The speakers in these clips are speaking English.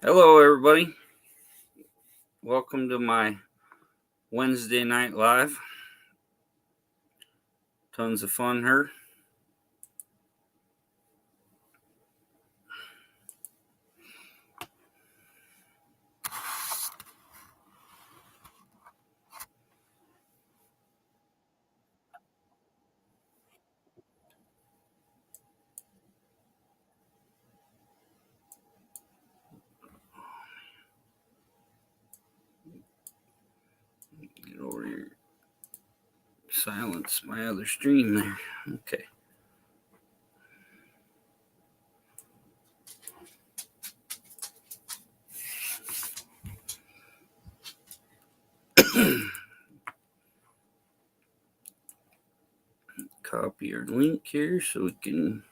Hello, everybody. Welcome to my Wednesday night live. Tons of fun here. Get over here. Silence my other stream there. Okay. Copy our link here so we can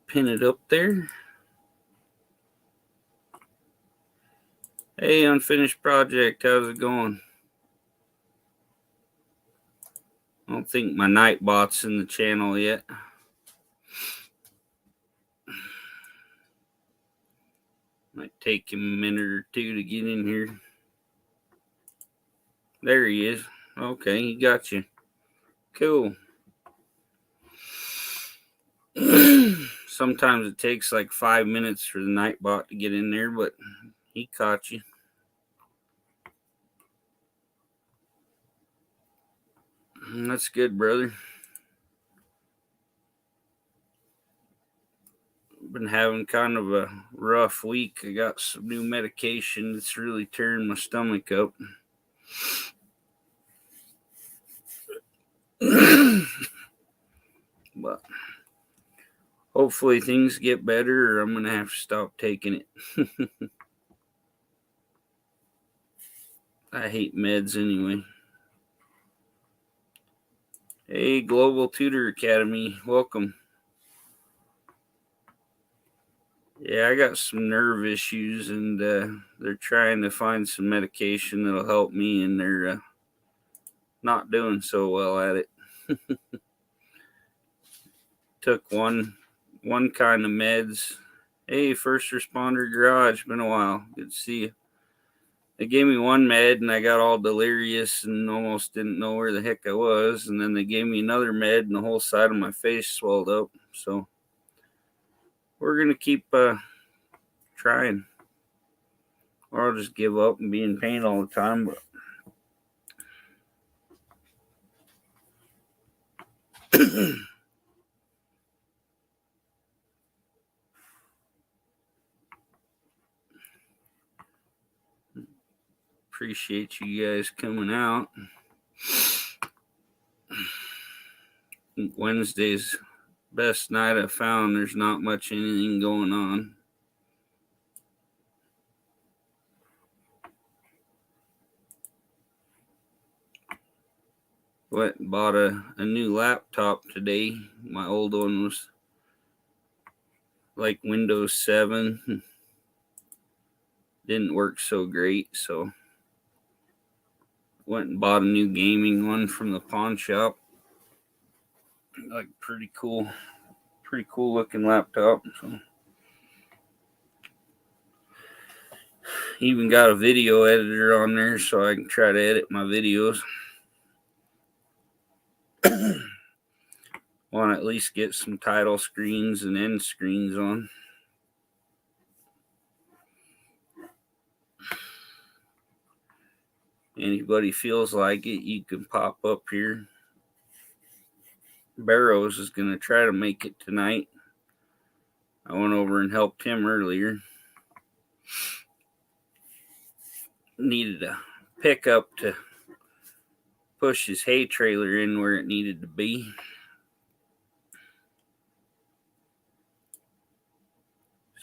pin it up there. Hey, Unfinished Project, how's it going? I don't think my Nightbot's in the channel yet. Might take him a minute or two to get in here. There he is. Okay, he got you. Cool. Sometimes it takes like 5 minutes for the Nightbot to get in there, but he caught you. That's good, brother. Been having kind of a rough week. I got some new medication that's really tearing my stomach up. But hopefully things get better or I'm going to have to stop taking it. I hate meds anyway. Hey, Global Tutor Academy, welcome. Yeah, I got some nerve issues and they're trying to find some medication that'll help me, and they're not doing so well at it. Took one kind of meds. Hey, First Responder Garage, been a while. Good to see you. They gave me one med and I got all delirious and almost didn't know where the heck I was. And then they gave me another med and the whole side of my face swelled up. So we're going to keep trying. Or I'll just give up and be in pain all the time. But appreciate you guys coming out. Wednesday's best night I found. There's not much anything going on. Went and bought a new laptop today. My old one was like Windows 7. Didn't work so great, so went and bought a new gaming one from the pawn shop. Like pretty cool looking laptop. So even got a video editor on there so I can try to edit my videos. Want to at least get some title screens and end screens on. Anybody feels like it, you can pop up here. Barrows is going to try to make it tonight. I went over and helped him earlier. Needed a pickup to push his hay trailer in where it needed to be.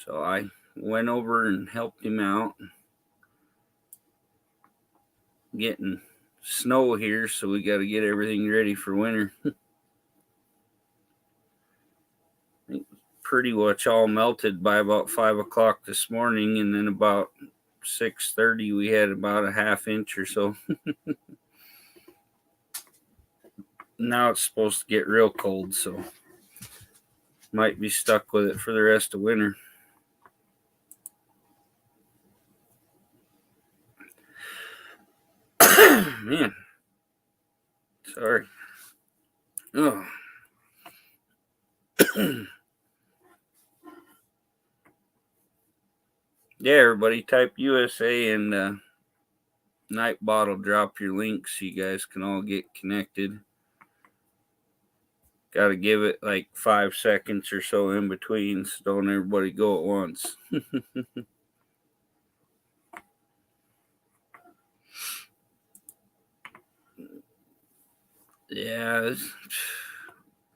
So I went over and helped him out. Getting snow here, so we got to get everything ready for winter. Pretty much all melted by about 5 o'clock this morning, and then about 6:30 we had about a half inch or so. Now it's supposed to get real cold, so might be stuck with it for the rest of winter. Man. Sorry. Oh. Yeah, everybody type USA and Nightbot will drop your link so you guys can all get connected. Got to give it like 5 seconds or so in between, so don't everybody go at once. Yeah, it's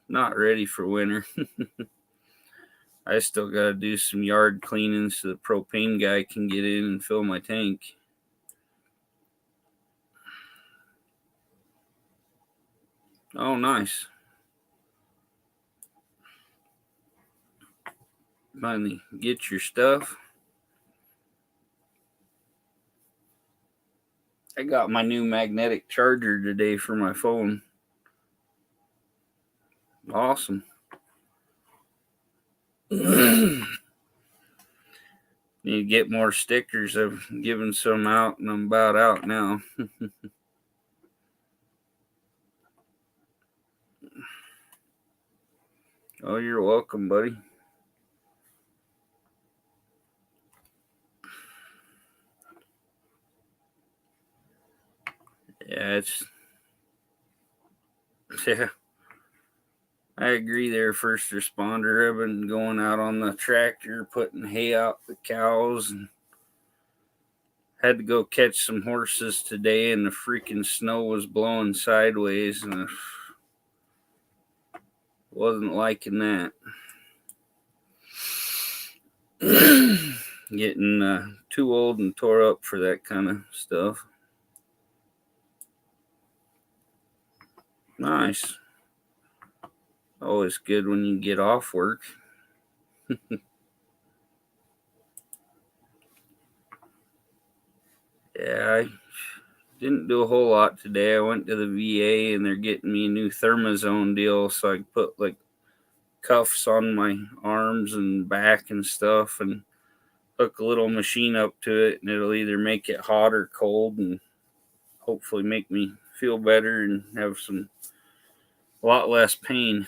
not ready for winter. I still got to do some yard cleaning so the propane guy can get in and fill my tank. Oh, nice. Finally get your stuff. I got my new magnetic charger today for my phone. Awesome. Need to get more stickers. I've given some out and I'm about out now. Oh, you're welcome, buddy. Yeah, yeah. I agree there, first responder. I've been going out on the tractor, putting hay out the cows, and had to go catch some horses today, and the freaking snow was blowing sideways, and I wasn't liking that. Getting too old and tore up for that kind of stuff. Nice. Always good when you get off work. Yeah, I didn't do a whole lot today. I went to the VA and they're getting me a new Thermazone deal so I can put like cuffs on my arms and back and stuff and hook a little machine up to it, and it'll either make it hot or cold and hopefully make me feel better and have a lot less pain.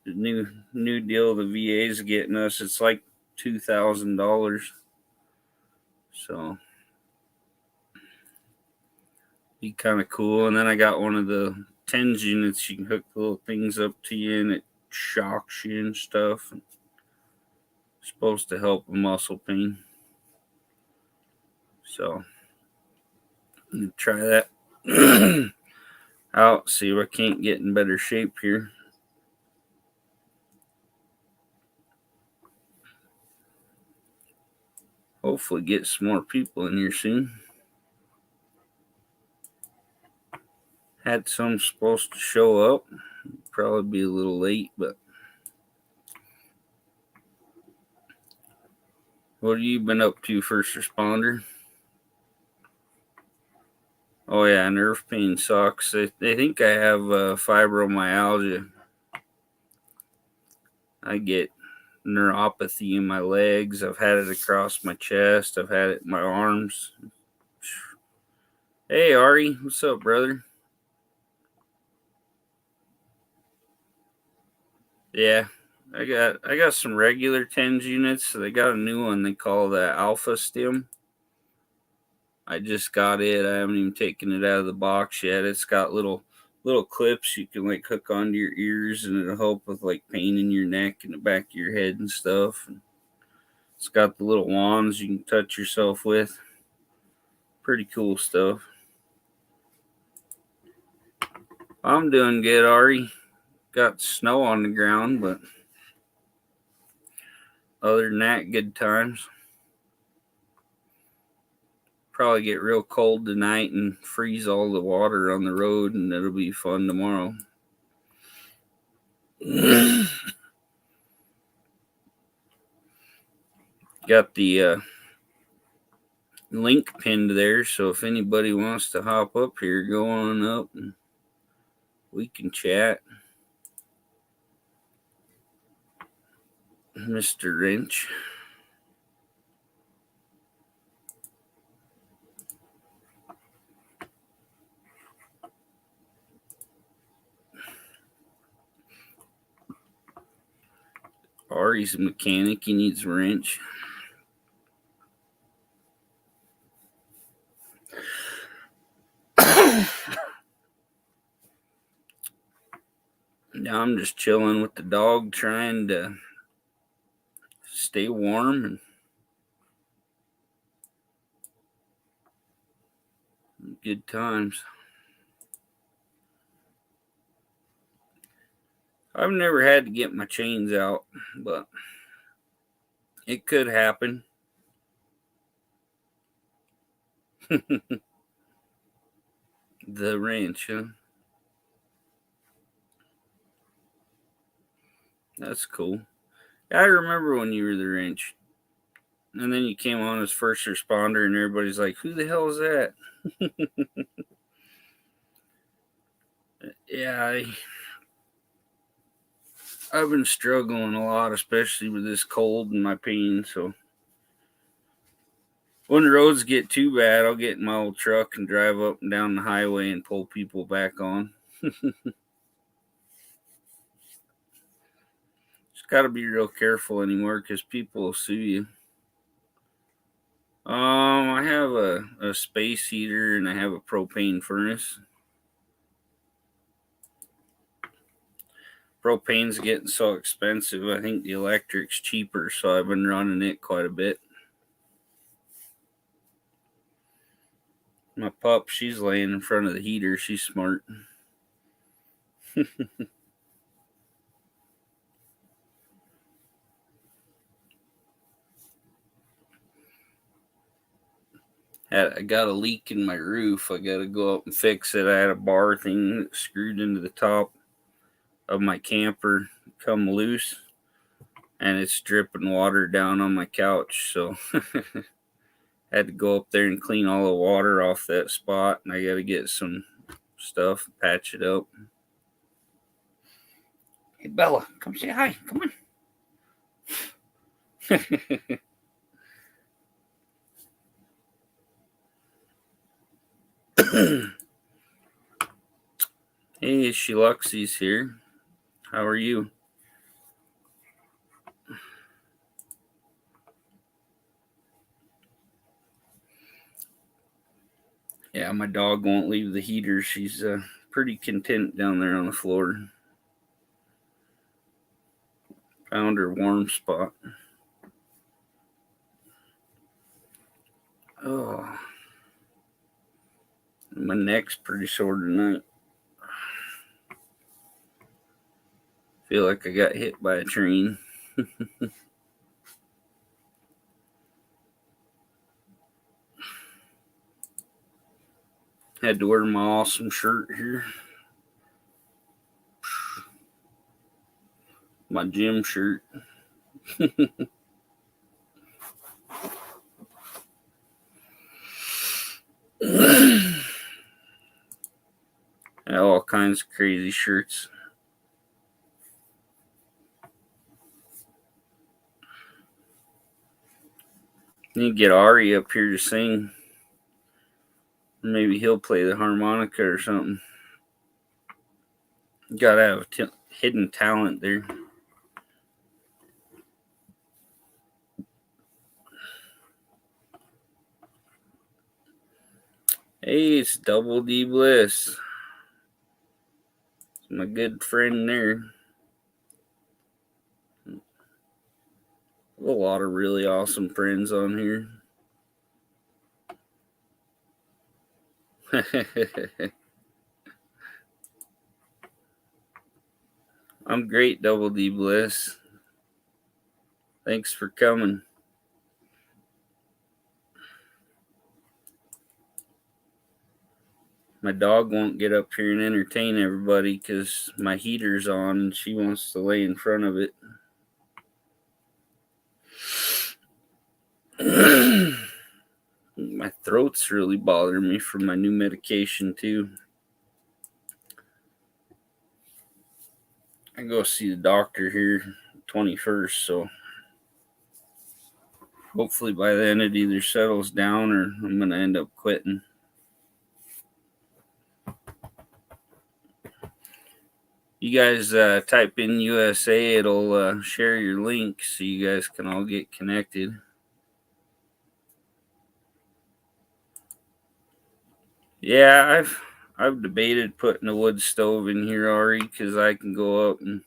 The new deal the VA's getting us, it's like $2,000. So be kind of cool. And then I got one of the TENS units. You can hook the little things up to you and it shocks you and stuff. And it's supposed to help with muscle pain. So I'm gonna try that out, see if I can't get in better shape here. Hopefully get some more people in here soon. Had some supposed to show up. Probably be a little late, but what have you been up to, first responder? Oh yeah, nerve pain sucks. I think I have fibromyalgia. I get neuropathy in my legs. I've had it across my chest. I've had it in my arms. Hey Ari, what's up, brother? Yeah, I got some regular TENS units. So they got a new one they call the Alpha Stim. I just got it. I haven't even taken it out of the box yet. It's got little clips you can like hook onto your ears, and it'll help with like pain in your neck and the back of your head and stuff. And it's got the little wands you can touch yourself with. Pretty cool stuff. I'm doing good, Ari. Got snow on the ground, but other than that, good times. Probably get real cold tonight and freeze all the water on the road, and it'll be fun tomorrow. Got the link pinned there, so if anybody wants to hop up here, go on up and we can chat. Mr. Wrench. Ari's a mechanic. He needs a wrench. Now I'm just chilling with the dog, trying to stay warm and good times. I've never had to get my chains out, but it could happen. The wrench, huh? That's cool. I remember when you were the wrench. And then you came on as first responder, and everybody's like, who the hell is that? Yeah, I've been struggling a lot, especially with this cold and my pain. So when the roads get too bad, I'll get in my old truck and drive up and down the highway and pull people back on. Just got to be real careful anymore because people will sue you. I have a space heater and I have a propane furnace. Propane's getting so expensive. I think the electric's cheaper, so I've been running it quite a bit. My pup, she's laying in front of the heater. She's smart. I got a leak in my roof. I got to go up and fix it. I had a bar thing screwed into the top of my camper come loose, and it's dripping water down on my couch. So I had to go up there and clean all the water off that spot, and I got to get some stuff, patch it up. Hey, Bella, come say hi. Come on. Hey, Sheluxy's here. How are you? Yeah, my dog won't leave the heater. She's pretty content down there on the floor. Found her warm spot. Oh, my neck's pretty sore tonight. Feel like I got hit by a train. Had to wear my awesome shirt here. My gym shirt. All kinds of crazy shirts. Need to get Ari up here to sing. Maybe he'll play the harmonica or something. Gotta have a hidden talent there. Hey, it's Double D Bliss. It's my good friend there. A lot of really awesome friends on here. I'm great, Double D Bliss. Thanks for coming. My dog won't get up here and entertain everybody because my heater's on and she wants to lay in front of it. My throat's really bothering me from my new medication too. I go see the doctor here 21st, so hopefully by then it either settles down or I'm going to end up quitting. You guys type in USA, it'll share your link so you guys can all get connected. Yeah, I've debated putting a wood stove in here, Ari, because I can go up and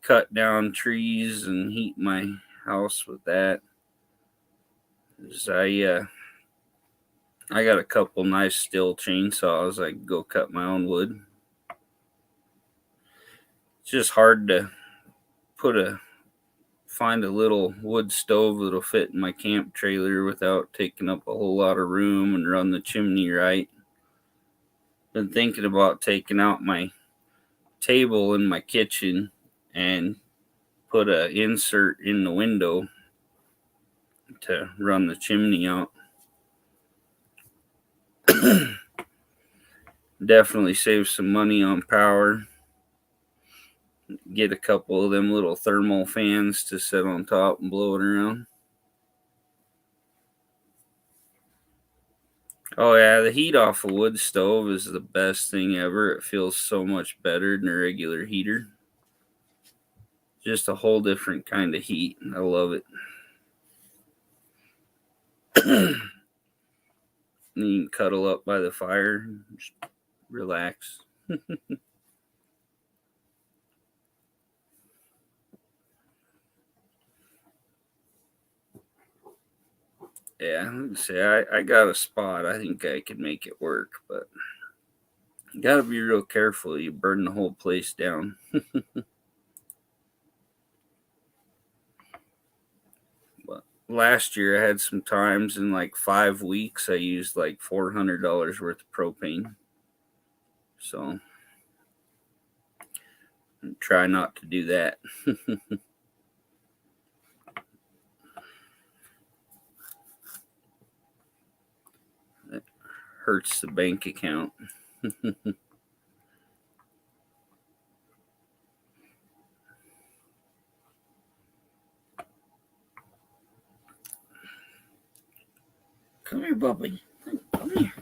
cut down trees and heat my house with that. I got a couple nice steel chainsaws. I can go cut my own wood. It's just hard to find a little wood stove that'll fit in my camp trailer without taking up a whole lot of room and run the chimney right. Been thinking about taking out my table in my kitchen and put a insert in the window to run the chimney out. Definitely save some money on power. Get a couple of them little thermal fans to sit on top and blow it around. Oh yeah, the heat off a wood stove is the best thing ever. It feels so much better than a regular heater. Just a whole different kind of heat. I love it. You can cuddle up by the fire, just relax. Yeah, let's say I got a spot. I think I could make it work, but you gotta be real careful. You burn the whole place down. But last year I had some times in like 5 weeks I used like $400 worth of propane. So try not to do that. That hurts the bank account. Come here, Bubby. Come here.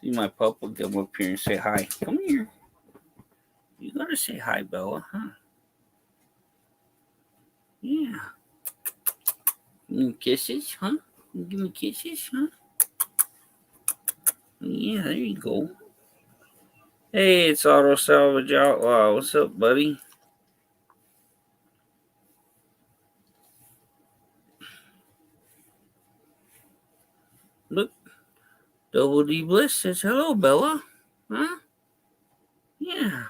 See, my pup will come up here and say hi. Come here. You gotta say hi, Bella, huh? Yeah. Kisses, huh? Give me kisses, huh? Yeah, there you go. Hey, it's Auto Salvage Outlaw. What's up, buddy? Look, Double D Bliss says hello, Bella. Huh? Yeah.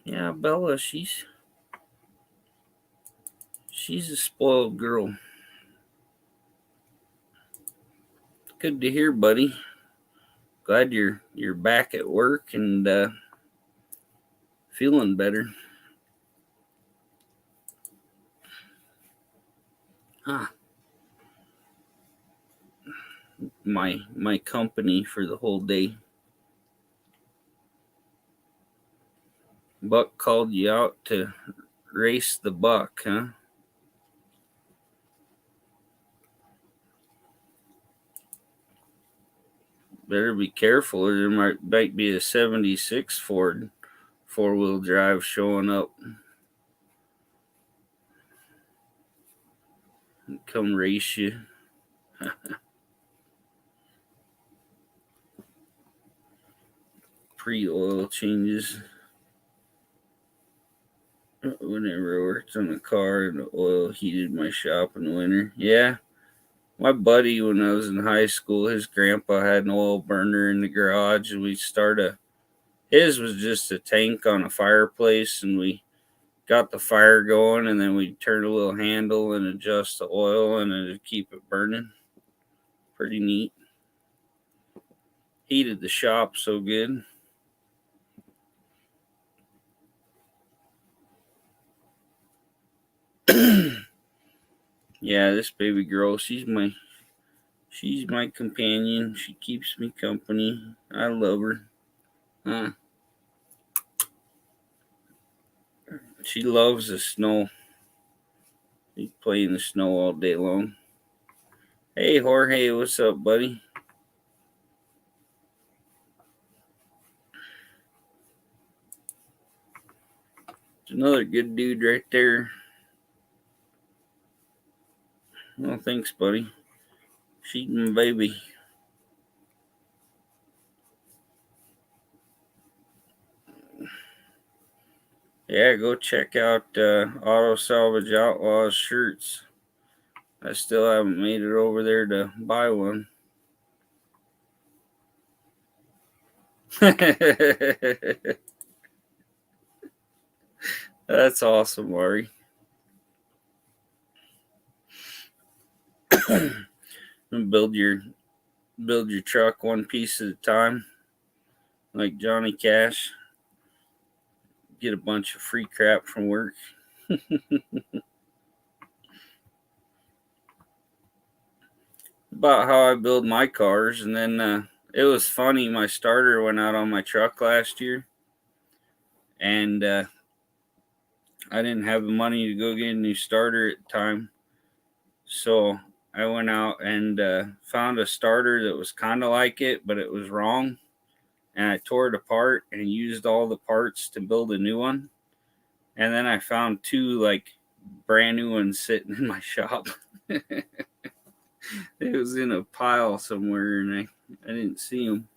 Yeah, Bella, she's a spoiled girl. Good to hear, buddy. Glad you're back at work and feeling better. Huh. My company for the whole day. Buck called you out to race the buck, huh? Better be careful, or there might be a 76 Ford 4-wheel drive showing up. Come race you. Pre-oil changes. Whenever I worked on the car and the oil heated my shop in the winter. Yeah. My buddy, when I was in high school, his grandpa had an oil burner in the garage, and his was just a tank on a fireplace, and we got the fire going, and then we'd turn a little handle and adjust the oil, and it'd keep it burning. Pretty neat. Heated the shop so good. Yeah, this baby girl, she's my companion. She keeps me company. I love her. Huh. She loves the snow. They play in the snow all day long. Hey, Jorge, what's up, buddy? Another good dude right there. Well, thanks, buddy. Sheeting baby. Yeah, go check out Auto Salvage Outlaws shirts. I still haven't made it over there to buy one. That's awesome, Maury. build your truck one piece at a time, like Johnny Cash. Get a bunch of free crap from work. About how I build my cars, and then it was funny. My starter went out on my truck last year, and I didn't have the money to go get a new starter at the time, so I went out and found a starter that was kind of like it, but it was wrong. And I tore it apart and used all the parts to build a new one. And then I found two like brand new ones sitting in my shop. It was in a pile somewhere, and I didn't see them.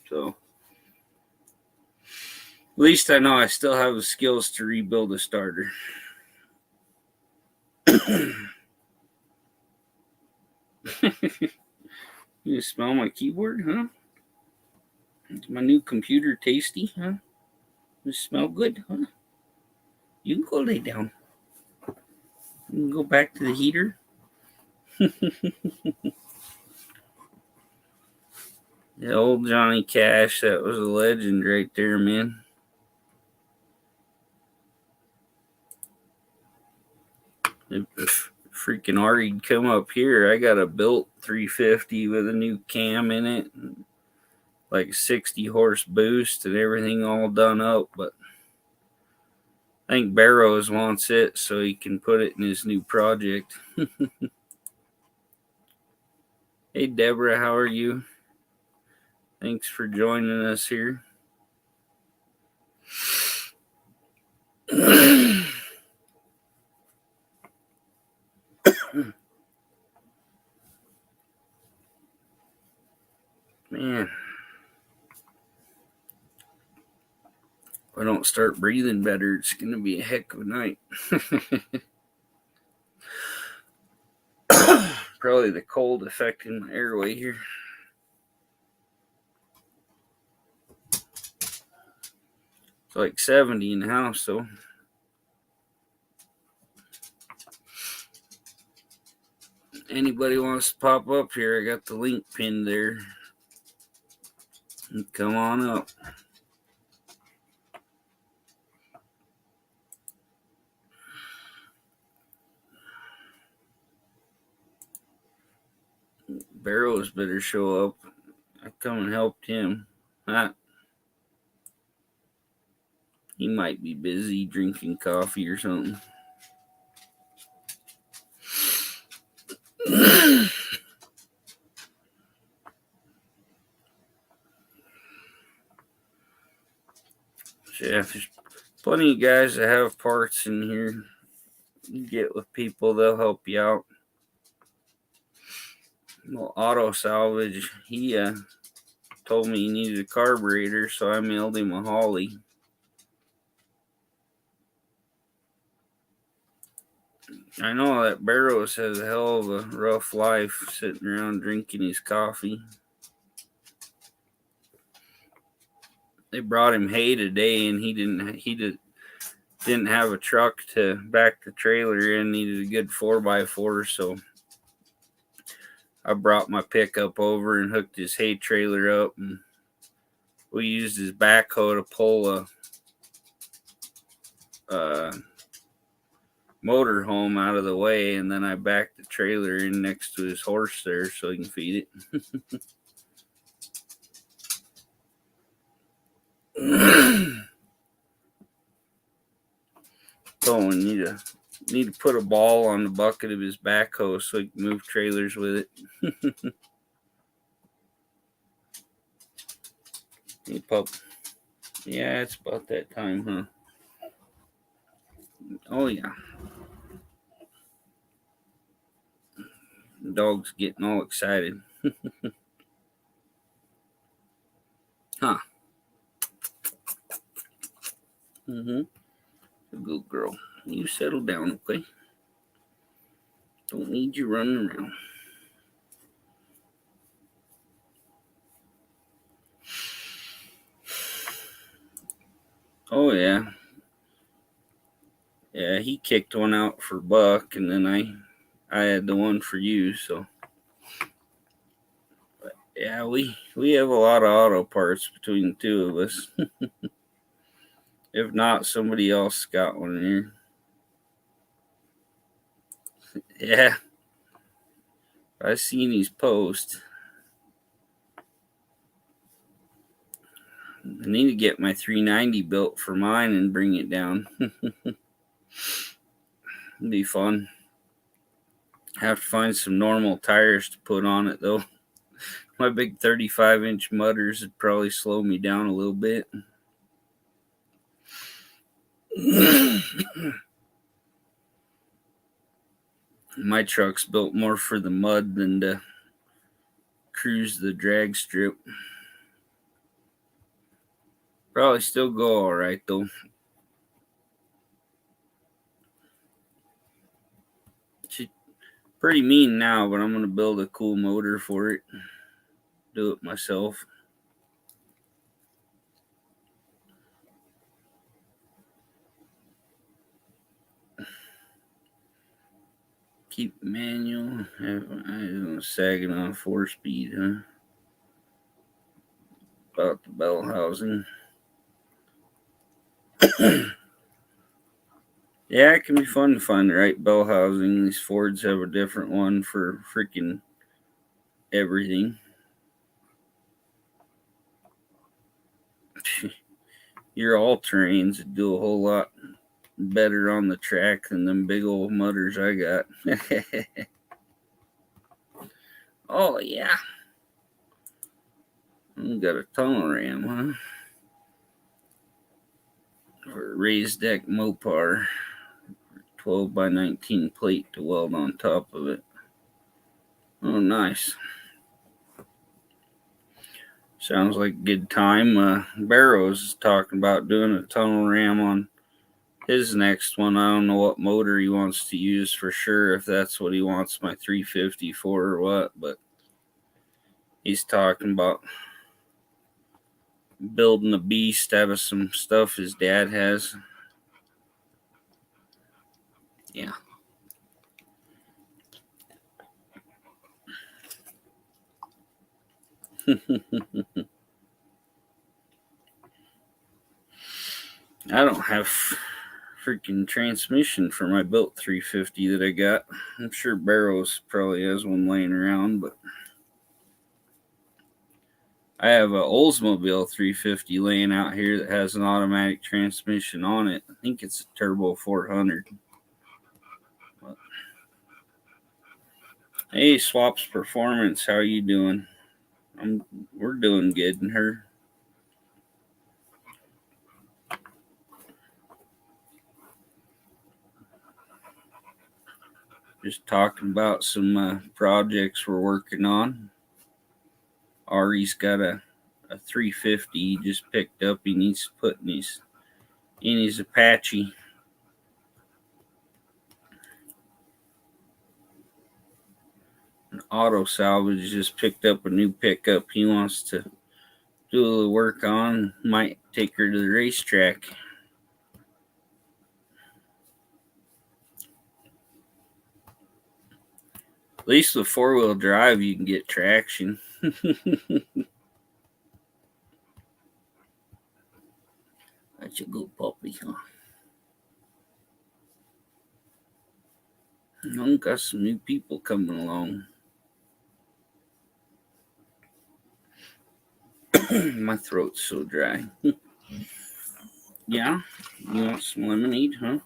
So at least I know I still have the skills to rebuild a starter. You smell my keyboard, huh? Is my new computer tasty, huh? Does it smell good, huh? You can go lay down. You can go back to the heater. The old Johnny Cash, that was a legend right there, man. Freaking Ari'd come up here. I got a built 350 with a new cam in it, like 60 horse boost and everything all done up. But I think Barrows wants it so he can put it in his new project. Hey, Deborah, how are you? Thanks for joining us here. Man, if I don't start breathing better, it's going to be a heck of a night. Probably the cold affecting my airway here. It's like 70 in the house, so. Anybody wants to pop up here, I got the link pinned there. Come on up. Barrows better show up. I come and helped him. He might be busy drinking coffee or something. Yeah, there's plenty of guys that have parts in here. You get with people, they'll help you out. Well, Auto Salvage, he told me he needed a carburetor, so I mailed him a Holly. I know that Barrows has a hell of a rough life sitting around drinking his coffee. They brought him hay today, and he didn't have a truck to back the trailer in. Needed a good 4x4, so I brought my pickup over and hooked his hay trailer up, and we used his backhoe to pull a motorhome out of the way, and then I backed the trailer in next to his horse there so he can feed it. So we need to put a ball on the bucket of his backhoe so he can move trailers with it. Hey, pup. Yeah, it's about that time, huh? Oh, yeah. The dog's getting all excited. Huh. Mm-hmm. A good girl. You settle down, okay? Don't need you running around. Oh, yeah. Yeah, he kicked one out for Buck, and then I had the one for you, so. But yeah, we have a lot of auto parts between the two of us. If not, somebody else got one here. Yeah. I seen his post. I need to get my 390 built for mine and bring it down. It'd be fun. Have to find some normal tires to put on it though. My big 35-inch mudders would probably slow me down a little bit. My truck's built more for the mud than to cruise the drag strip. Probably still go all right though. She's pretty mean now, but I'm gonna build a cool motor for it. Do it myself. Keep manual. I sagging on 4-speed, huh? About the bell housing. Yeah, it can be fun to find the right bell housing. These Fords have a different one for freaking everything. Your all-terrains would do a whole lot better on the track than them big old mudders I got. Oh, yeah. Got a tunnel ram, huh? For a raised deck Mopar. 12 by 19 plate to weld on top of it. Oh, nice. Sounds like a good time. Barrows is talking about doing a tunnel ram on his next one. I don't know what motor he wants to use for sure, if that's what he wants my 350 for or what, but he's talking about building a beast out of some stuff his dad has. Yeah. I don't have freaking transmission for my built 350 that I got. I'm sure Barrows probably has one laying around, but I have a Oldsmobile 350 laying out here that has an automatic transmission on it. I think it's a Turbo 400. But, hey, Swaps Performance, how are you doing? We're doing good, and her. Just talking about some projects we're working on. Ari's got a 350 he just picked up. He needs to put in his Apache. And Auto Salvage just picked up a new pickup he wants to do a little work on. Might take her to the racetrack. At least with 4-wheel drive, you can get traction. That's a good puppy, huh? I've got some new people coming along. My throat's so dry. Yeah? You want some lemonade, huh?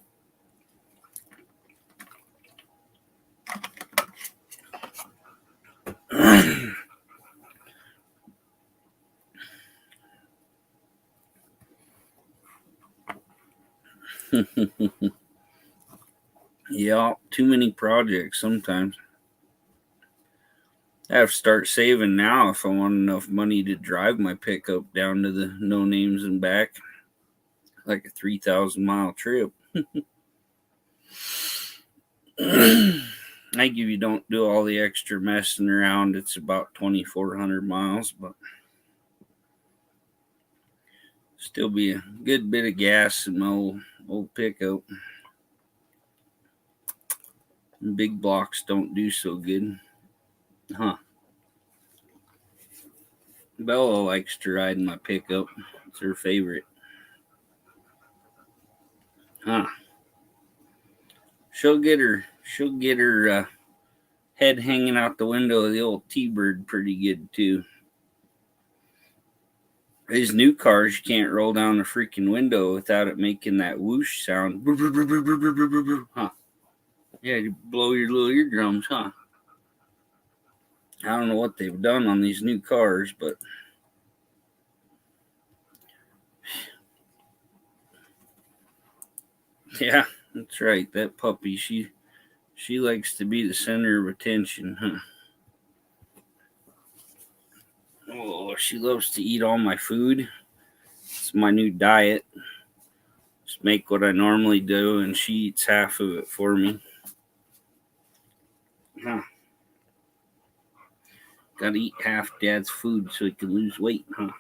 Yeah, too many projects sometimes. I have to start saving now if I want enough money to drive my pickup down to the No Names and back. Like a 3,000-mile trip. I give you don't do all the extra messing around. It's about 2,400 miles, but still be a good bit of gas in my old pickup. Big blocks don't do so good. Huh. Bella likes to ride in my pickup. It's her favorite. Huh. She'll get her head hanging out the window of the old T-Bird pretty good too. These new cars, you can't roll down the freaking window without it making that whoosh sound. Huh. Yeah, you blow your little eardrums, huh? I don't know what they've done on these new cars, but yeah, that's right. That puppy, she likes to be the center of attention, huh? Oh, she loves to eat all my food. It's my new diet. Just make what I normally do, and she eats half of it for me. Huh. Gotta eat half Dad's food so he can lose weight, huh?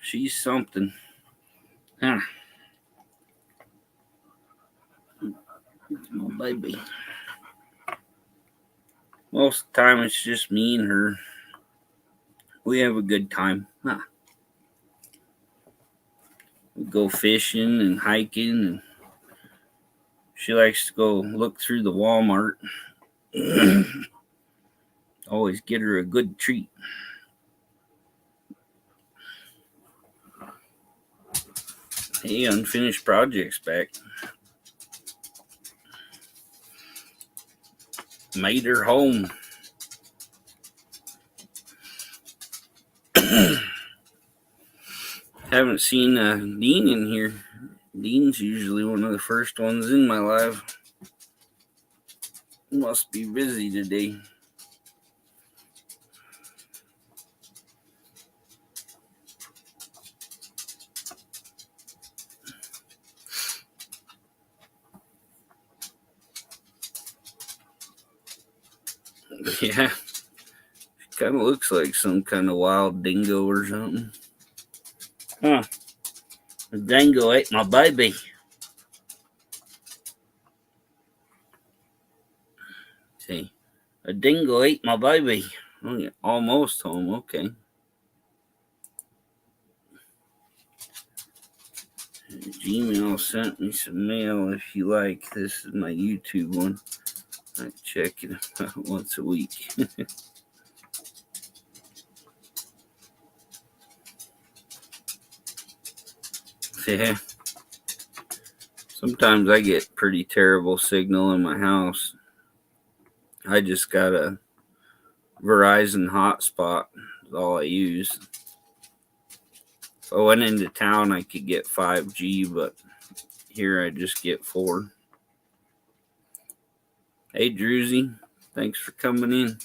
She's something. Huh. Oh, baby. Most of the time it's just me and her. We have a good time. Huh. We go fishing and hiking, and she likes to go look through the Walmart. Always get her a good treat. Hey, unfinished projects back. Made her home. Haven't seen Dean in here. Dean's usually one of the first ones in my life. Must be busy today. Yeah, kind of looks like some kind of wild dingo or something. Huh. The dingo ate my baby. See, a dingo ate my baby. Oh, yeah, almost home. Okay. Gmail sent me some mail if you like. This is my YouTube one. I check it about once a week. Yeah. Sometimes I get pretty terrible signal in my house. I just got a Verizon hotspot. That's all I use. If I went into town, I could get 5G, but here I just get 4. Hey, Druzy, thanks for coming in.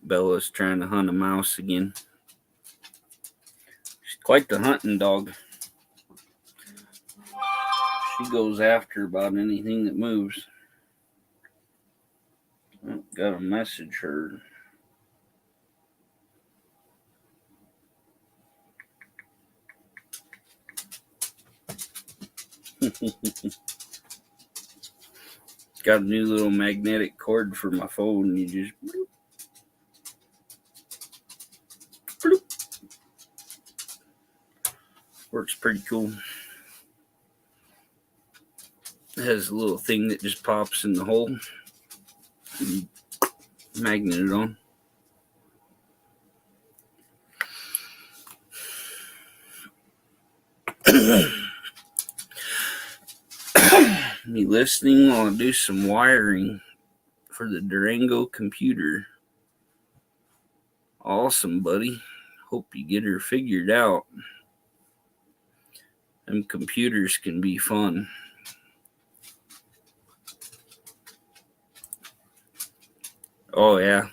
Bella's trying to hunt a mouse again. She's quite the hunting dog. She goes after about anything that moves. Oh, got a message heard. Got a new little magnetic cord for my phone. You just bloop, bloop. Works pretty cool. It has a little thing that just pops in the hole. You magnet it on. be listening while I do some wiring for the Durango computer. Awesome, buddy. Hope you get her figured out. Them computers can be fun. Oh, yeah.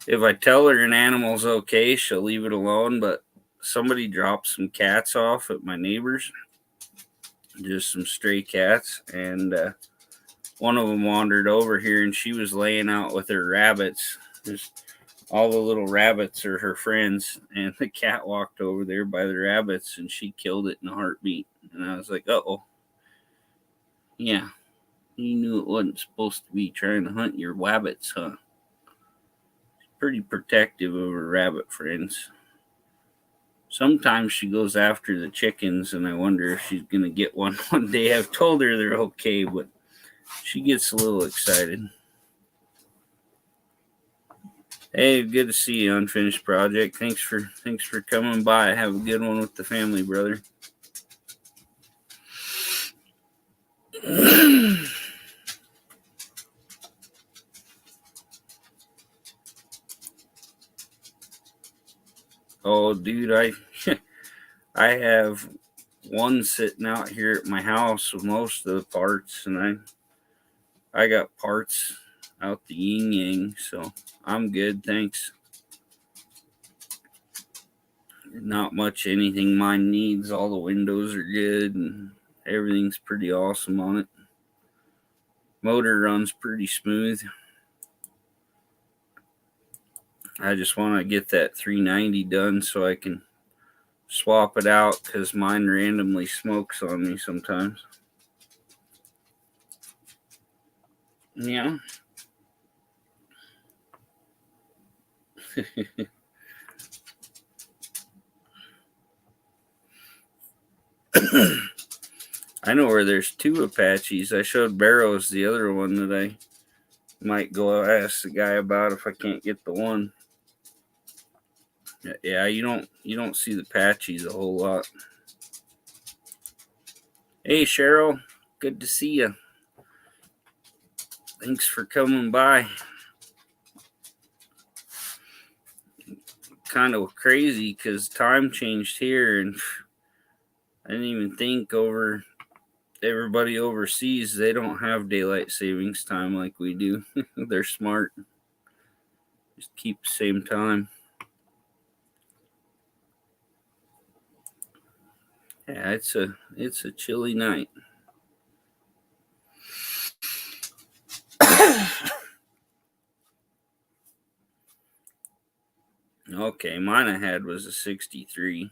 If I tell her an animal's okay, she'll leave it alone, but somebody dropped some cats off at my neighbor's, just some stray cats, and one of them wandered over here, and she was laying out with her rabbits. Just all the little rabbits are her friends, and the cat walked over there by the rabbits, and she killed it in a heartbeat. And I was like, uh-oh. Yeah, you knew it wasn't supposed to be trying to hunt your rabbits, huh? Pretty protective of her rabbit friends. Sometimes she goes after the chickens, and I wonder if she's going to get one day. I've told her they're okay, but she gets a little excited. Hey, good to see you, Unfinished Project. Thanks for coming by. Have a good one with the family, brother. Oh, dude, I have one sitting out here at my house with most of the parts, and I got parts out the yin yang, so I'm good, thanks. Not much anything mine needs. All the windows are good, and everything's pretty awesome on it. Motor runs pretty smooth. I just want to get that 390 done so I can swap it out, because mine randomly smokes on me sometimes. Yeah. I know where there's two Apaches. I showed Barrows the other one that I might go ask the guy about if I can't get the one. Yeah, you don't see the Apaches a whole lot. Hey, Cheryl, good to see you. Thanks for coming by. Kind of crazy because time changed here, and I didn't even think over everybody overseas. They don't have daylight savings time like we do. They're smart. Just keep the same time. Yeah, it's a chilly night. Okay, mine I had was a 63.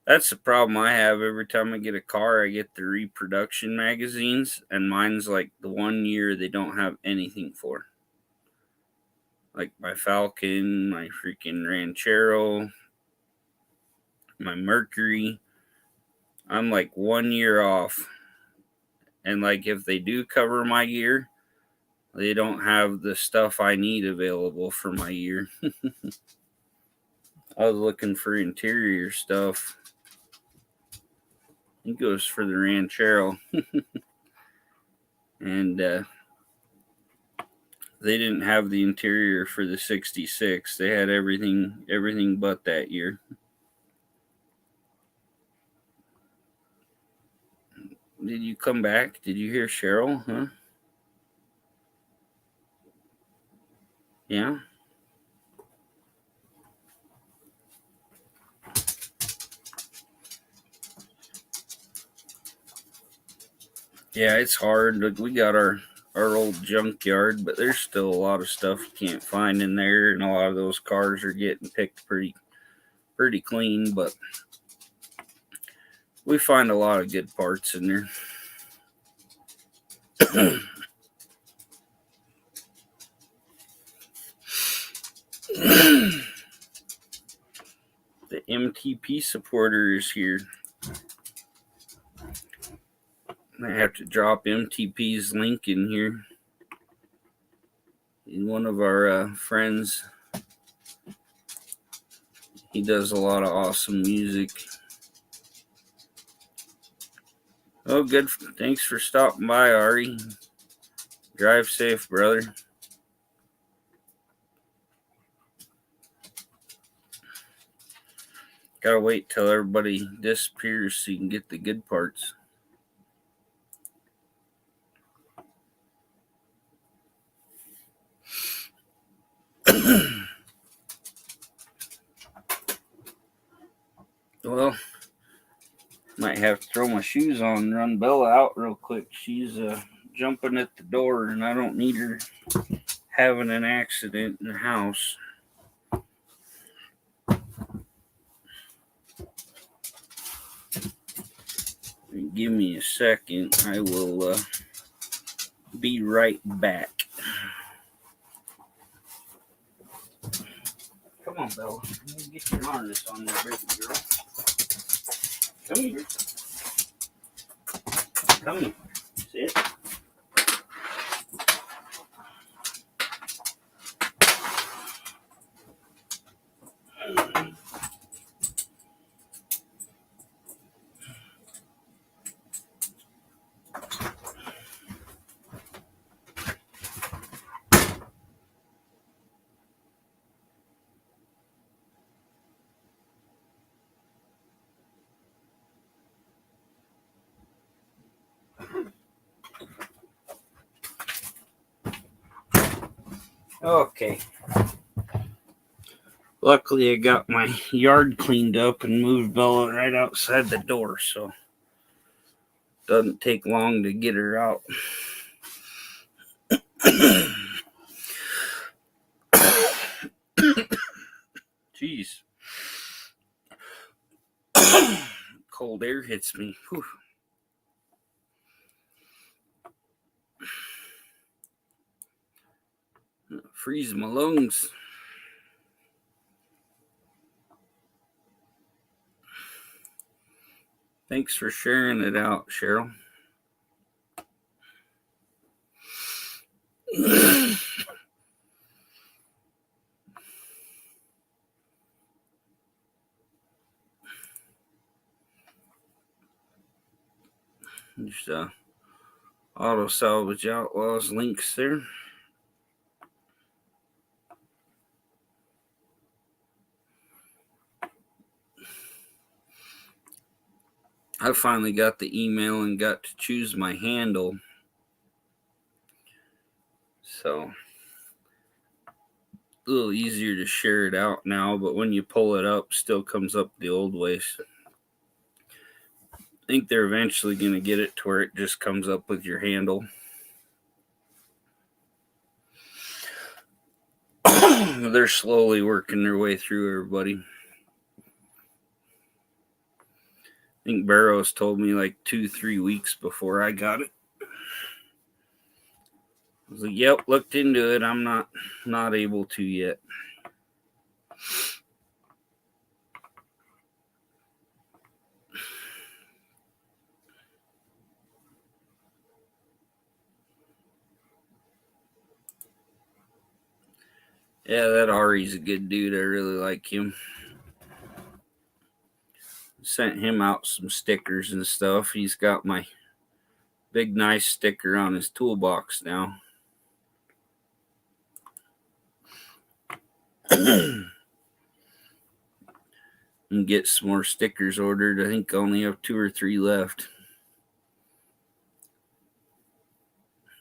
That's the problem I have. Every time I get a car, I get the reproduction magazines, and mine's like the 1 year they don't have anything for. Like my Falcon, my freaking Ranchero, my Mercury. I'm like 1 year off. And like if they do cover my year, they don't have the stuff I need available for my year. I was looking for interior stuff. It goes for the Ranchero. And they didn't have the interior for the 66. They had everything but that year. Did you come back? Did you hear Cheryl? Huh? Yeah. Yeah, it's hard. Look, we got our old junkyard, but there's still a lot of stuff you can't find in there, and a lot of those cars are getting picked pretty clean, but we find a lot of good parts in there. The MTP supporter is here. I have to drop MTP's link in here. One of our friends, he does a lot of awesome music. Oh, good. Thanks for stopping by, Ari. Drive safe, brother. Gotta wait till everybody disappears so you can get the good parts. Well, might have to throw my shoes on and run Bella out real quick. She's jumping at the door, and I don't need her having an accident in the house. Give me a second. I will be right back. Come on, Bella. Get your harness on there, baby girl. Come here. Come here. Sit. Okay. Luckily, I got my yard cleaned up and moved Bella right outside the door, so it doesn't take long to get her out. Jeez. Cold air hits me. Whew. Freeze my lungs. Thanks for sharing it out, Cheryl. There's Auto Salvage Outlaws links there. I finally got the email and got to choose my handle. So a little easier to share it out now, but when you pull it up, still comes up the old ways. I think they're eventually going to get it to where it just comes up with your handle. They're slowly working their way through everybody. I think Barrows told me like 2-3 weeks before I got it. I was like, yep, looked into it. I'm not able to yet. Yeah, that Ari's a good dude. I really like him. Sent him out some stickers and stuff. He's got my big nice sticker on his toolbox now. And get some more stickers ordered. I think I only have 2 or 3 left.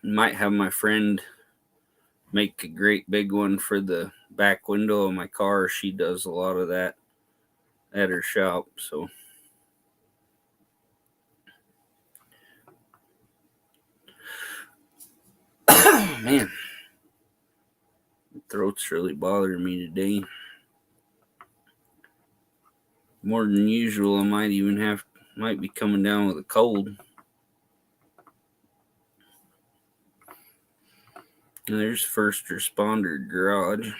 Might have my friend make a great big one for the back window of my car. She does a lot of that at her shop, so man, my throat's really bothering me today. More than usual. I might be coming down with a cold. And there's First Responder Garage.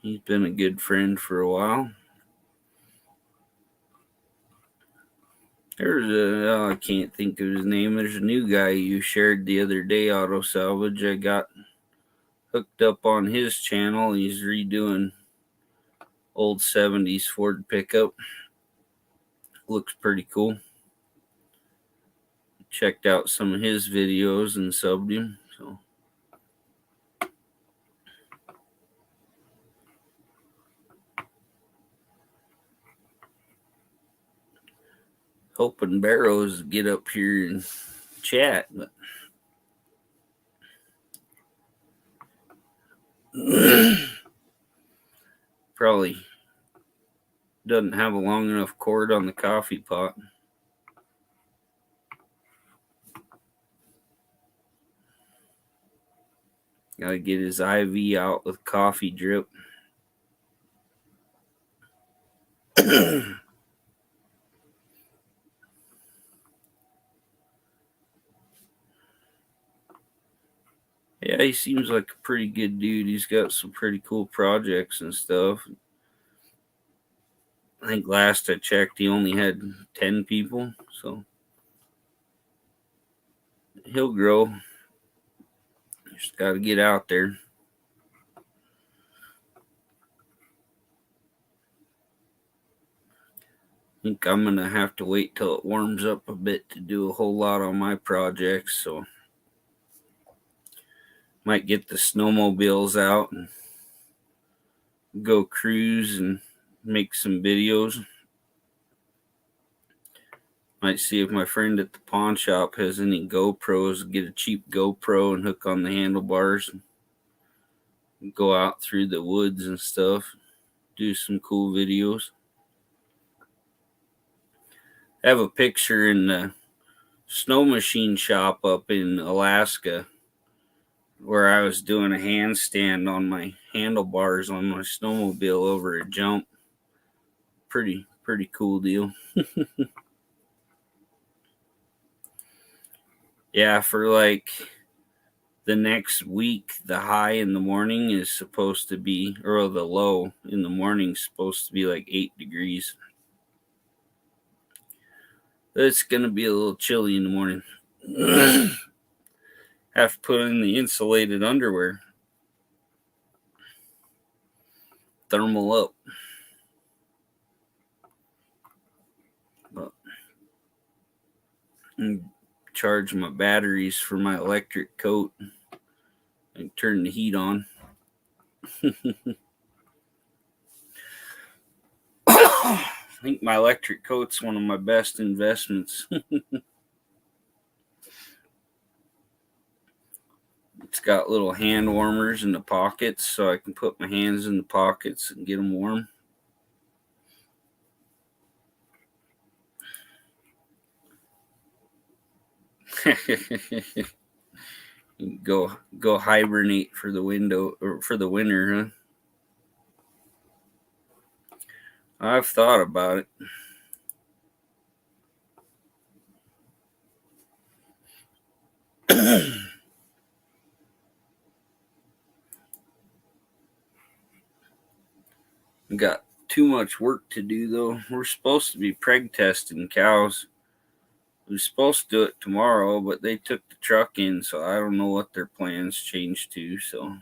He's been a good friend for a while. There's I can't think of his name. There's a new guy you shared the other day, Auto Salvage. I got hooked up on his channel. He's redoing old 70s Ford pickup. Looks pretty cool. Checked out some of his videos and subbed him. So hoping Barrows get up here and chat, but probably doesn't have a long enough cord on the coffee pot. Gotta get his IV out with coffee drip. Yeah, he seems like a pretty good dude. He's got some pretty cool projects and stuff. I think last I checked, he only had 10 people, so he'll grow. Just got to get out there. I think I'm going to have to wait till it warms up a bit to do a whole lot on my projects, so might get the snowmobiles out and go cruise and make some videos. Might see if my friend at the pawn shop has any GoPros, get a cheap GoPro and hook on the handlebars and go out through the woods and stuff, do some cool videos. I have a picture in the snow machine shop up in Alaska where I was doing a handstand on my handlebars on my snowmobile over a jump. Pretty cool deal. Yeah, for like the next week, the high in the morning is supposed to be, or the low in the morning is supposed to be like 8 degrees. It's going to be a little chilly in the morning. Have to put in the insulated underwear. Thermal up. But charge my batteries for my electric coat and turn the heat on. I think my electric coat's one of my best investments. It's got little hand warmers in the pockets, so I can put my hands in the pockets and get them warm. Go hibernate for the winter, huh? I've thought about it. Got too much work to do though. We're supposed to be preg testing cows. We're supposed to do it tomorrow, but they took the truck in, so I don't know what their plans changed to. So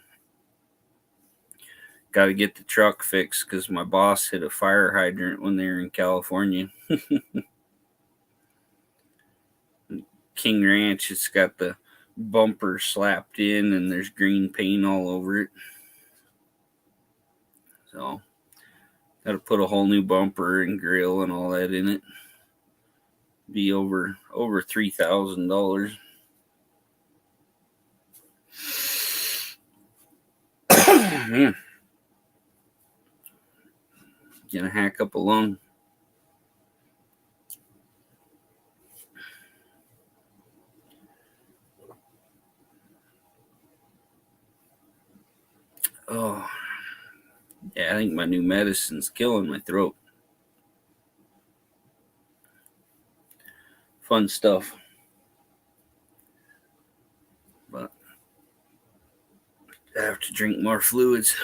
got to get the truck fixed because my boss hit a fire hydrant when they were in California. King Ranch, it's got the bumper slapped in and there's green paint all over it. So got to put a whole new bumper and grill and all that in it. Be over $3,000. Man, gonna hack up a lung. Oh, yeah, I think my new medicine's killing my throat. Fun stuff. But I have to drink more fluids.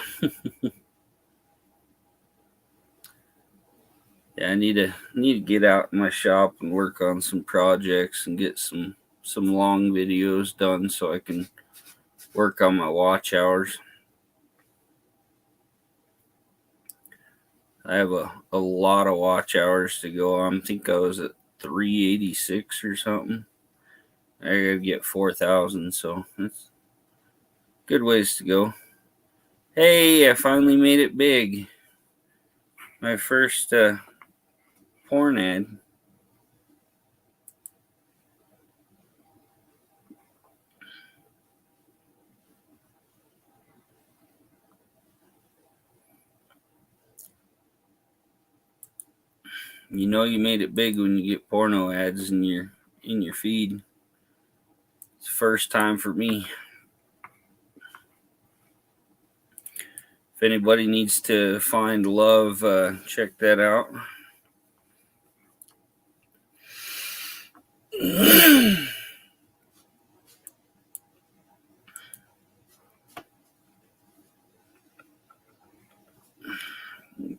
Yeah, I need to get out in my shop and work on some projects and get some long videos done so I can work on my watch hours. I have a lot of watch hours to go on. I think I was at 386 or something. I gotta get 4,000, so that's good ways to go. Hey, I finally made it big. My first porn ad. You know you made it big when you get porno ads in your feed. It's the first time for me. If anybody needs to find love, check that out.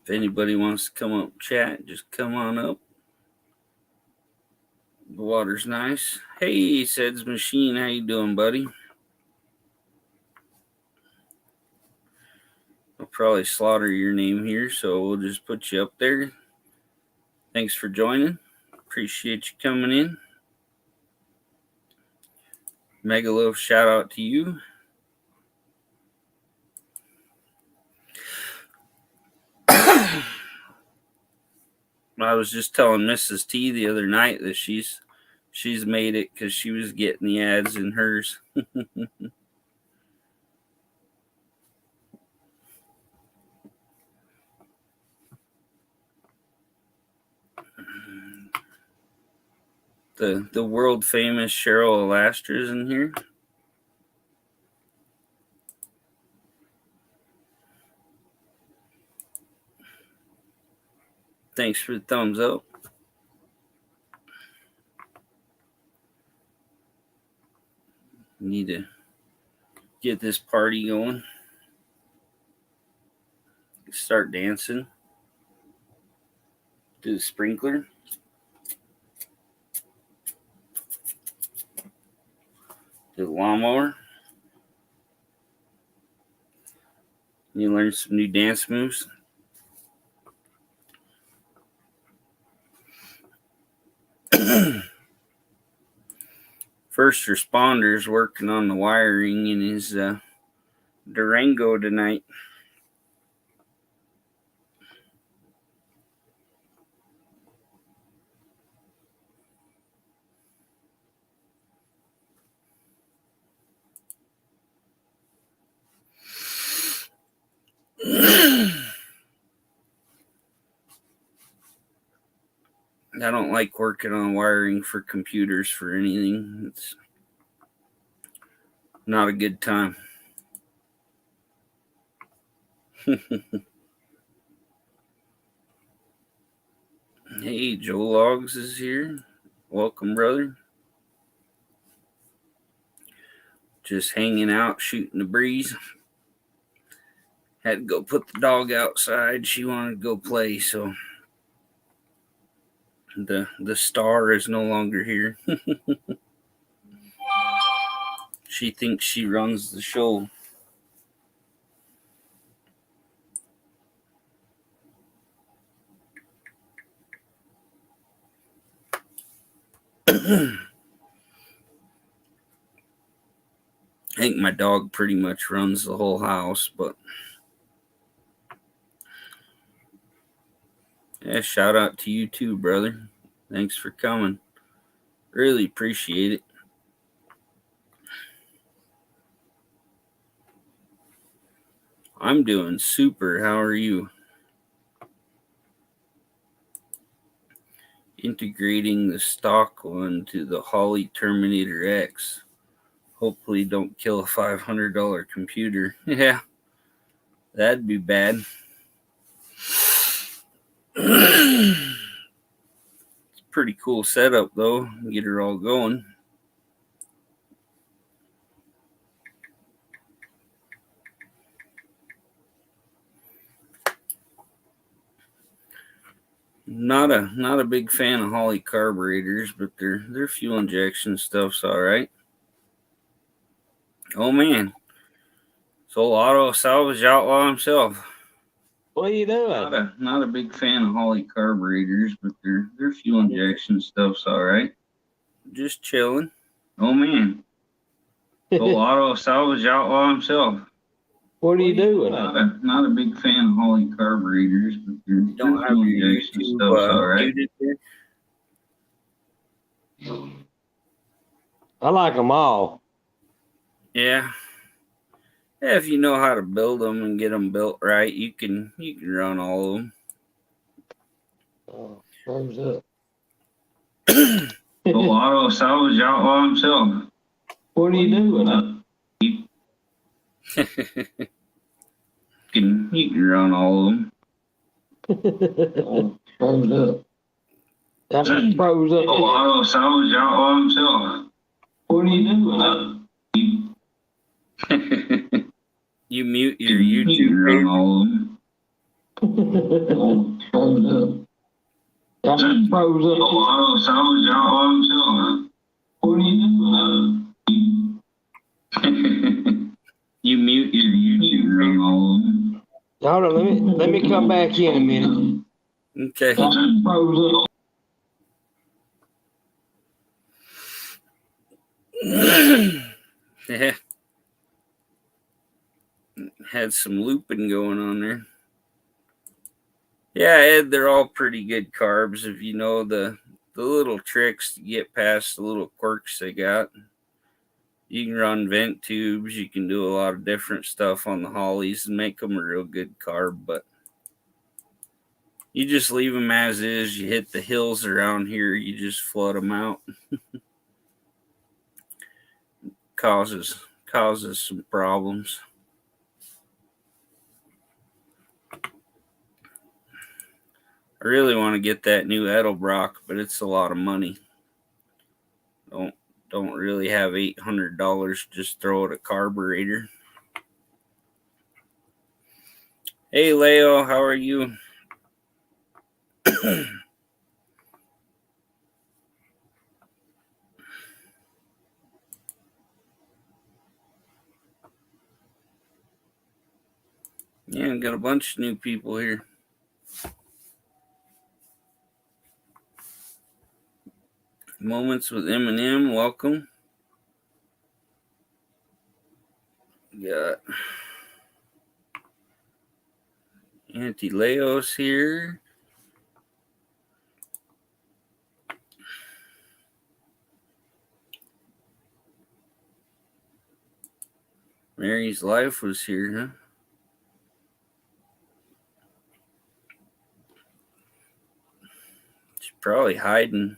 If anybody wants to come up chat, just come on up. The water's nice. Hey, Sed's Machine, how you doing, buddy? I'll probably slaughter your name here, so we'll just put you up there. Thanks for joining. Appreciate you coming in. Megalove, shout out to you. I was just telling Mrs. T the other night that she's made it because she was getting the ads in hers. The world famous Cheryl Alastra's in here. Thanks for the thumbs up. Need to get this party going. Start dancing. Do the sprinkler. Do the lawnmower. You learn some new dance moves. First responders working on the wiring in his Durango tonight. I don't like working on wiring for computers for anything. It's not a good time. Hey, Joe Logs is here. Welcome, brother. Just hanging out, shooting the breeze. Had to go put the dog outside. She wanted to go play, so the star is no longer here. She thinks she runs the show. I think my dog pretty much runs the whole house, but yeah, shout out to you too, brother. Thanks for coming. Really appreciate it. I'm doing super. How are you? Integrating the stock one to the Holley Terminator X. Hopefully don't kill a $500 computer. Yeah, that'd be bad. It's a pretty cool setup though. Get her all going. Not a big fan of Holley carburetors, but their fuel injection stuff's all right. Oh man, So Auto Salvage Outlaw himself. What are you doing? Not a big fan of Holley carburetors, but their fuel injection stuff's all right. Just chilling. Oh man. So Auto Salvage Outlaw himself. What are you doing? Not a big fan of Holley carburetors, but their fuel injection stuff's all right. I like them all. Yeah. Yeah, if you know how to build them and get them built right, you can run all of them. Oh, froze up. So Auto Salvage Outlaw himself. What are you doing? You can run all of them. Oh, froze up. That froze up. So Auto Salvage Outlaw himself. What are you doing? You mute your YouTube run all of them. Oh, froze up. That froze up. So Auto Salvage Outlaw himself. What are you doing? You mute your YouTube run all of them. Hold on, let me come back in a minute. Okay. That froze up. Yeah. Had some looping going on there. Yeah, Ed, they're all pretty good carbs if you know the little tricks to get past the little quirks they got. You can run vent tubes. You can do a lot of different stuff on the Holleys and make them a real good carb, but you just leave them as is. You hit the hills around here, you just flood them out. causes some problems. I really want to get that new Edelbrock, but it's a lot of money. Don't really have $800 just throw at a carburetor. Hey Leo, how are you? Yeah, got a bunch of new people here. Moments with Eminem, welcome. Got Auntie Leos here. Mary's Life was here, huh? She's probably hiding.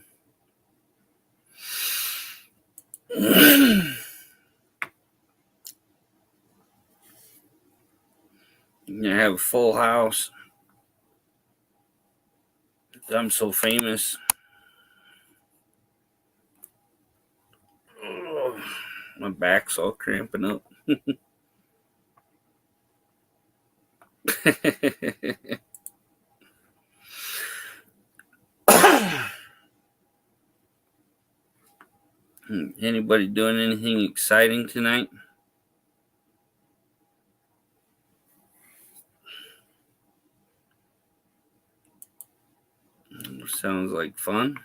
You're gonna have a full house. I'm so famous. Oh, my back's all cramping up. Anybody doing anything exciting tonight? Sounds like fun.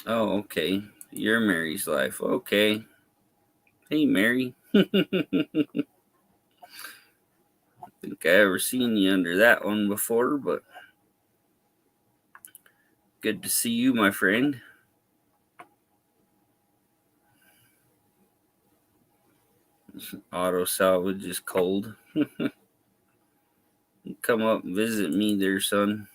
Oh, okay. You're Mary's Life. Okay. Hey, Mary. Think I ever seen you under that one before, but good to see you, my friend. Auto Salvage is cold. Come up and visit me there, son.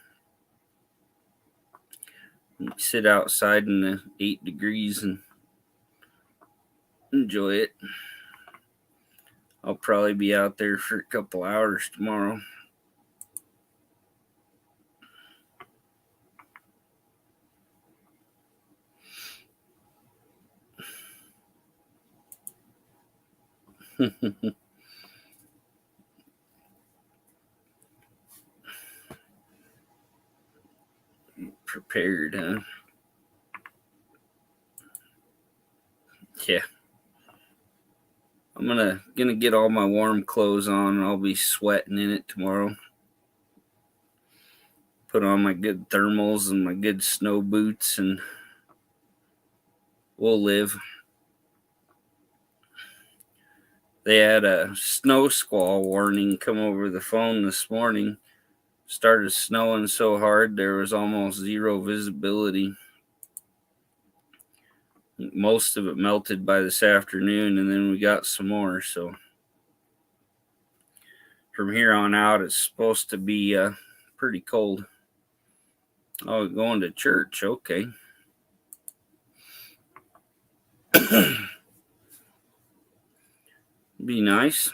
Sit outside in the 8 degrees and enjoy it. I'll probably be out there for a couple hours tomorrow. prepared, huh? Yeah. I'm gonna get all my warm clothes on, and I'll be sweating in it tomorrow. Put on my good thermals and my good snow boots, and we'll live. They had a snow squall warning come over the phone this morning. Started snowing so hard there was almost zero visibility. Most of it melted by this afternoon, and then we got some more. So from here on out, it's supposed to be pretty cold. Oh, going to church. Okay. Be nice.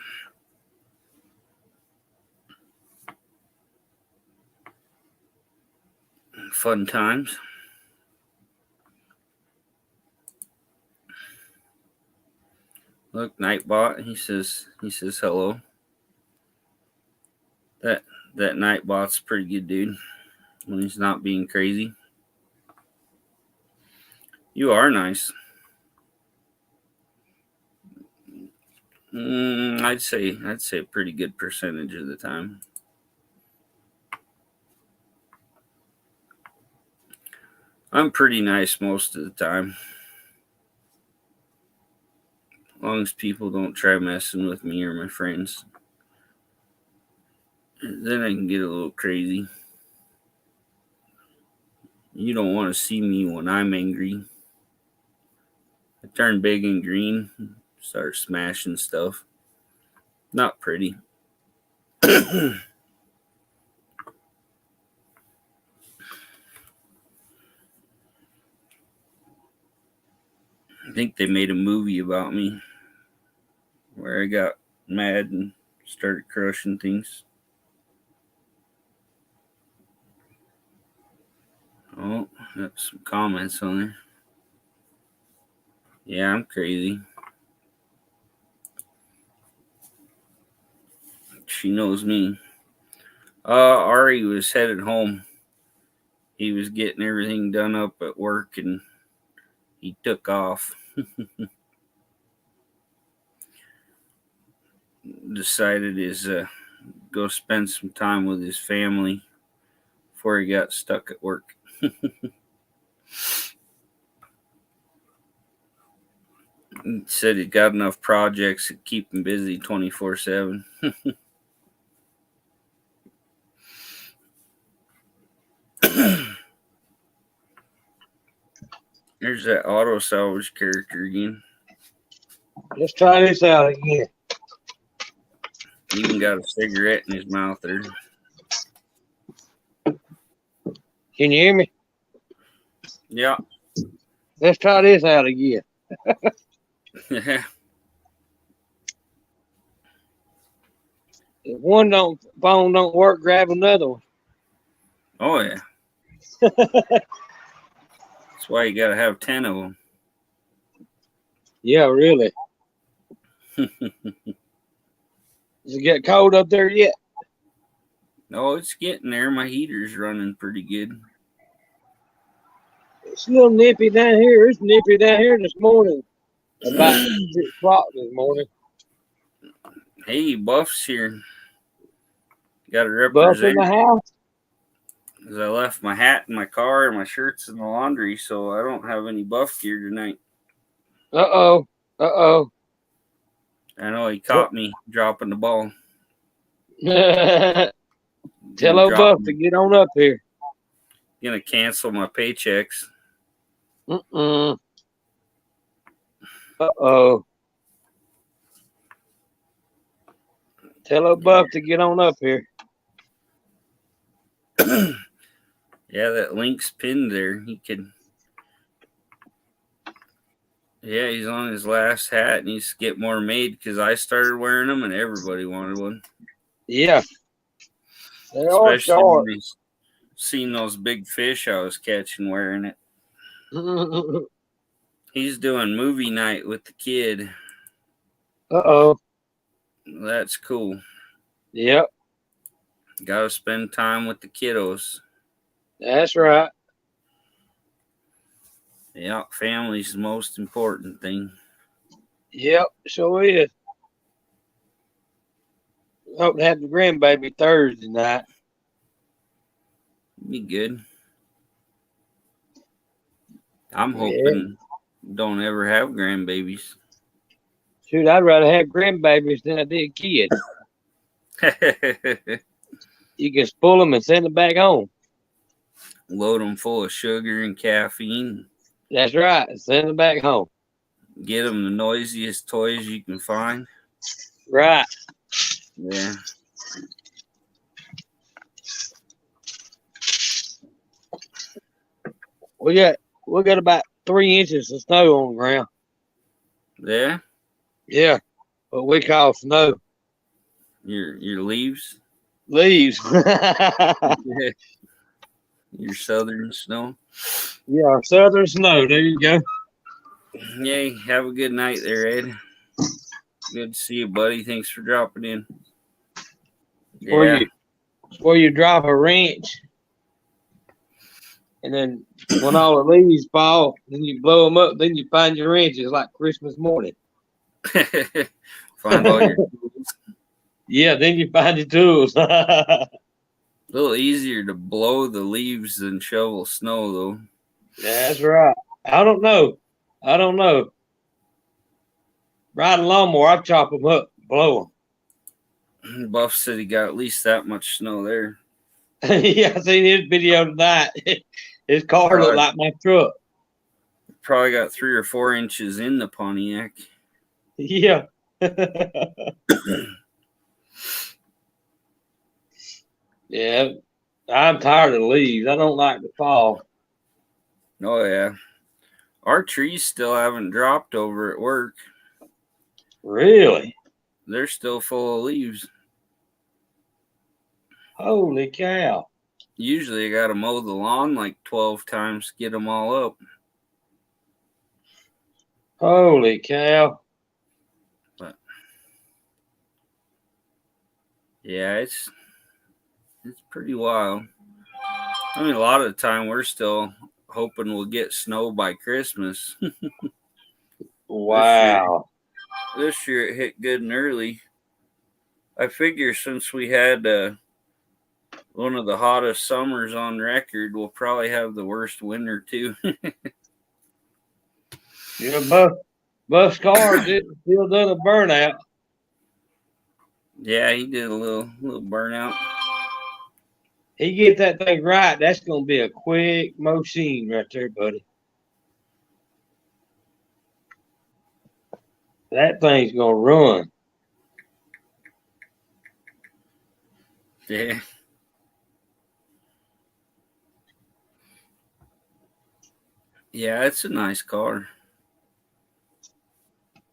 Fun times. Look, Nightbot. He says hello. That Nightbot's a pretty good dude when he's not being crazy. You are nice. I'd say a pretty good percentage of the time. I'm pretty nice most of the time. As long as people don't try messing with me or my friends. Then I can get a little crazy. You don't want to see me when I'm angry. I turn big and green, start smashing stuff. Not pretty. I think they made a movie about me where I got mad and started crushing things. Oh, got some comments on there. Yeah, I'm crazy. She knows me. Ari was headed home. He was getting everything done up at work, and he took off. Decided to go spend some time with his family before he got stuck at work. He said he got enough projects to keep him busy 24/7. There's that auto salvage character again. Let's try this out again. He even got a cigarette in his mouth there. Can you hear me? Yeah. Let's try this out again. Yeah. If one phone don't work, grab another one. Oh, yeah. That's why you got to have 10 of them. Yeah, really. Does it get cold up there yet? No, it's getting there. My heater's running pretty good. It's a little nippy down here. It's nippy down here this morning. About 6 o'clock this morning. Hey, Buff's here. Got to Buff in represent. the house? Because I left my hat in my car and my shirt's in the laundry, so I don't have any Buff gear tonight. Uh-oh. Uh-oh. I know he caught me dropping the ball. Tell old Buff to get on up here. Gonna cancel my paychecks. Uh-oh. Tell old Buff to get on up here. Yeah, that link's pinned there. He could. Yeah, he's on his last hat. Needs to get more made because I started wearing them and everybody wanted one. Yeah. They are Especially short. when he's seen those big fish I was catching wearing it. He's doing movie night with the kid. Uh-oh. That's cool. Yep. Got to spend time with the kiddos. That's right. Yeah, family's the most important thing. Yep, sure is. Hope to have the grandbaby Thursday night. Be good. I'm Yeah. hoping don't ever have grandbabies. Shoot, I'd rather have grandbabies than I did kids. You can spoil them and send them back home. Load them full of sugar and caffeine. That's right. Send them back home. Get them the noisiest toys you can find. Right. Yeah. We got about 3 inches of snow on the ground. Yeah. Yeah. What we call snow. Your leaves. Leaves. Your southern snow. Yeah, southern snow. There you go. Yay. Have a good night there, Ed. Good to see you, buddy. Thanks for dropping in. Yeah. Where you drop a wrench, and then when all the leaves fall, then you blow them up. Then you find your wrenches like Christmas morning. Find all your tools. Yeah, then you find your tools. A little easier to blow the leaves than shovel snow, though. That's right. I don't know. Riding a lawnmower, I chop them up, blow Buff said he got at least that much snow there. them. Yeah, I seen his video tonight. His car looked like my truck. Probably got 3 or 4 inches in the Pontiac. Yeah. Yeah, I'm tired of the leaves. I don't like the fall. Oh, yeah. Our trees still haven't dropped over at work. Really? They're still full of leaves. Holy cow. Usually I got to mow the lawn like 12 times to get them all up. Holy cow. But yeah, it's pretty wild. I mean, a lot of the time we're still hoping we'll get snow by Christmas. Wow. This year it hit good and early. I figure since we had one of the hottest summers on record, we'll probably have the worst winter too. Yeah, Buff Scar still done a burnout. Yeah, he did a little burnout. He get that thing right, that's gonna be a quick machine right there, buddy. That thing's gonna run. Yeah. Yeah, it's a nice car.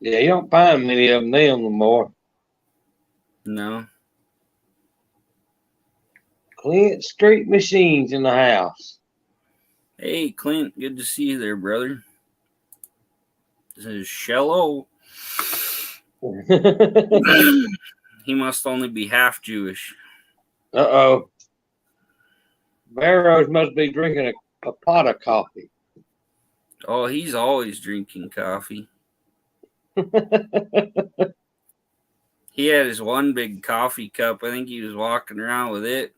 Yeah, you don't find many of them now no more. No. Clint Street Machines in the house. Hey, Clint, good to see you there, brother. This is Shello. He must only be half Jewish. Uh-oh. Barrows must be drinking a pot of coffee. Oh, he's always drinking coffee. He had his one big coffee cup. I think he was walking around with it.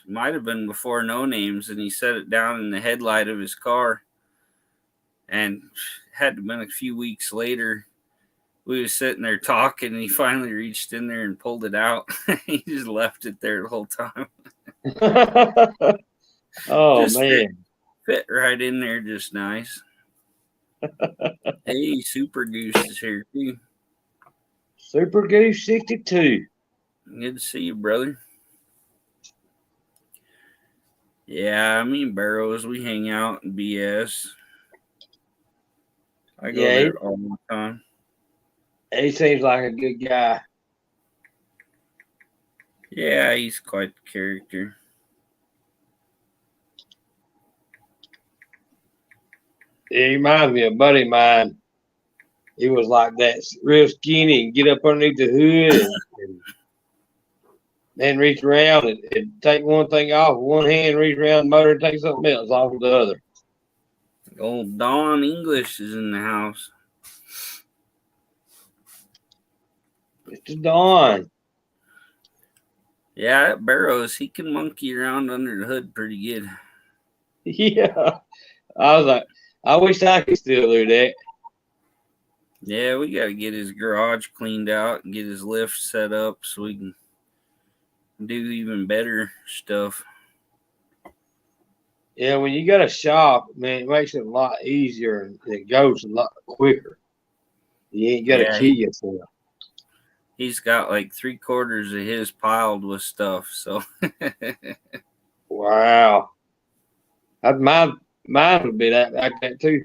Might have been before No Names, and he set it down in the headlight of his car. And had to have been a few weeks later. We was sitting there talking, and he finally reached in there and pulled it out. He just left it there the whole time. Oh, Just man. Fit right in there just nice. Hey, Super Goose is here too. Super Goose 62. Good to see you, brother. Yeah, me and Barrows, we hang out and BS. I go there all the time. He seems like a good guy. Yeah, he's quite the character. He reminds me of a buddy of mine. He was like that, real skinny, and get up underneath the hood and then reach around and take one thing off with one hand, reach around the motor and take something else off with the other. Old Don English is in the house. Mr. Don. Yeah, that Barrows, he can monkey around under the hood pretty good. Yeah. I was like, I wish I could still do that. Yeah, we got to get his garage cleaned out and get his lift set up so we can do even better stuff. Yeah, when you got a shop, man, it makes it a lot easier and it goes a lot quicker. You ain't got to Yeah, kill yourself. He's got like 3/4 of his piled with stuff. So Wow. Mine would be like that too.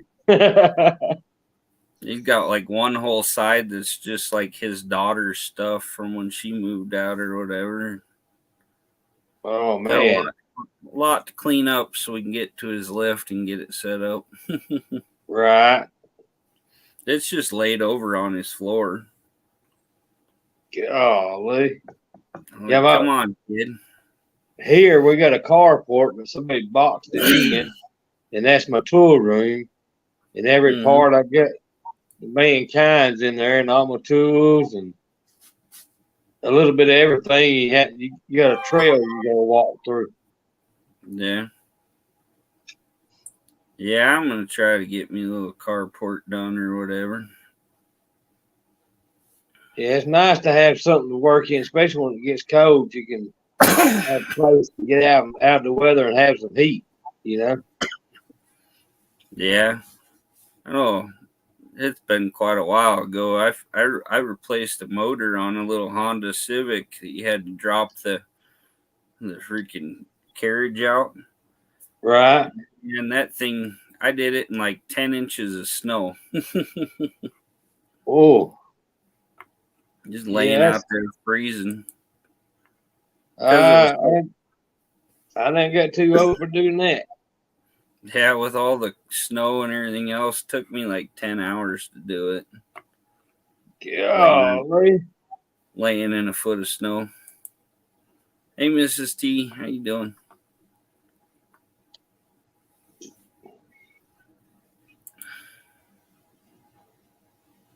he's got like one whole side that's just like his daughter's stuff from when she moved out or whatever. Oh Got man. a lot to clean up so we can get to his lift and get it set up. Right. It's just laid over on his floor. Golly. Like, Yeah, come on, kid. Here we got a carport and somebody boxed it in, and that's my tool room. And every part I got mankind's in there, and all my tools and a little bit of everything. You got a trail you gotta walk through. Yeah. Yeah, I'm gonna try to get me a little carport done or whatever. Yeah, it's nice to have something to work in, especially when it gets cold. You can have a place to get out of the weather and have some heat, you know? Yeah. Oh, it's been quite a while ago. I replaced a motor on a little Honda Civic. You had to drop the freaking carriage out. Right. And that thing, I did it in like 10 inches of snow. Oh. Just laying out there freezing. I didn't get too old for doing that. Yeah, with all the snow and everything else, it took me like 10 hours to do it. Golly. Laying in a foot of snow. Hey, Mrs. T, how you doing?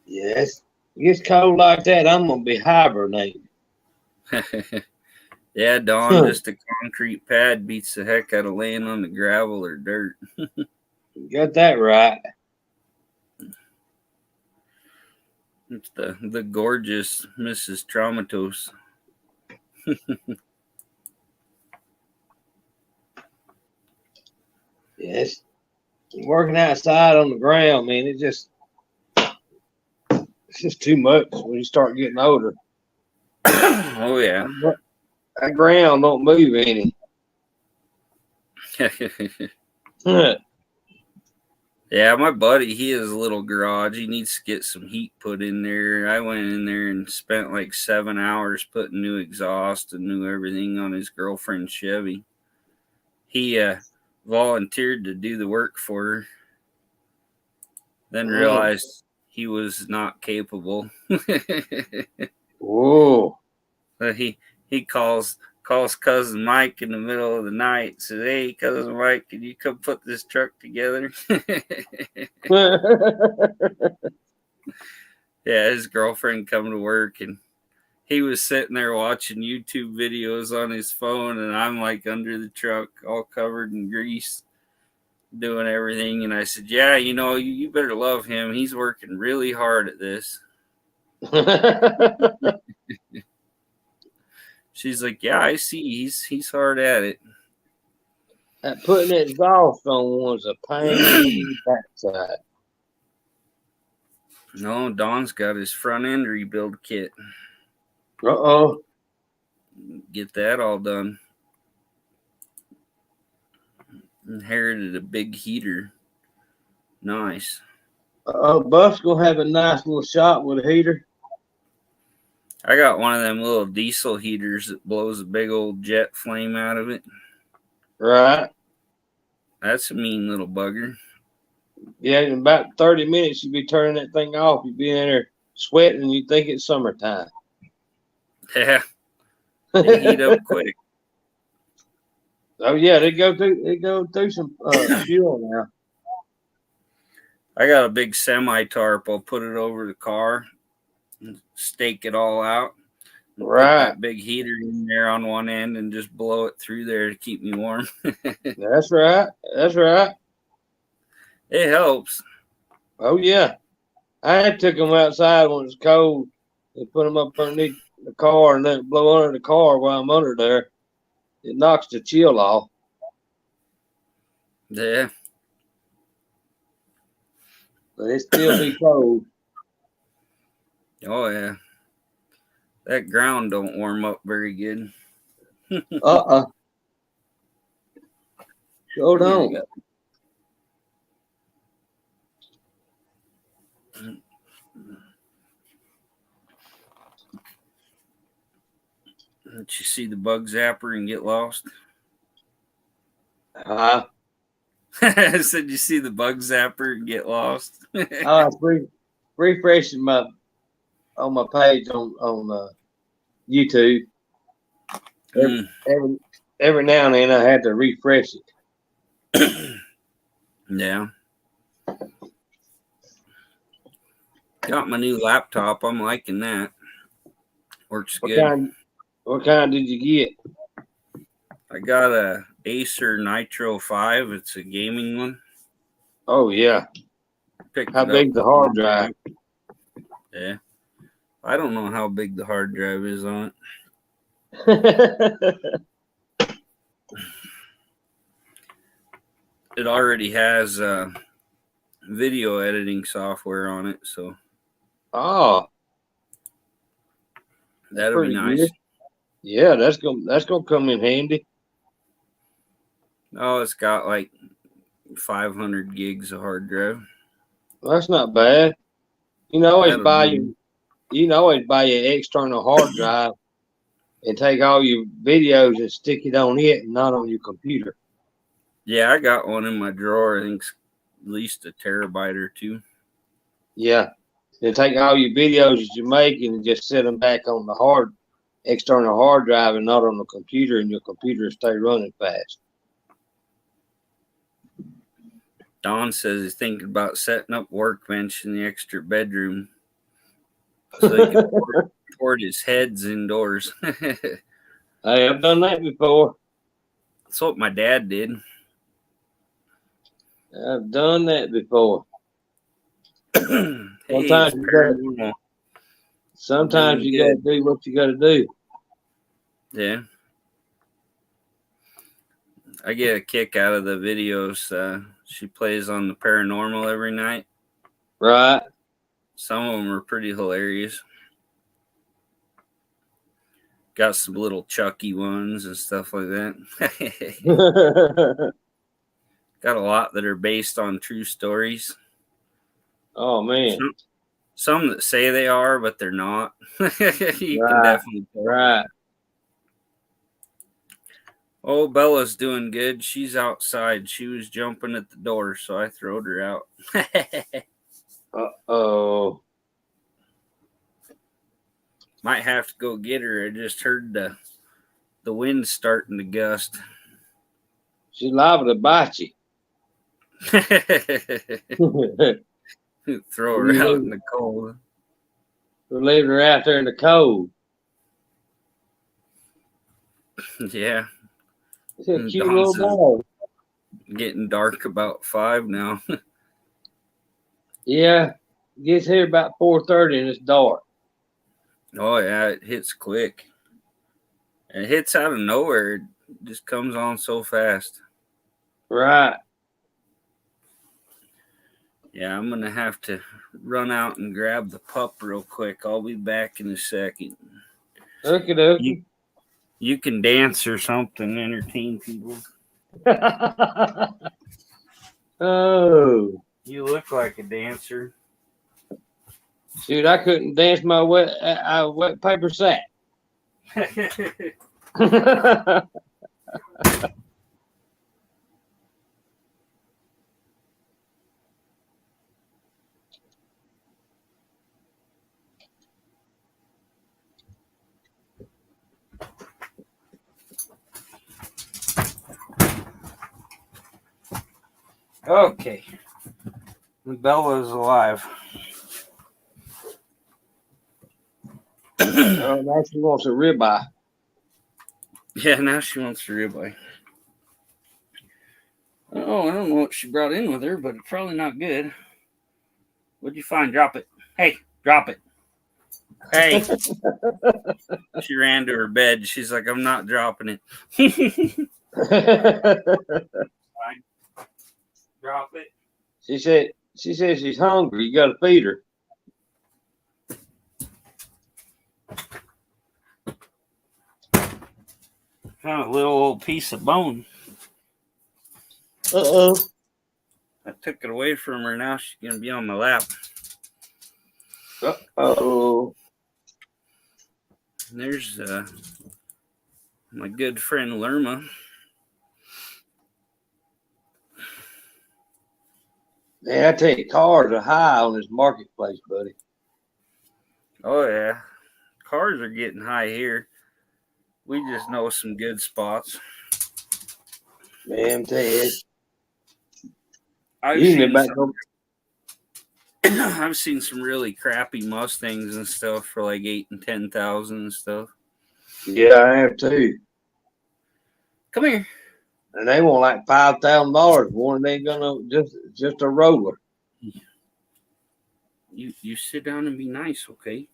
Yes. It gets cold like that, I'm gonna be hibernating. Yeah, Dawn, just a concrete pad beats the heck out of laying on the gravel or dirt. You got that right. It's the gorgeous Mrs. Traumatos. Yes. Working outside on the ground, man, it's just too much when you start getting older. Oh yeah. That ground don't move any. Yeah, my buddy, he has a little garage. He needs to get some heat put in there. I went in there and spent like 7 hours putting new exhaust and new everything on his girlfriend's Chevy. He volunteered to do the work for her, then realized he was not capable. Whoa. So he calls cousin Mike in the middle of the night, says, "Hey, cousin Mike, can you come put this truck together?" Yeah, his girlfriend come to work, and he was sitting there watching YouTube videos on his phone, and I'm like under the truck, all covered in grease, doing everything. And I said, "Yeah, you better love him. He's working really hard at this." She's like, "Yeah, I see. He's hard at it." That putting that exhaust on was a pain in the backside. No, Don's got his front end rebuild kit. Uh-oh. Get that all done. Inherited a big heater. Nice. Buff's gonna have a nice little shop with a heater. I got one of them little diesel heaters that blows a big old jet flame out of it. Right. That's a mean little bugger. Yeah, in about 30 minutes you'll be turning that thing off. You'll be in there sweating and you think it's summertime. Yeah. They heat up quick. Oh yeah, they go through some fuel now. I got a big semi tarp. I'll put it over the car and stake it all out. And put Right. that big heater in there on one end and just blow it through there to keep me warm. That's right. That's right. It helps. Oh yeah. I took them outside when it's cold and put them up underneath the car and let it blow under the car while I'm under there. It knocks the chill off. Yeah. But it still be cold. Oh yeah. That ground don't warm up very good. Hold on. Did you see the bug zapper and get lost? I I said you see the bug zapper and get lost. was refreshing on my page on YouTube. Every now and then I had to refresh it. Yeah. Got my new laptop. I'm liking that. Works good. What kind did you get? I got a Acer Nitro 5. It's a gaming one. Oh yeah. Picked How it big's up. the hard drive? Yeah. I don't know how big the hard drive is on it. It already has video editing software on it, so Oh, that'll be pretty nice. good. Yeah, that's gonna come in handy. Oh, it's got like 500 gigs of hard drive. Well, that's not bad. You can always That'll buy be- your external hard drive and take all your videos and stick it on it and not on your computer. Yeah, I got one in my drawer. I think it's at least a terabyte or two. Yeah. Then take all your videos that you make and just set them back on the external hard drive and not on the computer, and your computer will stay running fast. Don says he's thinking about setting up workbench in the extra bedroom so he can port his heads indoors. Hey, I've done that before. That's what my dad did. I've done that before. Hey, Sometimes it's you gotta- paranormal. Sometimes you got to do what you got to do. Yeah. I get a kick out of the videos. She plays on the paranormal every night. Right. Some of them are pretty hilarious. Got some little Chucky ones and stuff like that. Got a lot that are based on true stories. Oh, man. Some that say they are, but they're not. You can Right. definitely tell. Right. Oh, Bella's doing good. She's outside. She was jumping at the door, so I throwed her out. Uh-oh. Might have to go get her. I just heard the wind starting to gust. She's liable to bite you. Throw her out in the cold. We're leaving her out there in the cold. Yeah, It's a cute Dawn little says- dog. getting dark about 5 now. Yeah. It gets here about 4:30 and it's dark. Oh yeah, it hits quick. It hits out of nowhere. It just comes on so fast. Right. Yeah, I'm gonna have to run out and grab the pup real quick. I'll be back in a second. Okie dokie. You can dance or something, entertain people. Oh. You look like a dancer. Shoot, I couldn't dance my wet paper sack. Okay. Bella's alive. Oh, now she wants a ribeye. Yeah, now she wants a ribeye. Oh, I don't know what she brought in with her, but it's probably not good. What'd you find? Drop it. Hey, drop it. Hey. She ran to her bed. She's like, I'm not dropping it. Drop it. She said she's hungry. You gotta feed her. Found a little old piece of bone. Uh-oh. I took it away from her. Now she's gonna be on my lap. Uh-oh. And there's my good friend Lerma. Man, I tell you, cars are high on this marketplace, buddy. Oh yeah, cars are getting high here. We just know some good spots. Man, I'm telling you, I've you seen, need back some, I've seen some really crappy Mustangs and stuff for like 8,000 and 10,000 and stuff. Yeah, I have too. Come here. And they want like $5,000. One they gonna just a roller. You sit down and be nice, okay?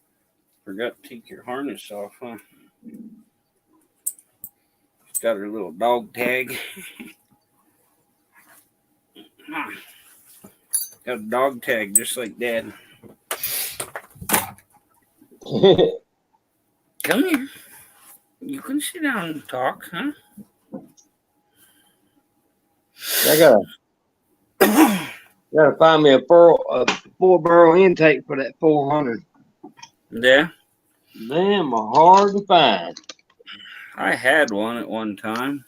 Forgot to take your harness off, huh? Got her little dog tag. Got a dog tag just like Dad. Come here. You can sit down and talk, huh? I gotta find me a 4-barrel intake for that 400. Yeah. Them are hard to find. I had one at one time.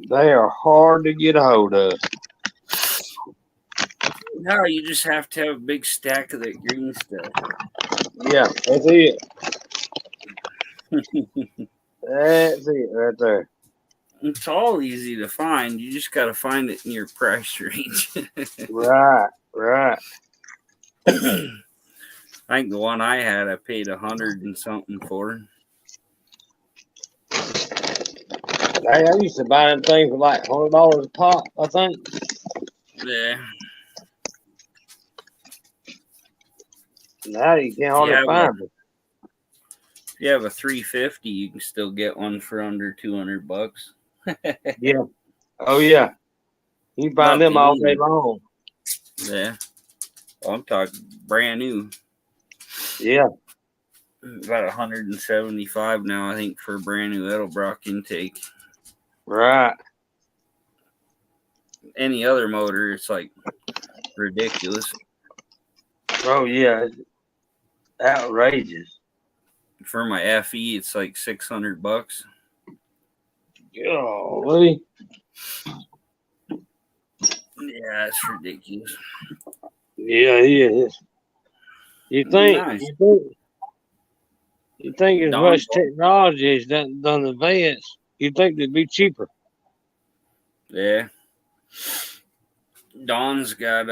They are hard to get a hold of. No, you just have to have a big stack of that green stuff. Yeah, that's it. That's it right there. It's all easy to find. You just got to find it in your price range. Right. I think the one I had, I paid 100 and something for. I used to buy them things for like $100 a pop, I think. Yeah. Now you can't hardly find them. If you have a 350, you can still get one for under $200. Yeah. Oh yeah. You can find them all day long. Yeah. Well, I'm talking brand new. Yeah. About 175 now, I think, for a brand new Edelbrock intake. Right. Any other motor, it's like ridiculous. Oh yeah. It's outrageous. For my FE, it's like $600. Golly. Yeah, it's ridiculous. Yeah, he is. You think Nice. you think as Don much Ball. technology has done advanced, you think they'd be cheaper. Yeah. Don's got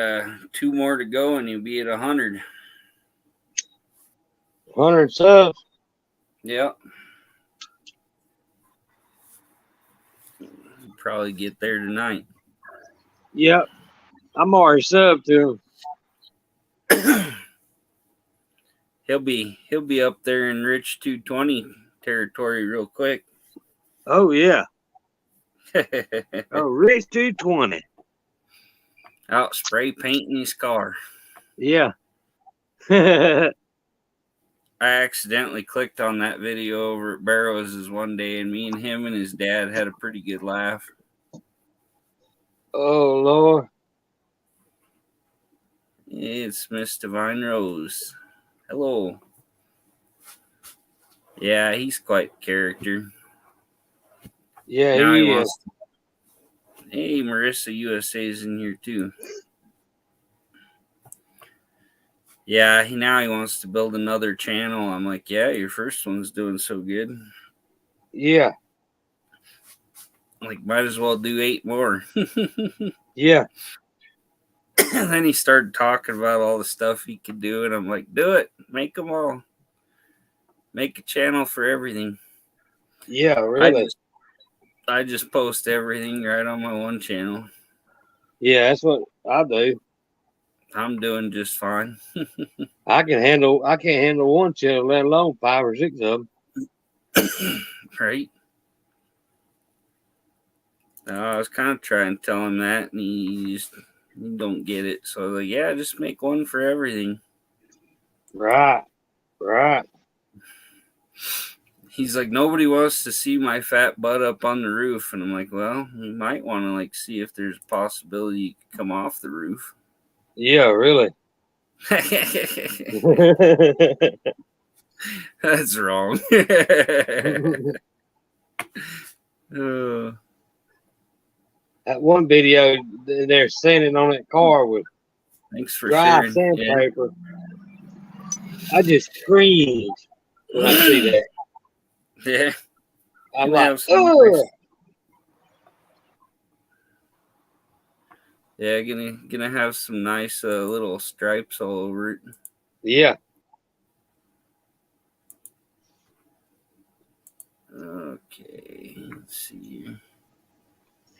2 more to go, and he'll be at 100. 100 subs. Yep. Probably get there tonight. Yep. I'm already subbed to him. He'll be up there in Rich 220 territory real quick. Oh yeah. Oh, Rich 220. Out spray painting his car. Yeah. I accidentally clicked on that video over at Barrow's one day, and me and him and his dad had a pretty good laugh. Oh Lord. It's Miss Divine Rose. Hello. Yeah, he's quite a character. Yeah, Now he he is. wants to... Hey, Marissa USA's in here too. Yeah, now he wants to build another channel. I'm like, yeah, your first one's doing so good. Yeah. Like, might as well do 8 more. Yeah. then he started talking about all the stuff he could do, and I'm like, do it. Make them all. Make a channel for everything. Yeah, really. I just post everything right on my one channel. Yeah, that's what I do. I'm doing just fine. I can't handle one channel, let alone 5 or 6 of them. Right? I was kind of trying to tell him that, and he don't get it. So I was like, yeah, just make one for everything. Right. He's like, nobody wants to see my fat butt up on the roof. And I'm like, well, you might want to like see if there's a possibility you could come off the roof. Yeah, really. That's wrong. That one video, they're sanding on that car with Thanks for dry sharing. sandpaper. Yeah. I just cringe when I see that. Yeah. I'm like, oh. Yeah, gonna have some nice little stripes all over it. Yeah. Okay, let's see.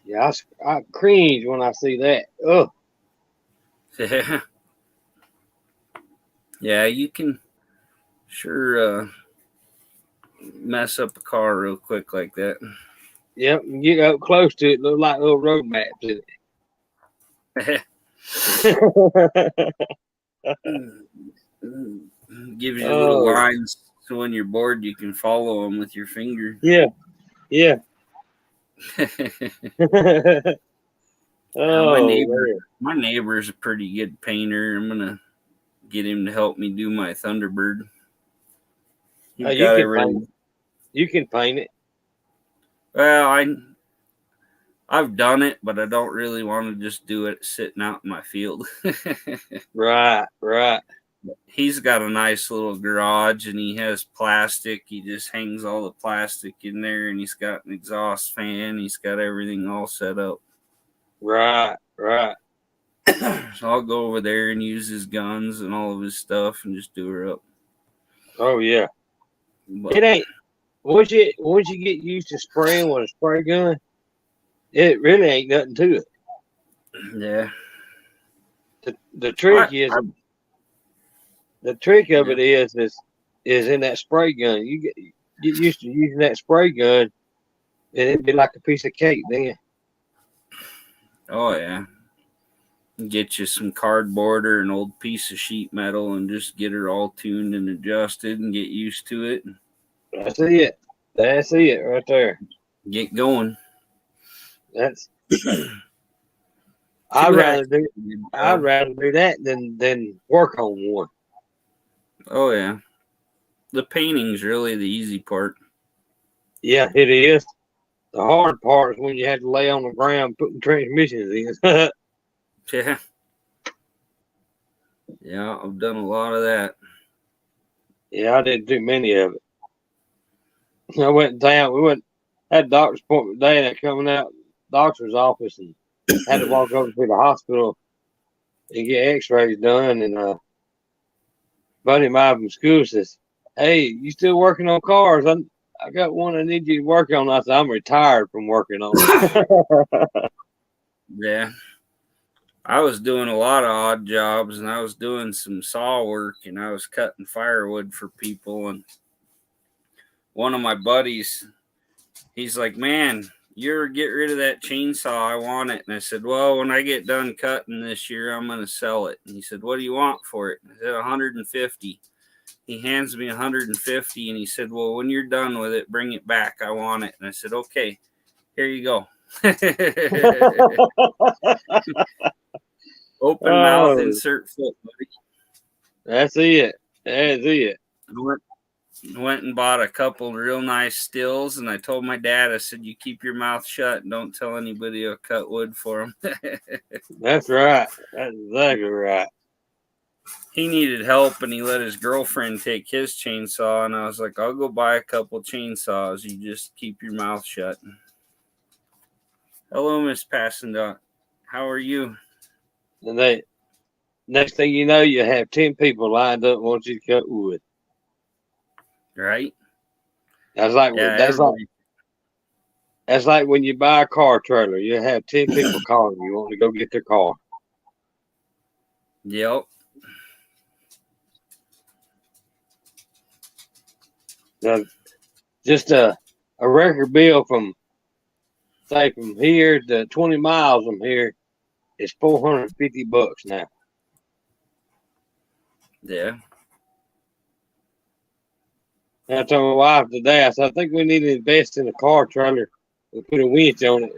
Yeah, I cringe when I see that. Oh. Yeah. Yeah, you can sure mess up a car real quick like that. Yep, you get up close to it, look like little road maps in it. Gives you little lines so when you're bored you can follow them with your finger. Yeah. My neighbor's a pretty good painter. I'm gonna get him to help me do my Thunderbird. You can paint it. Well, I've done it, but I don't really want to just do it sitting out in my field. Right. He's got a nice little garage, and he has plastic. He just hangs all the plastic in there, and he's got an exhaust fan. He's got everything all set up. Right. So I'll go over there and use his guns and all of his stuff and just do her up. Oh yeah. But it ain't once you get used to spraying with a spray gun, it really ain't nothing to it. Yeah. The trick of it is in that spray gun. You get used to using that spray gun, and it'd be like a piece of cake then. Oh yeah. Get you some cardboard or an old piece of sheet metal and just get her all tuned and adjusted and get used to it. That's it right there. Get going. I'd rather do that than work on one. Oh yeah. The painting's really the easy part. Yeah, it is. The hard part is when you have to lay on the ground putting transmissions in. Yeah. Yeah, I've done a lot of that. Yeah, I didn't do many of it. I went down. We had a doctor's appointment today, and coming out doctor's office, and had to walk over to the hospital and get X-rays done. And buddy of mine from school says, "Hey, you still working on cars? I got one I need you to work on." I said, "I'm retired from working on it." Yeah. I was doing a lot of odd jobs, and I was doing some saw work, and I was cutting firewood for people. And one of my buddies, he's like, "Man, you ever get rid of that chainsaw? I want it." And I said, "Well, when I get done cutting this year, I'm going to sell it." And he said, "What do you want for it?" I said, $150. He hands me $150, and he said, "Well, when you're done with it, bring it back. I want it." And I said, "Okay, here you go." Open mouth, insert foot, buddy. That's it. Went and bought a couple real nice stills, and I told my dad, I said, "You keep your mouth shut and don't tell anybody I'll cut wood for him." That's right. That's exactly right. He needed help, and he let his girlfriend take his chainsaw, and I was like, "I'll go buy a couple chainsaws. You just keep your mouth shut." Hello, Miss Passendot. How are you? And Next thing you know, you have 10 people lined up want you to cut wood. Right? That's like Yeah, that's like when you buy a car trailer. You have 10 people calling you want to go get their car. Yep. Now, just a record bill from here to 20 miles from here is $450 now. Yeah. And I told my wife today, I said, I think we need to invest in a car trailer and put a winch on it.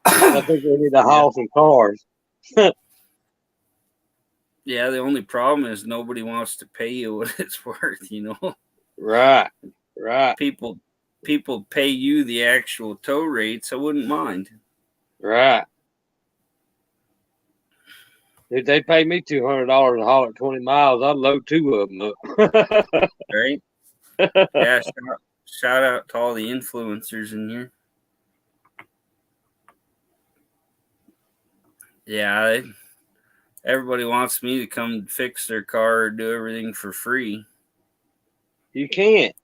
I think we need to haul some cars. Yeah, the only problem is nobody wants to pay you what it's worth, you know. Right. People pay you the actual tow rates. I wouldn't mind. Right. If they pay me $200 to haul it 20 miles, I'd load 2 of them up. Right? Yeah, shout out to all the influencers in here. Yeah, everybody wants me to come fix their car or do everything for free. You can't.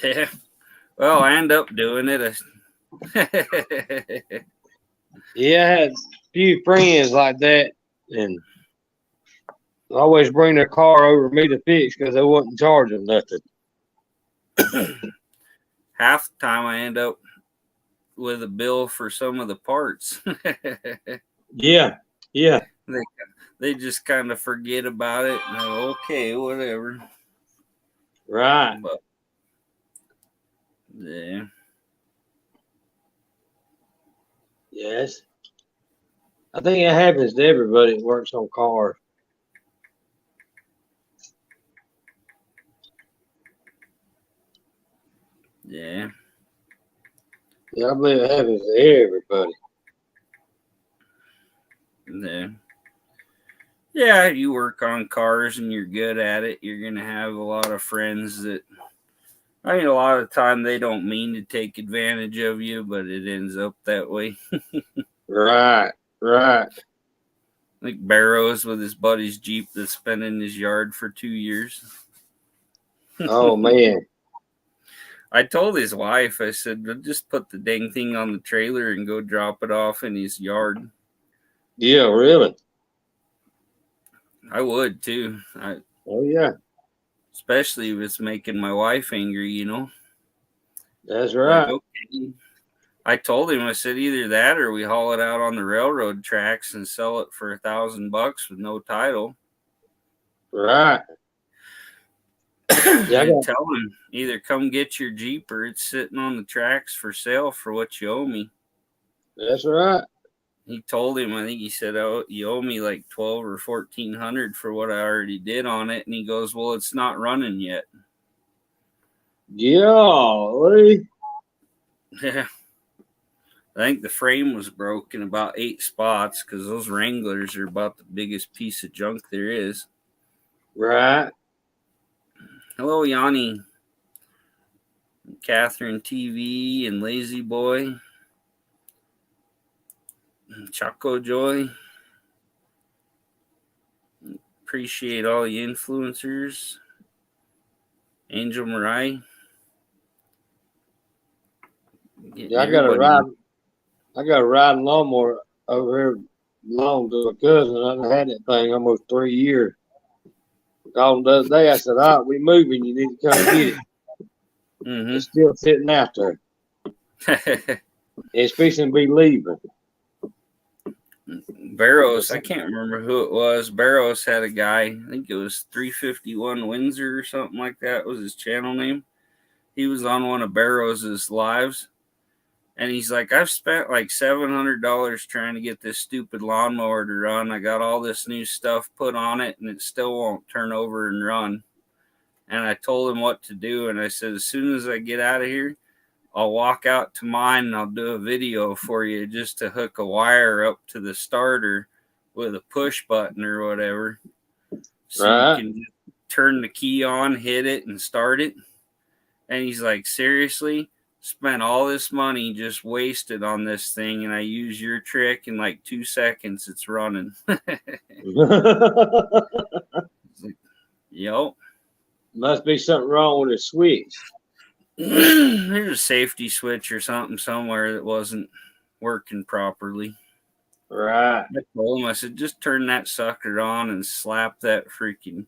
Yeah. Well, I end up doing it. Yeah, I had a few friends like that, and always bring their car over to me to fix because they wouldn't charge them nothing. Half the time I end up with a bill for some of the parts. Yeah. They just kind of forget about it. And okay, whatever. Right. But yeah. Yes. I think it happens to everybody that works on cars. Yeah. Yeah, I believe it happens to everybody. Yeah. Yeah, you work on cars and you're good at it. You're going to have a lot of friends that, I mean, a lot of the time they don't mean to take advantage of you, but it ends up that way. Right. Like Barrows with his buddy's Jeep that's been in his yard for 2 years. Oh, man. I told his wife, I said, just put the dang thing on the trailer and go drop it off in his yard. Yeah, really? I would too. Oh, yeah. Especially if it's making my wife angry, you know. That's right. Like, okay. I told him, I said, either that or we haul it out on the railroad tracks and sell it for $1,000 with no title. Right. Yeah, And tell him, either come get your Jeep or it's sitting on the tracks for sale for what you owe me. that's right. He told him, I think he said, oh, you owe me like $1,200 or $1,400 for what I already did on it. And he goes, well, it's not running yet. Yeah. Yeah. I think the frame was broke in about 8 spots because those Wranglers are about the biggest piece of junk there is. Right. Hello, Yanni. Catherine TV and Lazy Boy. Choco Joy. Appreciate all the influencers. Angel Marai. Yeah, I got a riding lawnmower over here belonged to a cousin. I've had that thing almost 3 years. Called him the other day. I said, all right, we moving. You need to come get it. Mm-hmm. It's still sitting out there. It's fixing to be leaving. Barrows, I can't remember who it was. Barrows had a guy, I think it was 351 Windsor or something like that was his channel name. He was on one of Barrows' lives. And he's like, I've spent like $700 trying to get this stupid lawnmower to run. I got all this new stuff put on it, and it still won't turn over and run. And I told him what to do. And I said, as soon as I get out of here, I'll walk out to mine and I'll do a video for you just to hook a wire up to the starter with a push button or whatever. So Right. you can turn the key on, hit it, and start it. And he's like, seriously? spent all this money just wasted on this thing, and I use your trick in like 2 seconds, it's running. Yep. Must be something wrong with the switch. There's a safety switch or something somewhere that wasn't working properly. Right. I told him, I said, just turn that sucker on and slap that freaking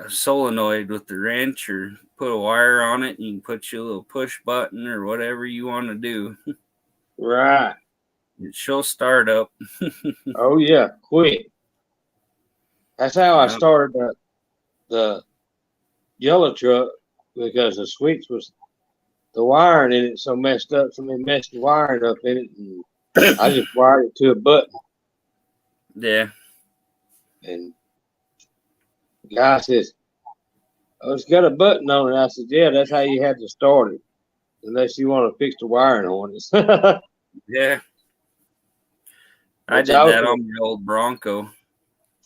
solenoid with the wrench, or put a wire on it, and you can put your little push button or whatever you want to do. Right. She'll start up. Oh yeah, quick. That's how I started the yellow truck, because the switch was, the wiring in it so messed up. Somebody messed the wiring up in it, and I just wired it to a button. Yeah. And the guy says, "Oh, it's got a button on it." I said, "Yeah, that's how you have to start it, unless you want to fix the wiring on it." Yeah. I did that on my old Bronco.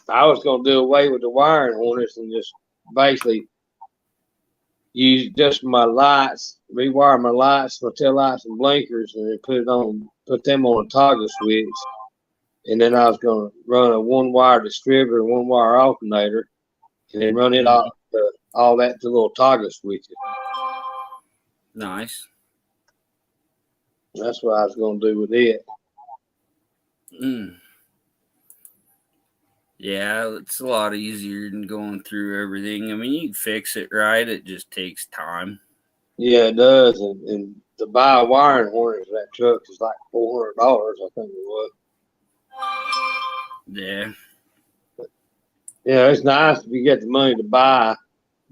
I was going to do away with the wiring harness and just basically use just my lights, rewire my lights, my tail lights and blinkers, and then put them on a toggle switch. And then I was going to run a 1-wire distributor, 1-wire alternator, and then run it all that to little toggle switches. Nice. That's what I was going to do with it. Yeah, it's a lot easier than going through everything. I mean, you can fix it right. It just takes time. Yeah, it does. And to buy a wiring harness for that truck is like $400, I think it was. Yeah. Yeah, it's nice if you get the money to buy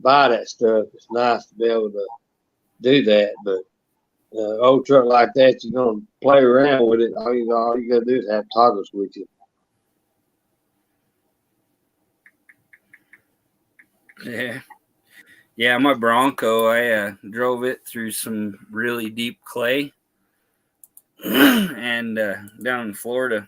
that stuff. It's nice to be able to do that. But old truck like that, you're gonna play around with it. All you gotta do is have toggle switches. Yeah. Yeah, my Bronco, I drove it through some really deep clay and down in Florida.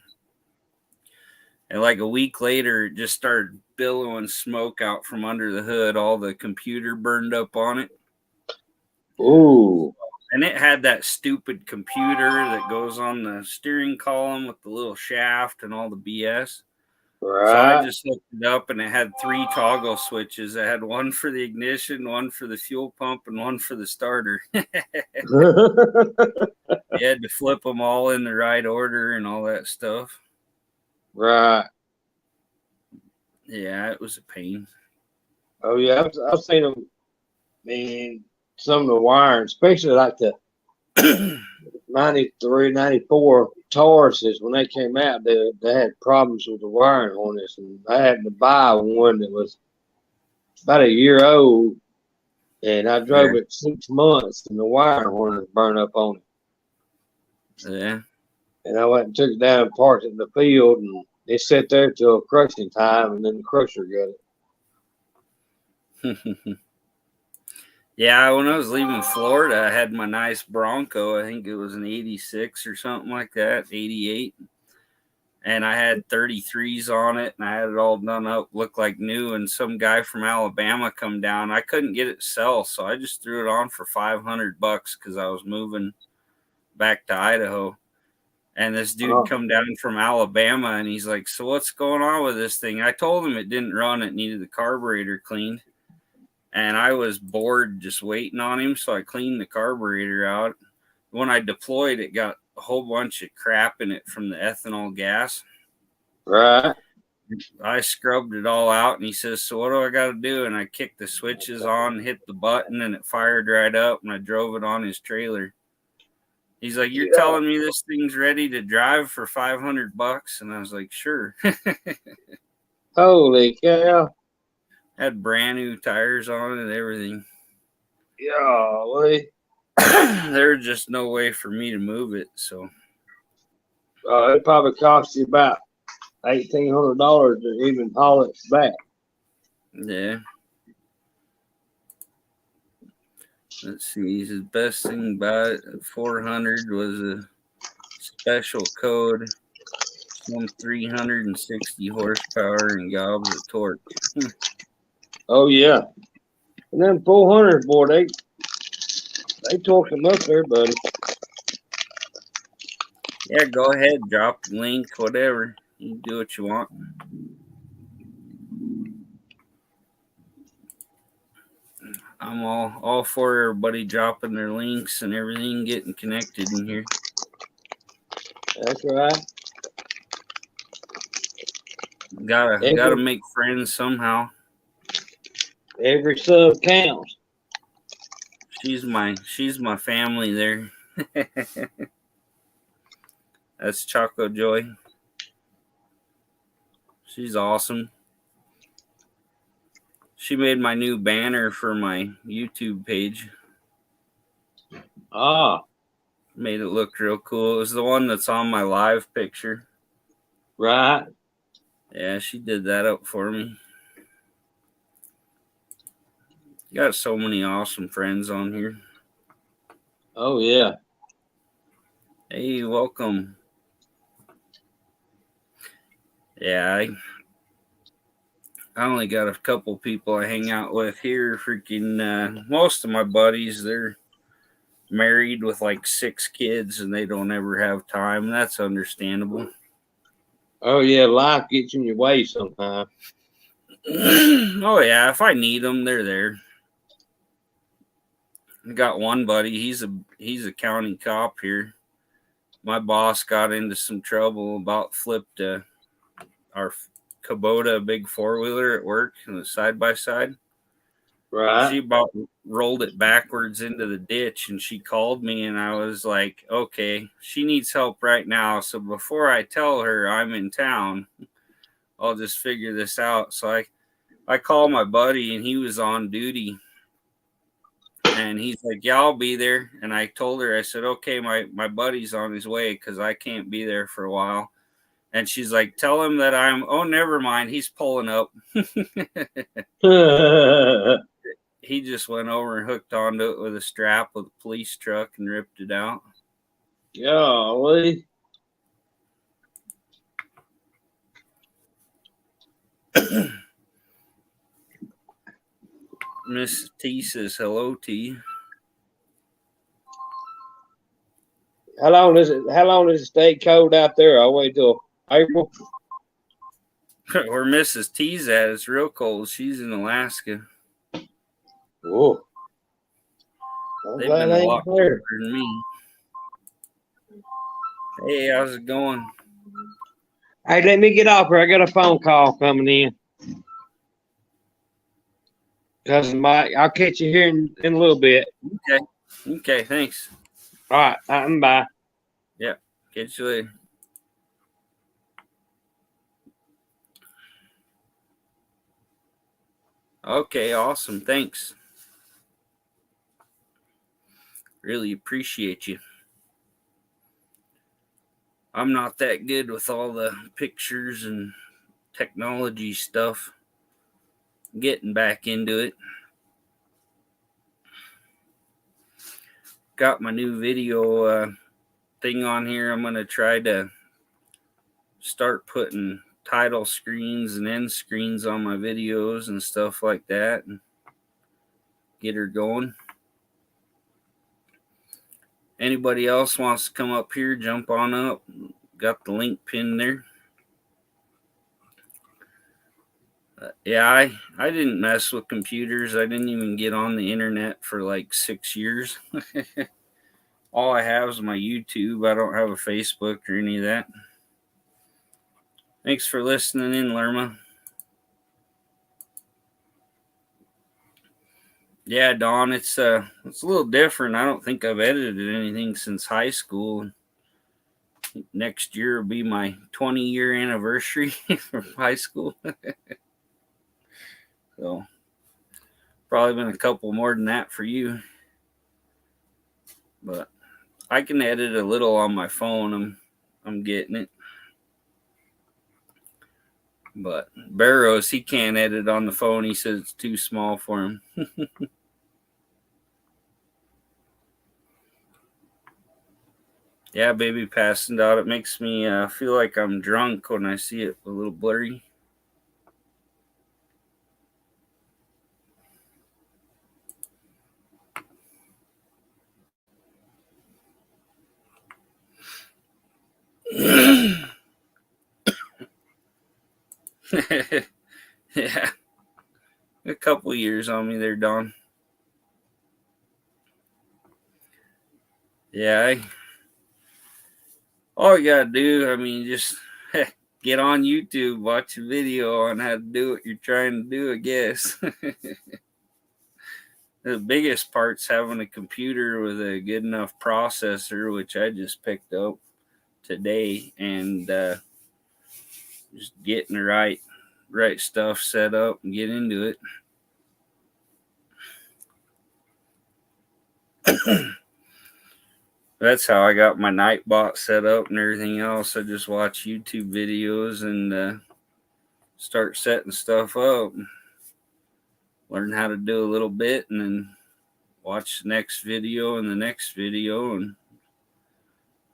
And like a week later, it just started billowing smoke out from under the hood. All the computer burned up on it. Ooh. And it had that stupid computer that goes on the steering column with the little shaft and all the BS. Right. So I just looked it up, and it had 3 toggle switches. It had one for the ignition, one for the fuel pump, and one for the starter. You had to flip them all in the right order and all that stuff. Right. Yeah, it was a pain. Oh yeah, I've seen them. Man, some of the wiring, especially like the 93, 94 Tauruses, when they came out, they had problems with the wiring harness, and I had to buy one that was about a year old, and I drove it 6 months, and the wiring harness burned up on it. Yeah. And I went and took it down and parked it in the field, and it sat there till crushing time, and then the crusher got it. Yeah, when I was leaving Florida, I had my nice Bronco. I think it was an 86 or something like that, 88. And I had 33s on it, and I had it all done up, looked like new. And some guy from Alabama come down. I couldn't get it to sell, so I just threw it on for $500 because I was moving back to Idaho. And this dude come down from Alabama, and he's like, "So what's going on with this thing?" I told him it didn't run. It needed the carburetor cleaned. And I was bored just waiting on him, so I cleaned the carburetor out. When I deployed, it got a whole bunch of crap in it from the ethanol gas. Right. I scrubbed it all out, and he says, "So what do I got to do?" And I kicked the switches on, hit the button, and it fired right up, and I drove it on his trailer. He's like, "You're telling me this thing's ready to drive for $500? And I was like, "Sure." Holy cow. Had brand new tires on it and everything. Golly. There's just no way for me to move it, so. It probably cost you about $1,800 to even haul it back. Yeah. Let's see. His best thing about it at 400 was a special code, some 360 horsepower and gobs of torque. Oh yeah. And then 400, boy, They torque them up there, buddy. Yeah, go ahead, drop the link, whatever. You can do what you want. I'm all for everybody dropping their links and everything, getting connected in here. That's right. Gotta make friends somehow. Every sub counts. She's my family there. That's Choco Joy. She's awesome. She made my new banner for my YouTube page. Ah, Made it look real cool. It was the one that's on my live picture. right. Yeah, she did that up for me. Got so many awesome friends on here. Oh, yeah. Hey, welcome. Yeah, I only got a couple people I hang out with here. Freaking most of my buddies, they're married with like 6 kids and they don't ever have time. That's understandable. Oh, yeah. Life gets in your way sometimes. Oh yeah, if I need them, they're there. I got one buddy. He's a county cop here. My boss got into some trouble about flipped our Kubota, a big 4-wheeler at work, in the side by side. Right. She about rolled it backwards into the ditch, and she called me, and I was like, okay, she needs help right now. So before I tell her I'm in town, I'll just figure this out. So I called my buddy, and he was on duty. And he's like, yeah, I'll be there. And I told her, I said, okay, my buddy's on his way because I can't be there for a while. And she's like, tell him that oh, never mind. He's pulling up. He just went over and hooked onto it with a strap with a police truck and ripped it out. Golly. Miss T says hello, T. How long is it stay cold out there? I'll wait till April. Where Mrs. T's at, it's real cold. She's in Alaska. Whoa. They've been a lot colder than me. Hey, how's it going? Hey, let me get off here. I got a phone call coming in. I'll catch you here in a little bit. Okay, thanks. All right, bye. Yeah, catch you later. Okay, awesome. Thanks. Really appreciate you. I'm not that good with all the pictures and technology stuff. Getting back into it. Got my new video thing on here. I'm going to try to start putting title screens and end screens on my videos and stuff like that and get her going. Anybody else wants to come up here, jump on up. Got the link pinned there. Yeah, I didn't mess with computers. I didn't even get on the internet for like 6 years. All I have is my YouTube. I don't have a Facebook or any of that. Thanks for listening in, Lerma. Yeah, Dawn, it's a little different. I don't think I've edited anything since high school. Next year will be my 20-year anniversary from high school. So probably been a couple more than that for you. But I can edit a little on my phone. I'm getting it. But Barrows, he can't edit on the phone. He says it's too small for him. Yeah, baby passing out. It makes me feel like I'm drunk when I see it a little blurry. Yeah. A couple years on me there, Don. Yeah, all you gotta do, I mean, just get on YouTube, watch a video on how to do what you're trying to do, I guess. The biggest part's having a computer with a good enough processor, which I just picked up today, and just getting the right stuff set up and get into it. That's how I got my Nightbot set up and everything else. I just watch YouTube videos and start setting stuff up. Learn how to do a little bit and then watch the next video and the next video. And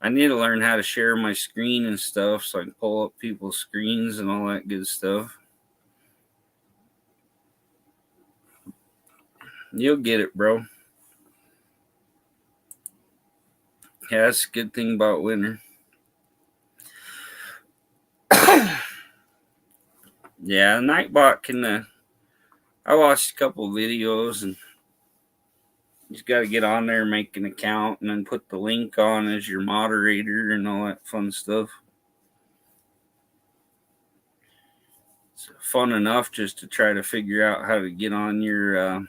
I need to learn how to share my screen and stuff so I can pull up people's screens and all that good stuff. You'll get it, bro. Yeah, that's a good thing about winter. Yeah, Nightbot can. I watched a couple videos, and you just got to get on there, make an account, and then put the link on as your moderator and all that fun stuff. It's fun enough just to try to figure out how to get on your.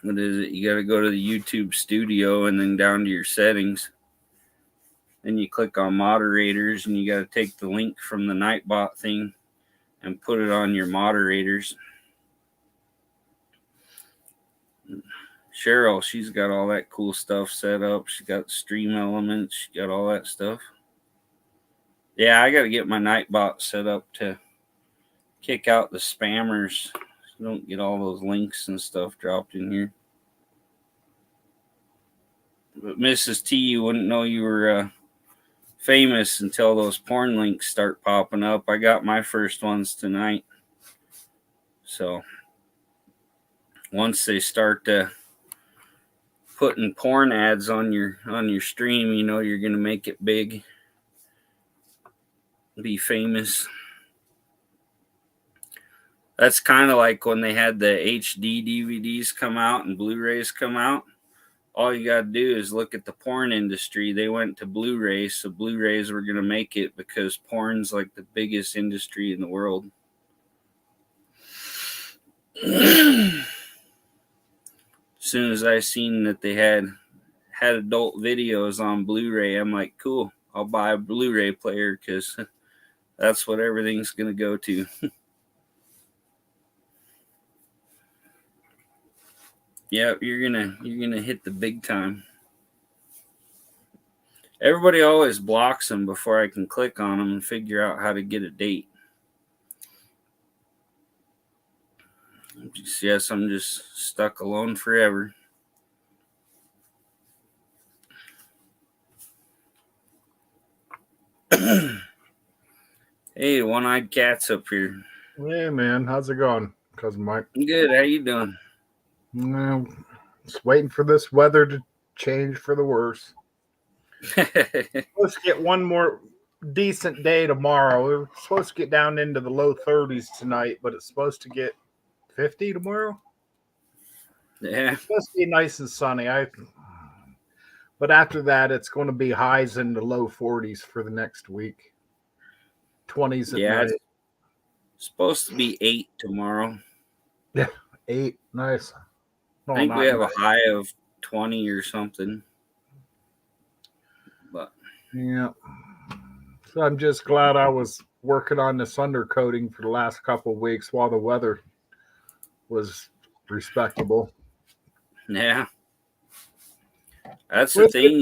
What is it? You got to go to the YouTube studio and then down to your settings. Then you click on moderators, and you got to take the link from the Nightbot thing and put it on your moderators. Cheryl, she's got all that cool stuff set up. She got Stream Elements. She got all that stuff. Yeah, I got to get my Nightbot set up to kick out the spammers so don't get all those links and stuff dropped in here. But Mrs. T, you wouldn't know you were famous until those porn links start popping up. I got my first ones tonight. So once they start putting porn ads on your stream, you know you're gonna make it big, be famous. That's kind of like when they had the HD DVDs come out and Blu-rays come out. All you got to do is look at the porn industry. They went to Blu-ray, so Blu-rays were going to make it because porn's like the biggest industry in the world. As soon as I seen that they had adult videos on Blu-ray, I'm like, cool, I'll buy a Blu-ray player because that's what everything's going to go to. Yeah, you're gonna hit the big time. Everybody always blocks them before I can click on them and figure out how to get a date. Yes, I'm just stuck alone forever. Hey, one-eyed cat's up here. Hey, man. How's it going, Cousin Mike? Good. How you doing? Just waiting for this weather to change for the worse. Let's get one more decent day tomorrow. We're supposed to get down into the low 30s tonight, but it's supposed to get 50 tomorrow. Yeah. It's supposed to be nice and sunny. But after that, it's going to be highs in the low 40s for the next week. 20s at night. It's supposed to be 8 tomorrow. Yeah, 8. Nice. I think we have a high of 20 or something. But yeah. So I'm just glad I was working on this undercoating for the last couple of weeks while the weather was respectable. Yeah. That's the thing.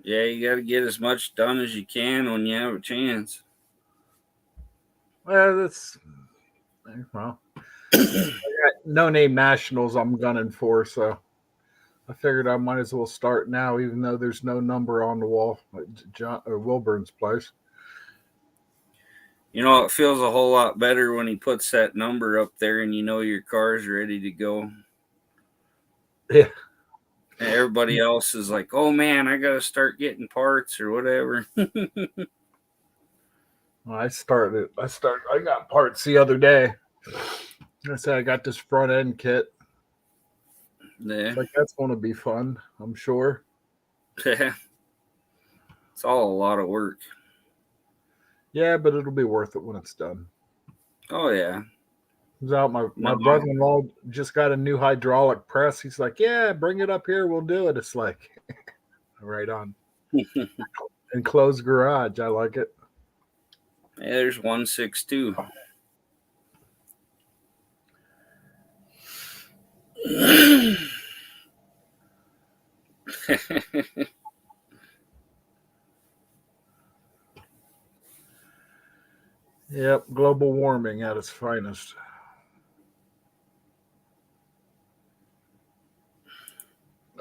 You got to get as much done as you can when you have a chance. Well, I got no-name nationals I'm gunning for, so I figured I might as well start now, even though there's no number on the wall at Wilburn's place. You know, it feels a whole lot better when he puts that number up there and you know your car's ready to go. Yeah. And everybody else is like, oh man, I got to start getting parts or whatever. I got parts the other day. I said I got this front end kit. Yeah. Like that's going to be fun, I'm sure. It's all a lot of work. Yeah, but it'll be worth it when it's done. Oh yeah. He's out. My No. brother-in-law just got a new hydraulic press. He's like, "Yeah, bring it up here. We'll do it." It's like, right on. Enclosed garage. I like it. Yeah, there's 162. Yep, global warming at its finest.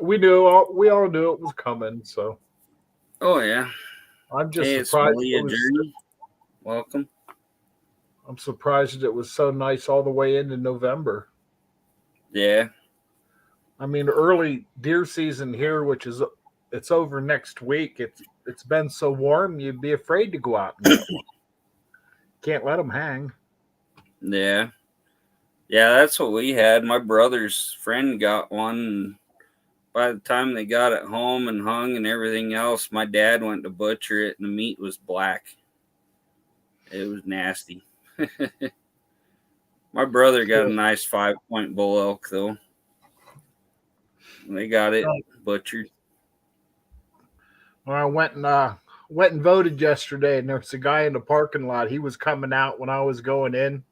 We all knew it was coming. So Oh yeah. I'm just Hey, it's surprised. Malia Journey. Welcome. I'm surprised it was so nice all the way into November. Yeah. I mean, early deer season here, it's over next week. It's been so warm, you'd be afraid to go out. And can't let them hang. Yeah. Yeah, that's what we had. My brother's friend got one. By the time they got it home and hung and everything else, my dad went to butcher it and the meat was black. It was nasty. My brother got a nice 5-point bull elk though. They got it butchered. Well, I went and voted yesterday, and there was a guy in the parking lot. He was coming out when I was going in.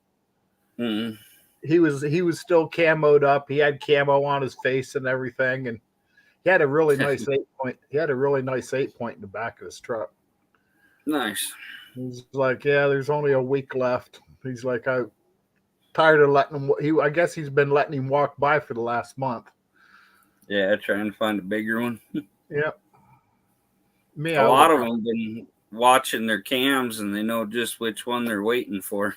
Mm-mm. He was still camoed up. He had camo on his face and everything, and he had a really nice 8-point. He had a really nice 8-point in the back of his truck. Nice. He's like, yeah, there's only a week left. He's like, I'm tired of letting him. I guess he's been letting him walk by for the last month. Yeah, trying to find a bigger one. Yep. Me, A lot of them been watching their cams and they know just which one they're waiting for.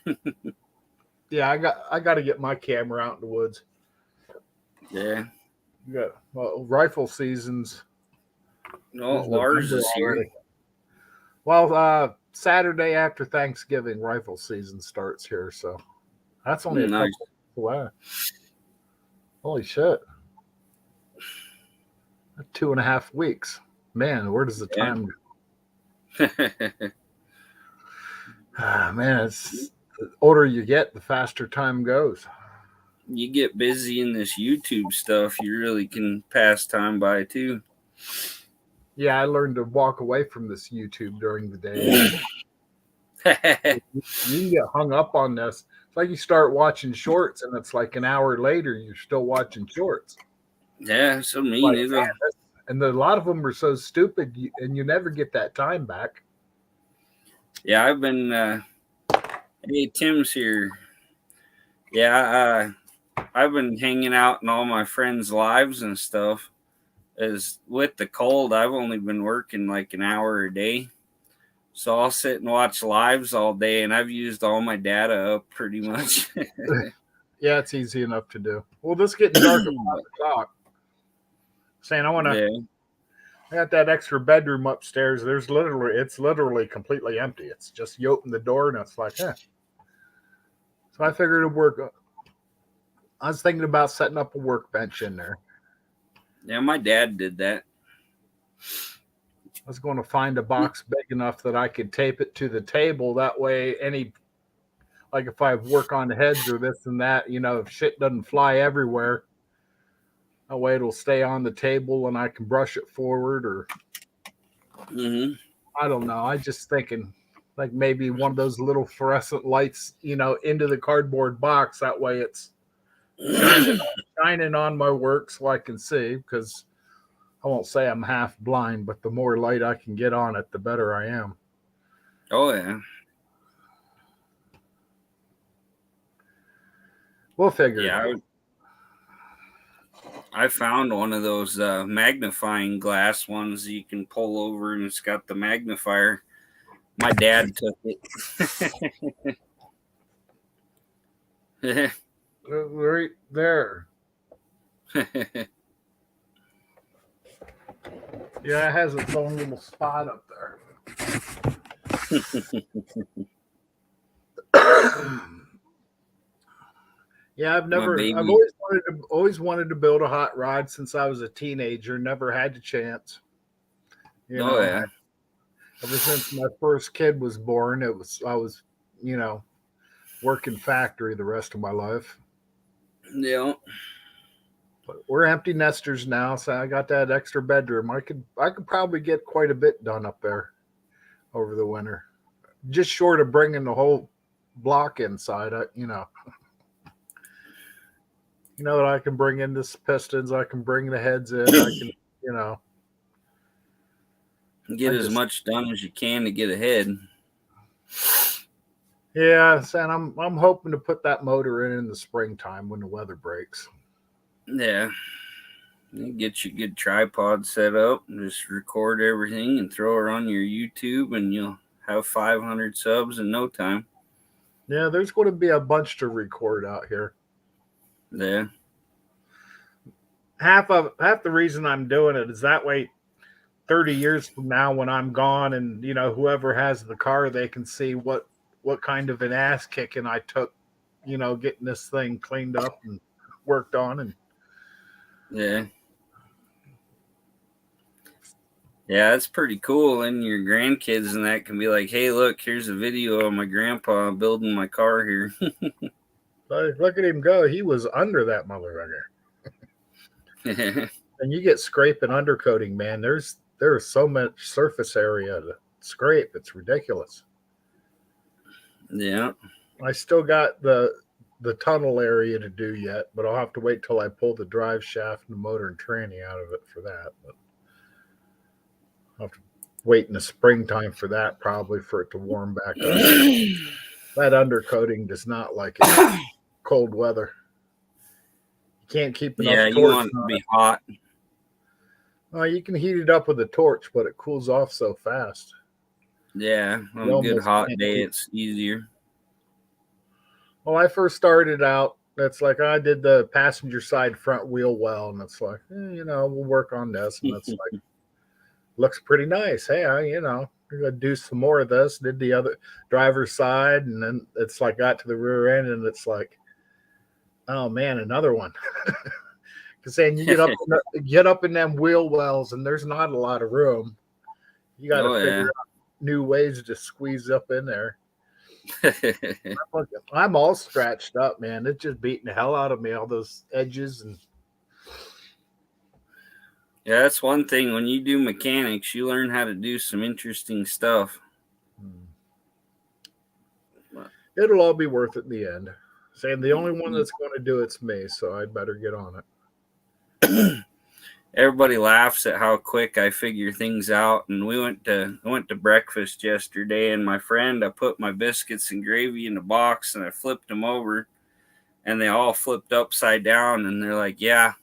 Yeah, I got to get my camera out in the woods. Yeah. Yeah, well, rifle seasons. No, Lars is here. Well, Saturday after Thanksgiving, rifle season starts here, so that's only a Nice. couple away. Holy shit! 2.5 weeks. Man, where does the time go? Man, it's the older you get, the faster time goes. You get busy in this YouTube stuff, you really can pass time by too. Yeah, I learned to walk away from this YouTube during the day. You can get hung up on this. It's like you start watching shorts, and it's like an hour later, you're still watching shorts. Yeah, so mean. Like, man, and a lot of them are so stupid, and you never get that time back. Yeah, I've been. Hey, Tim's here. Yeah, I've been hanging out in all my friends' lives and stuff. As with the cold, I've only been working like an hour a day. So I'll sit and watch lives all day, and I've used all my data up pretty much. Yeah, it's easy enough to do. Well, this getting dark at 5 o'clock. Saying I want to. Yeah. I got that extra bedroom upstairs. It's literally completely empty. It's just you open the door and it's like, So I figured it'd work. I was thinking about setting up a workbench in there. Yeah, my dad did that. I was going to find a box big enough that I could tape it to the table. That way, if I work on heads or this and that, if shit doesn't fly everywhere, that way it'll stay on the table and I can brush it forward or I don't know. I just thinking like maybe one of those little fluorescent lights, into the cardboard box. That way it's shining on my work so I can see, because I won't say I'm half blind, but the more light I can get on it, the better I am. Oh, yeah. We'll figure it Yeah, out. I found one of those magnifying glass ones you can pull over and it's got the magnifier. My dad took it. Right there. Yeah, it has its own little spot up there. Yeah, I've baby. always wanted to build a hot rod since I was a teenager. Never had the chance. You know, Yeah. ever since my first kid was born, I was, working factory the rest of my life. Yeah. But we're empty nesters now, so I got that extra bedroom. I could probably get quite a bit done up there over the winter, just short of bringing the whole block inside. That I can bring in the pistons, I can bring the heads in, I can, Get I as just- much done as you can to get ahead. Yeah, and I'm hoping to put that motor in the springtime when the weather breaks. Yeah. You get your good tripod set up and just record everything and throw it on your YouTube, and you'll have 500 subs in no time. Yeah, there's going to be a bunch to record out here. Yeah. Half the reason I'm doing it is that way 30 years from now when I'm gone and whoever has the car, they can see what kind of an ass kicking I took, getting this thing cleaned up and worked on. And Yeah. Yeah, that's pretty cool. And your grandkids and that can be like, hey, look, here's a video of my grandpa building my car here. look at him go. He was under that motherfucker. Yeah. And you get scrape and undercoating, man. There's so much surface area to scrape. It's ridiculous. Yeah. I still got the tunnel area to do yet, but I'll have to wait till I pull the drive shaft and the motor and tranny out of it for that. But I'll have to wait in the springtime for that, probably, for it to warm back up. That undercoating does not like it. Cold weather. You can't keep enough Yeah, torch. you want it to be hot. You can heat it up with a torch, but it cools off so fast. Yeah, on You a good almost hot can't day, keep- it's easier. When I first started out, it's like I did the passenger side front wheel well, and it's like, we'll work on this, and it's like, looks pretty nice. Hey, we're gonna do some more of this. Did the other driver's side, and then it's like got to the rear end, and it's like, oh man, another one. Because then you get up in them wheel wells, and there's not a lot of room. You got to figure out new ways to squeeze up in there. I'm all scratched up, man. It's just beating the hell out of me, all those edges. And Yeah, that's one thing. When you do mechanics, you learn how to do some interesting stuff. it'll all be worth it in the end. Saying the only one that's going to do it's me, so I'd better get on it. Everybody laughs at how quick I figure things out. And I went to breakfast yesterday, and my friend, I put my biscuits and gravy in the box, and I flipped them over, and they all flipped upside down. And they're like, "Yeah,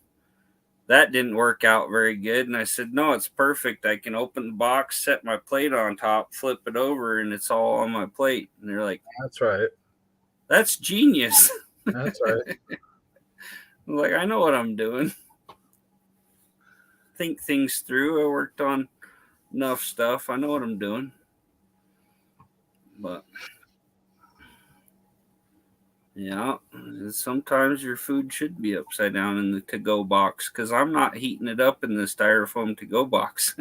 that didn't work out very good." And I said, "No, it's perfect. I can open the box, set my plate on top, flip it over, and it's all on my plate." And they're like, That's right. "That's genius." That's right. I'm like, I know what I'm doing. Think things through. I worked on enough stuff. I know what I'm doing. But yeah, sometimes your food should be upside down in the to-go box, because I'm not heating it up in the styrofoam to-go box.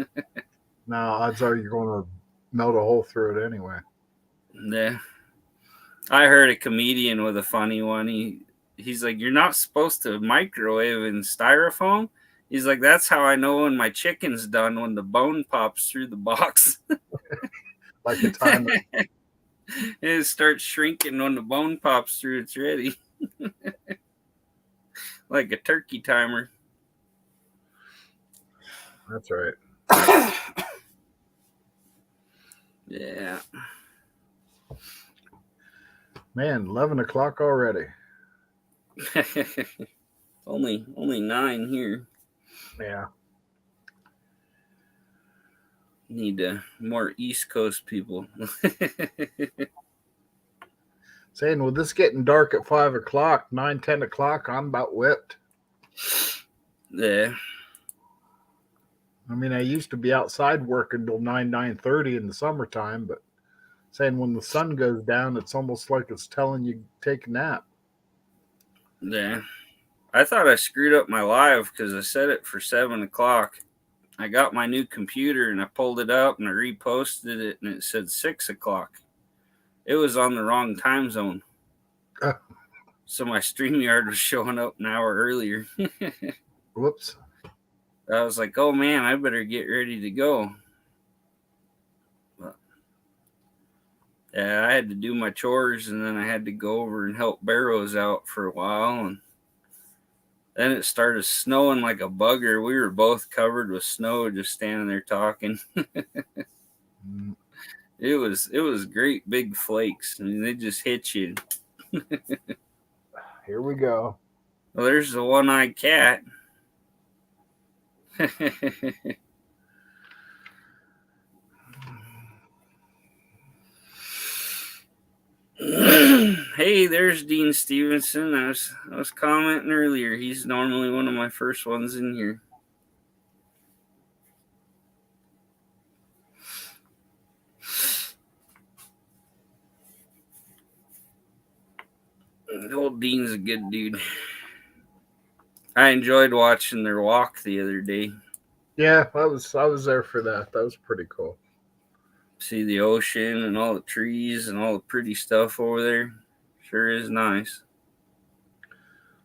No, odds are you're going to melt a hole through it anyway. Yeah. I heard a comedian with a funny one. He's like, "You're not supposed to microwave in styrofoam." He's like, "That's how I know when my chicken's done, when the bone pops through the box." Like the time. It starts shrinking when the bone pops through, it's ready. Like a turkey timer. That's right. Yeah. Man, 11 o'clock already. only 9 here. Yeah. Need more East Coast people. Saying, with this getting dark at 5 o'clock, 9, 10 o'clock, I'm about whipped. Yeah. I mean, I used to be outside working till 9:30 in the summertime, but saying when the sun goes down, it's almost like it's telling you take a nap. Yeah. I thought I screwed up my live because I set it for 7 o'clock. I got my new computer and I pulled it up and I reposted it and it said 6 o'clock. It was on the wrong time zone. Ah. So my StreamYard was showing up an hour earlier. Whoops. I was like, oh man, I better get ready to go. But, yeah, I had to do my chores and then I had to go over and help Barrows out for a while. And then it started snowing like a bugger. We were both covered with snow just standing there talking. Mm. It was great big flakes. I mean, they just hit you. Here we go. Well, there's the one-eyed cat. Hey, there's Dean Stevenson. I was commenting earlier. He's normally one of my first ones in here. Old Dean's a good dude. I enjoyed watching their walk the other day. Yeah, I was there for that. That was pretty cool. See the ocean and all the trees and all the pretty stuff over there. Sure is nice.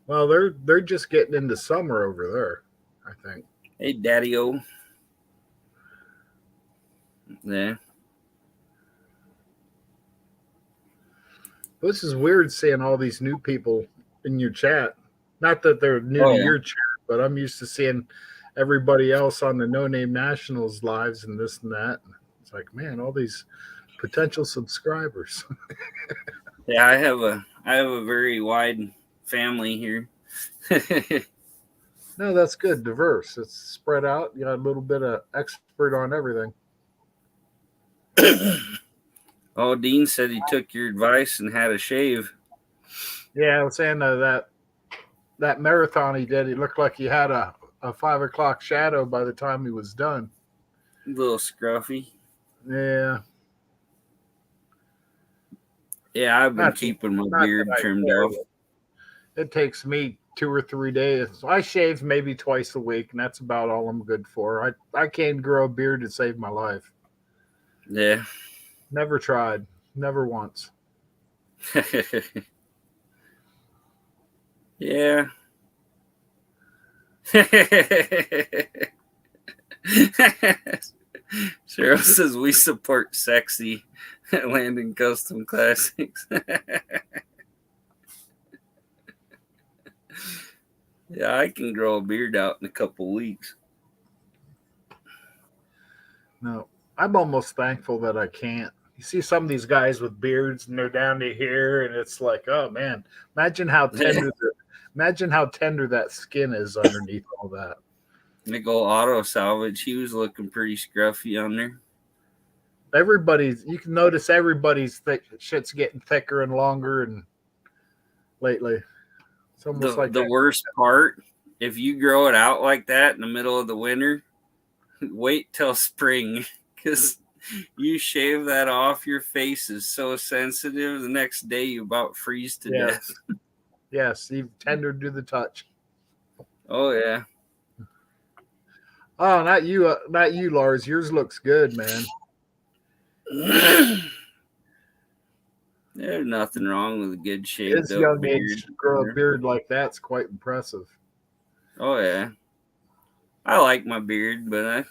Well, they're just getting into summer over there, I think. Hey, Daddy-O. Yeah. This is weird seeing all these new people in your chat. Not that they're new Oh, to yeah. your chat, but I'm used to seeing everybody else on the No Name Nationals lives and this and that. It's like, man, all these potential subscribers. Yeah, I have a very wide family here. No, that's good. Diverse. It's spread out. You got a little bit of expert on everything. Oh, Dean said he took your advice and had a shave. Yeah, I was saying that marathon he did, he looked like he had a 5 o'clock shadow by the time he was done. A little scruffy. Yeah. Yeah, I've been Not- keeping my not beard that I trimmed care, off. It takes me 2 or 3 days. I shave maybe twice a week, and that's about all I'm good for. I can't grow a beard to save my life. Yeah. Never tried. Never once. Yeah. Cheryl says we support sexy Landon Custom Classics. Yeah, I can grow a beard out in a couple weeks. No, I'm almost thankful that I can't. You see some of these guys with beards and they're down to here, and it's like, oh man, imagine how tender that skin is underneath all that. Big old auto salvage. He was looking pretty scruffy on there. You can notice everybody's shit's getting thicker and longer, and lately, it's almost like The worst part, if you grow it out like that in the middle of the winter, wait till spring, because you shave that off, your face is so sensitive. The next day you about freeze to death. Yes, you've tender to the touch. Oh yeah. Oh, not you, Lars. Yours looks good, man. There's nothing wrong with a good shaved His up young beard. age to grow a beard like that's quite impressive. Oh yeah. I like my beard, but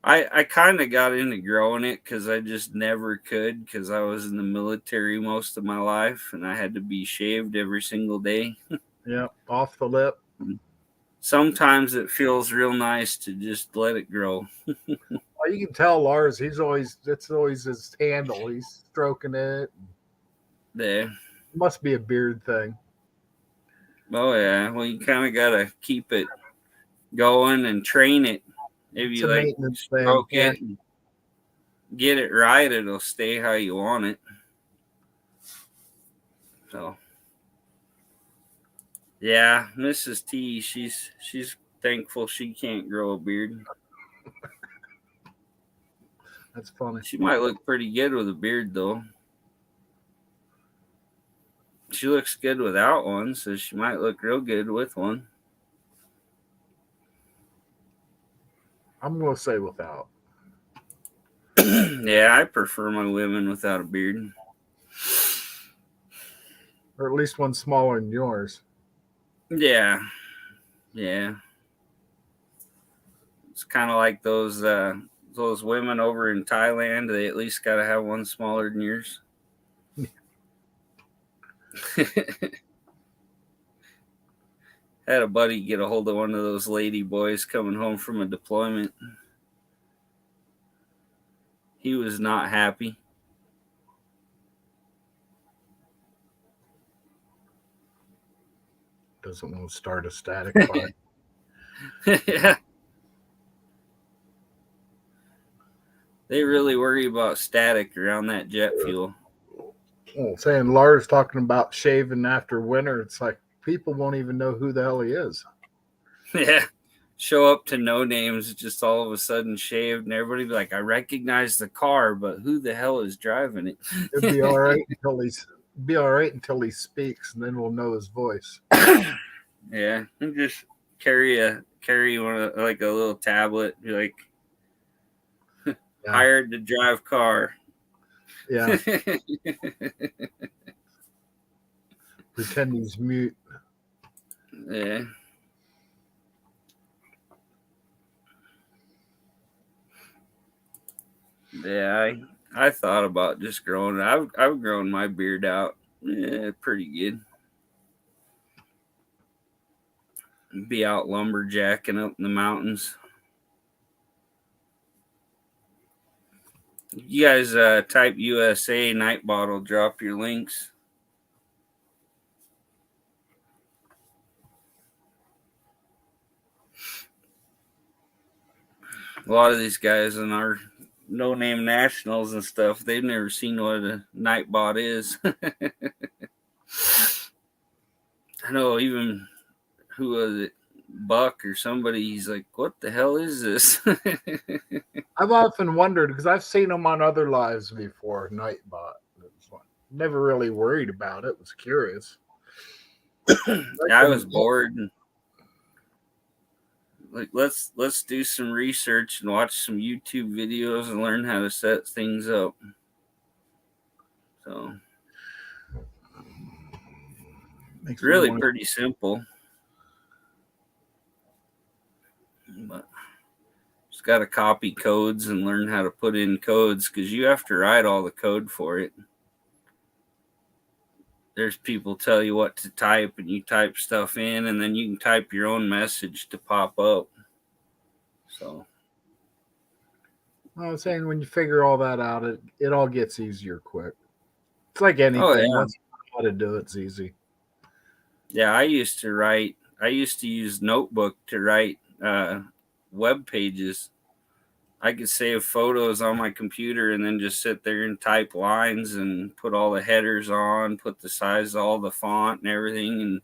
I kind of got into growing it because I just never could, because I was in the military most of my life and I had to be shaved every single day. Yeah, off the lip. Sometimes it feels real nice to just let it grow. Well, you can tell Lars. It's always his handle. He's stroking it. There. Must be a beard thing. Oh yeah. Well, you kind of gotta keep it going and train it. If It's you a like maintenance thing. stroke Yeah. it and get it right, it'll stay how you want it. So yeah, Mrs. T, she's thankful she can't grow a beard. That's funny. She might look pretty good with a beard though. She looks good without one, so she might look real good with one. I'm gonna say without. Yeah, I prefer my women without a beard. Or at least one smaller than yours. Yeah. It's kind of like those women over in Thailand. They at least got to have one smaller than yours. Had a buddy get a hold of one of those lady boys coming home from a deployment. He was not happy. Doesn't want to start a static fire. Yeah. They really worry about static around that jet fuel. Well, saying Lars talking about shaving after winter, it's like people won't even know who the hell he is. Yeah. Show up to no names, just all of a sudden shaved, and everybody be like, I recognize the car, but who the hell is driving it? It'd be all right until he speaks, and then we'll know his voice. Yeah. And just carry one of, like a little tablet, be like, Yeah. hired to drive car. Yeah. Pretend he's mute. Yeah. Yeah, I thought about just growing. I've grown my beard out. Yeah, pretty good. Be out lumberjacking up in the mountains. You guys type USA Nightbot will drop your links. A lot of these guys in our no-name nationals and stuff, they've never seen what a Nightbot is. I know even, who was it, Buck or somebody, he's like, what the hell is this? I've often wondered, because I've seen him on other lives before, Nightbot. Never really worried about it. Was curious. I was bored. And, like, let's do some research and watch some YouTube videos and learn how to set things up. So it's really pretty simple. But just got to copy codes and learn how to put in codes, because you have to write all the code for it. There's people tell you what to type, and you type stuff in, and then you can type your own message to pop up. So I was saying, when you figure all that out, it all gets easier quick. It's like anything. Oh, yeah. Once you know how to do it, it's easy. Yeah, I used to use Notebook to write web pages. I could save photos on my computer and then just sit there and type lines and put all the headers on, put the size of all the font and everything, and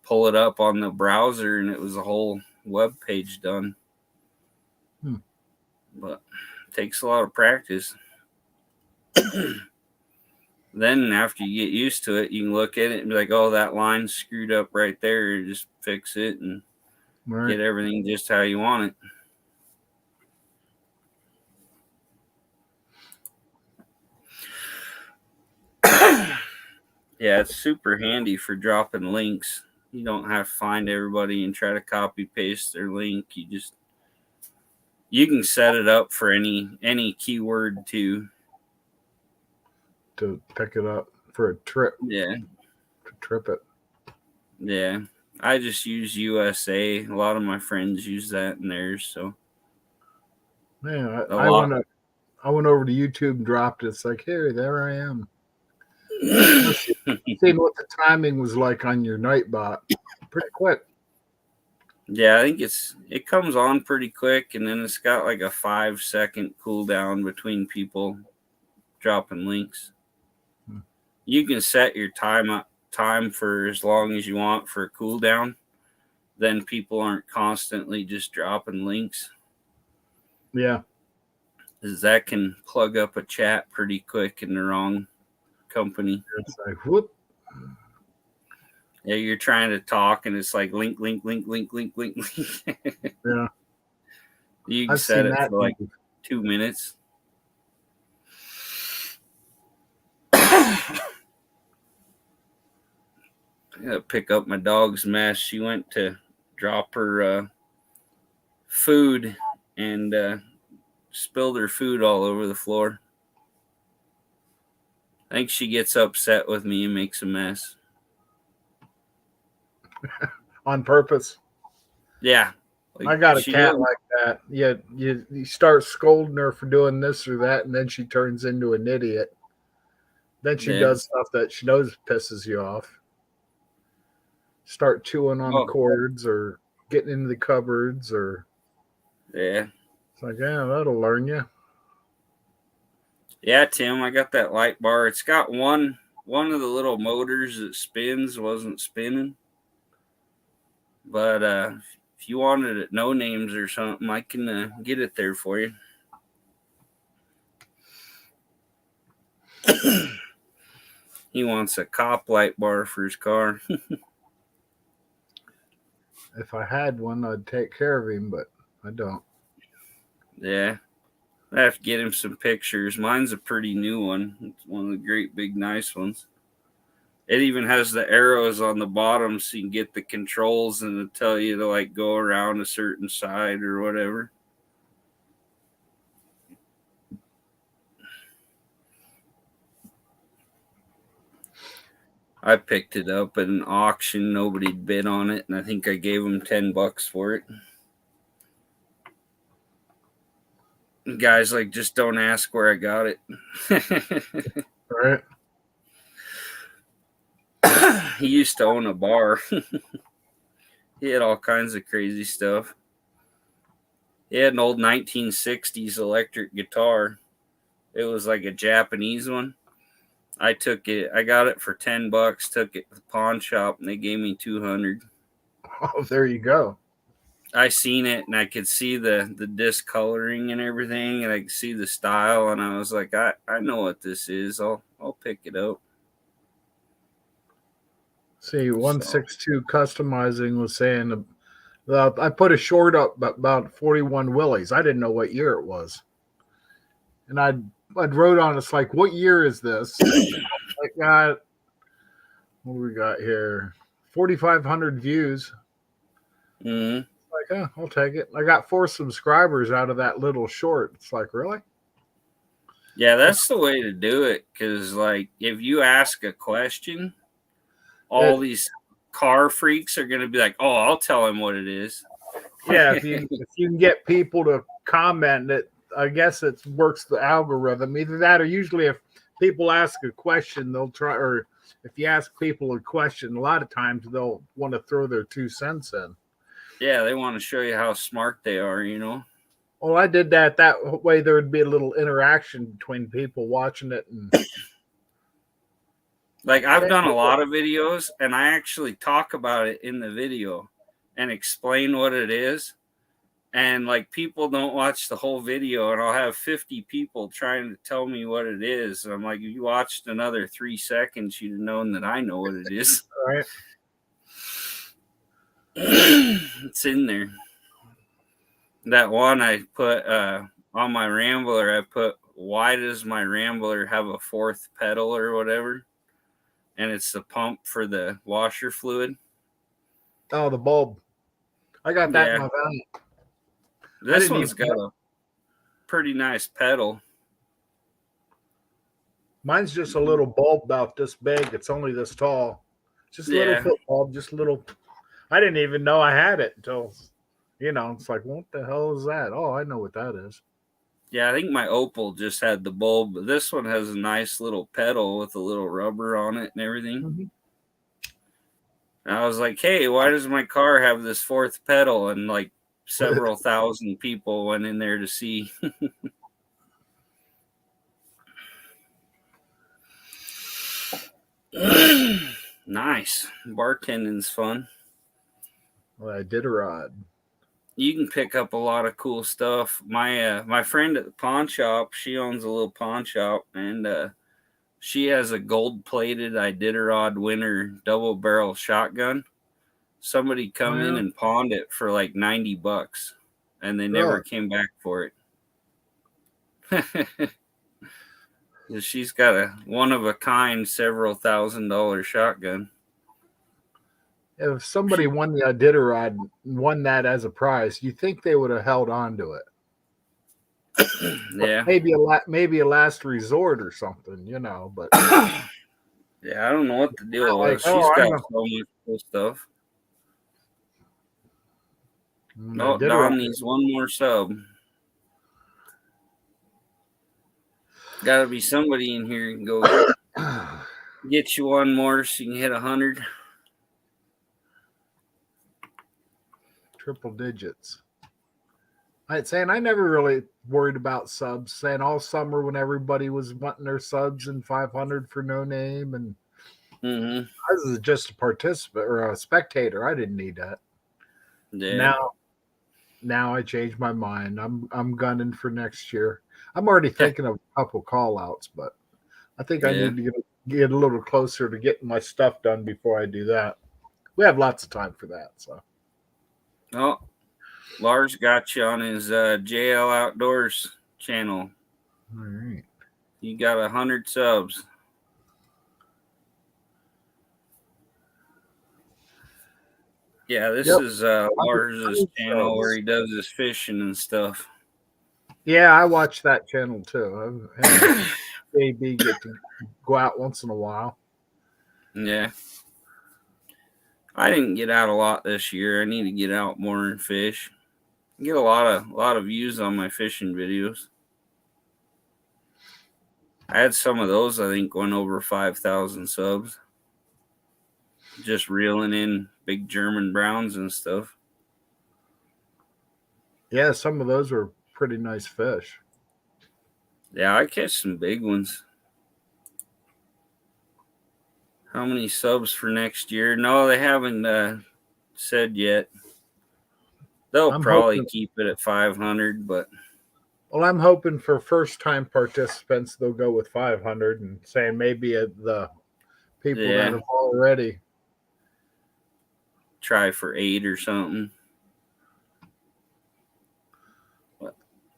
pull it up on the browser, and it was a whole web page done. But it takes a lot of practice. Then after you get used to it, you can look at it and be like, oh, that line's screwed up right there. Just fix it and get everything just how you want it. Yeah, it's super handy for dropping links. You don't have to find everybody and try to copy paste their link. You can set it up for any keyword to pick it up for a trip. Yeah. To trip it. Yeah. I just use USA. A lot of my friends use that in theirs. So yeah, I went over to YouTube and dropped it. It's like, hey, there I am. Seeing what the timing was like on your Nightbot. Pretty quick. Yeah, I think it comes on pretty quick, and then it's got like a 5-second cooldown between people dropping links. You can set your time for as long as you want for a cooldown. Then people aren't constantly just dropping links. Yeah. Because that can plug up a chat pretty quick in the wrong company. It's like, whoop. Yeah, you're trying to talk and it's like link. Yeah, You can I've set seen it that for like move. 2 minutes. I gotta pick up my dog's mess. She went to drop her food and spilled her food all over the floor. I think she gets upset with me and makes a mess. On purpose. Yeah. I got a she cat doesn't- like that. Yeah, you start scolding her for doing this or that, and then she turns into an idiot. Then she Yeah. does stuff that she knows pisses you off. Start chewing on Oh. cords or getting into the cupboards, or Yeah. it's like, yeah, that'll learn you. Yeah, Tim, I got that light bar. It's got one of the little motors that spins wasn't spinning. But if you wanted it no names or something, I can get it there for you. He wants a cop light bar for his car. If I had one, I'd take care of him, but I don't. Yeah. I have to get him some pictures. Mine's a pretty new one. It's one of the great big nice ones. It even has the arrows on the bottom so you can get the controls and it'll tell you to like go around a certain side or whatever. I picked it up at an auction. Nobody bid on it, and I think I gave them $10 for it. And guys, like, just don't ask where I got it. Right? He used to own a bar. He had all kinds of crazy stuff. He had an old 1960s electric guitar. It was like a Japanese one. I took it. I got it for $10. Took it to the pawn shop, and they gave me $200. Oh, there you go. I seen it, and I could see the discoloring and everything, and I could see the style, and I was like, I know what this is. I'll pick it up. See, 162 customizing was saying I put a short up about 41 Willies. I didn't know what year it was, and I'd wrote on it's like, what year is this? I got, what do we got here? 4,500 views. Mm-hmm. Like, oh, I'll take it. I got 4 subscribers out of that little short. It's like, really? Yeah, that's the way to do it. Because, like, if you ask a question, all these car freaks are going to be like, oh, I'll tell him what it is. Yeah, if you can get people to comment it, I guess it works the algorithm. Either that or usually if people ask a question, they'll try, or if you ask people a question, a lot of times they'll want to throw their 2 cents in. Yeah, they want to show you how smart they are, you know? Well, I did that way. There would be a little interaction between people watching it. And like, I've done a lot of videos, and I actually talk about it in the video and explain what it is. And, like, people don't watch the whole video, and I'll have 50 people trying to tell me what it is. And I'm like, if you watched another 3 seconds, you'd have known that I know what it is. right. It's in there. That one I put on my Rambler, I put, why does my Rambler have a 4th pedal or whatever? And it's the pump for the washer fluid. Oh, the bulb. I got that in my van. This one's got a pretty nice pedal. Mine's just a little bulb about this big. It's only this tall. Just a little foot bulb, just a little. I didn't even know I had it until, it's like, what the hell is that? Oh, I know what that is. Yeah, I think my Opal just had the bulb, but this one has a nice little pedal with a little rubber on it and everything. Mm-hmm. And I was like, hey, why does my car have this 4th pedal? And like several thousand people went in there to see. Nice. Bartending's fun. Well, I did a rod. You can pick up a lot of cool stuff. My friend at the pawn shop, she owns a little pawn shop, and She has a gold-plated Iditarod winner double barrel shotgun. Somebody come in and pawned it for like $90, and they never came back for it. She's got a one-of-a-kind, several $1,000 shotgun. If somebody won the Iditarod, won that as a prize, you think they would have held on to it? Yeah, maybe a last resort or something, you know. But yeah, I don't know what the deal like, was. She's got so much cool stuff. No, Don needs one more sub. Got to be somebody in here who can go get you one more so you can hit 100. Triple digits. I'd say, and I never really worried about subs. Saying all summer when everybody was wanting their subs and 500 for no name, and I was just a participant or a spectator. I didn't need that. Yeah. Now I changed my mind. I'm gunning for next year. I'm already thinking of a couple call outs, but I think I need to get a little closer to getting my stuff done before I do that. We have lots of time for that. So, oh, Lars got you on his JL Outdoors channel. All right. You got 100 subs. Yeah, this is Lars's channel where he does his fishing and stuff. Yeah, I watch that channel too. I've had JB get to go out once in a while. Yeah. I didn't get out a lot this year. I need to get out more and fish. I get a lot of views on my fishing videos. I had some of those, I think, going over 5,000 subs. Just reeling in big German browns and stuff. Yeah, some of those were pretty nice fish. Yeah, I catch some big ones. How many subs for next year? No, they haven't said yet. They'll probably keep it at 500, but... Well, I'm hoping for first-time participants, they'll go with 500 and saying maybe the people that have already... Try for 8 or something. But,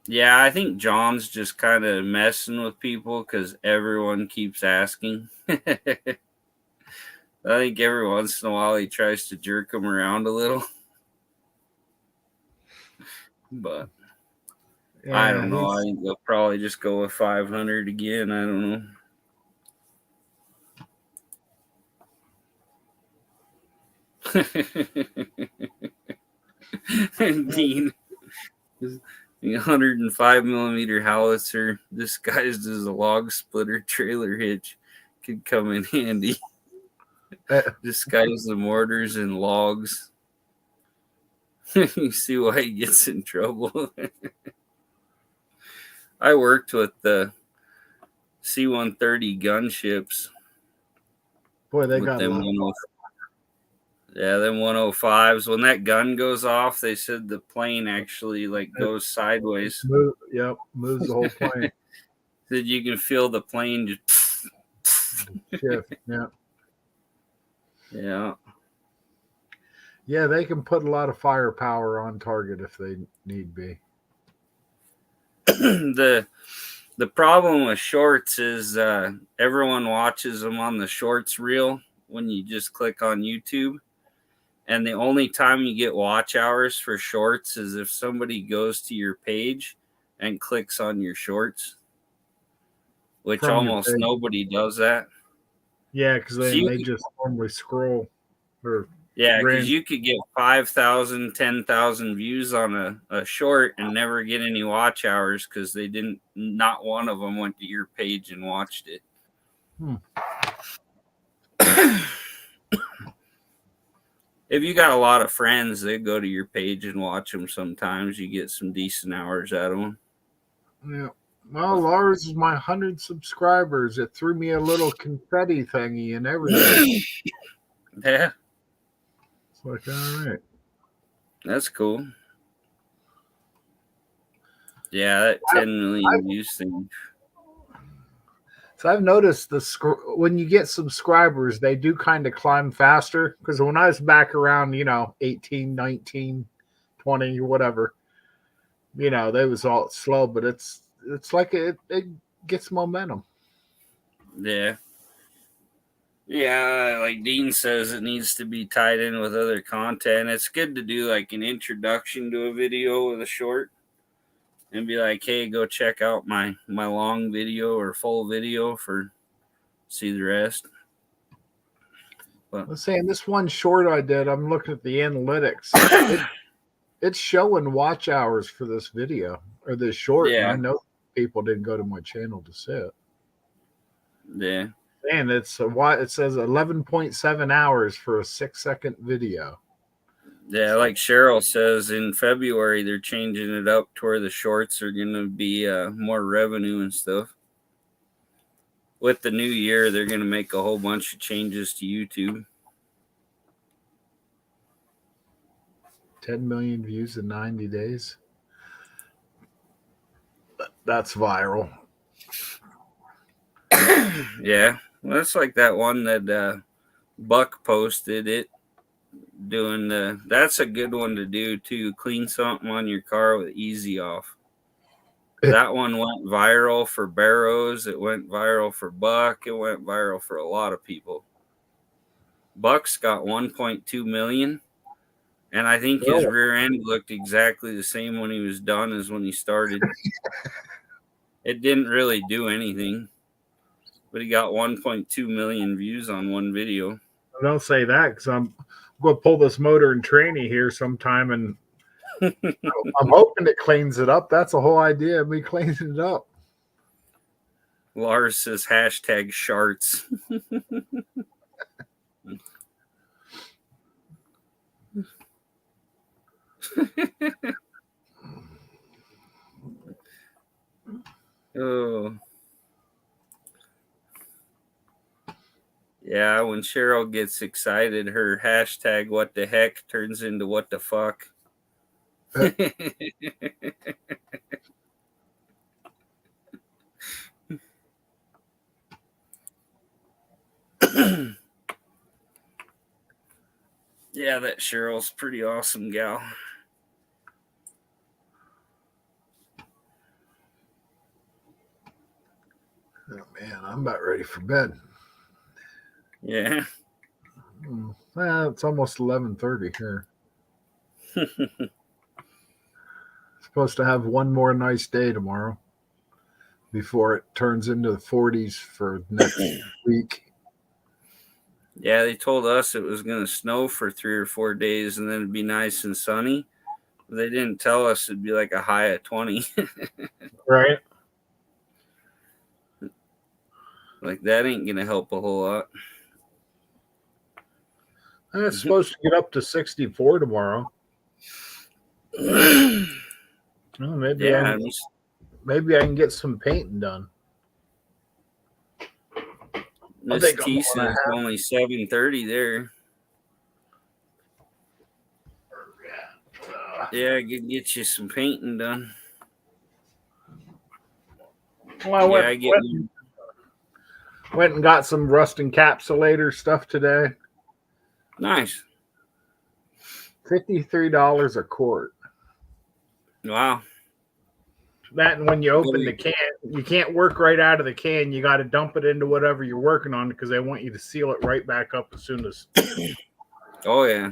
yeah, I think John's just kind of messing with people because everyone keeps asking. I think every once in a while he tries to jerk them around a little. But I don't know. I think they'll probably just go with 500 again. I don't know. Dean, 105 millimeter howitzer disguised as a log splitter trailer hitch could come in handy. Disguise the mortars and logs. You see why he gets in trouble. I worked with the C-130 gunships. Boy, they got them. Yeah, them 105s. When that gun goes off, they said the plane actually goes sideways. Moves the whole plane. Said you can feel the plane just shift. Yeah, they can put a lot of firepower on target if they need be. The problem with shorts is everyone watches them on the shorts reel when you just click on YouTube. And the only time you get watch hours for shorts is if somebody goes to your page and clicks on your shorts, which almost nobody does that. Yeah, because they just normally scroll. Yeah, because you could get 5,000, 10,000 views on a short and never get any watch hours because not one of them went to your page and watched it. If you got a lot of friends, they go to your page and watch them sometimes. You get some decent hours out of them. Yeah. Well, Lars is my 100 subscribers. It threw me a little confetti thingy and everything. Yeah. It's like, all right. That's cool. Yeah, that 10 million views thing. So I've noticed when you get subscribers, they do kind of climb faster. Because when I was back around, 18, 19, 20, or whatever, they was all slow. But it's like it gets momentum. Yeah. Yeah, like Dean says, it needs to be tied in with other content. It's good to do like an introduction to a video with a short and be like, hey, go check out my long video or full video for see the rest. But let's say in this one short I did, I'm looking at the analytics. It's showing watch hours for this video or this short. Yeah. And I know people didn't go to my channel to see it. Yeah. And it says 11.7 hours for a 6-second video. Yeah, like Cheryl says, in February they're changing it up to where the shorts are going to be more revenue and stuff. With the new year, they're going to make a whole bunch of changes to YouTube. 10 million views in 90 days. That's viral. Yeah, well, that's like that one that Buck posted it. That's a good one to do too. Clean something on your car with easy off. That one went viral for Barrows. It went viral for Buck. It went viral for a lot of people. Buck's got 1.2 million, and I think his rear end looked exactly the same when he was done as when he started. It didn't really do anything, but he got 1.2 million views on one video. Don't say that because I'm going to pull this motor and tranny here sometime, and I'm hoping it cleans it up. That's the whole idea of me cleaning it up. Lars says hashtag sharts. Oh. Yeah, when Cheryl gets excited, her hashtag what the heck turns into what the fuck. Yeah, that Cheryl's pretty awesome gal. Oh man, I'm about ready for bed. Yeah. Well, it's almost 11:30 here. Supposed to have one more nice day tomorrow before it turns into the 40s for next week. Yeah, they told us it was going to snow for 3 or 4 days and then it'd be nice and sunny. They didn't tell us it'd be like a high of 20. Right. Like that ain't going to help a whole lot. And it's supposed to get up to 64 tomorrow. Well, maybe I can get some painting done. Miss T says only 7:30 there. Yeah, I could get you some painting done. Well, I went and got some rust encapsulator stuff today. Nice. $53 a quart. Wow. That, and when you open the can, you can't work right out of the can. You got to dump it into whatever you're working on because they want you to seal it right back up as soon as. Oh, yeah.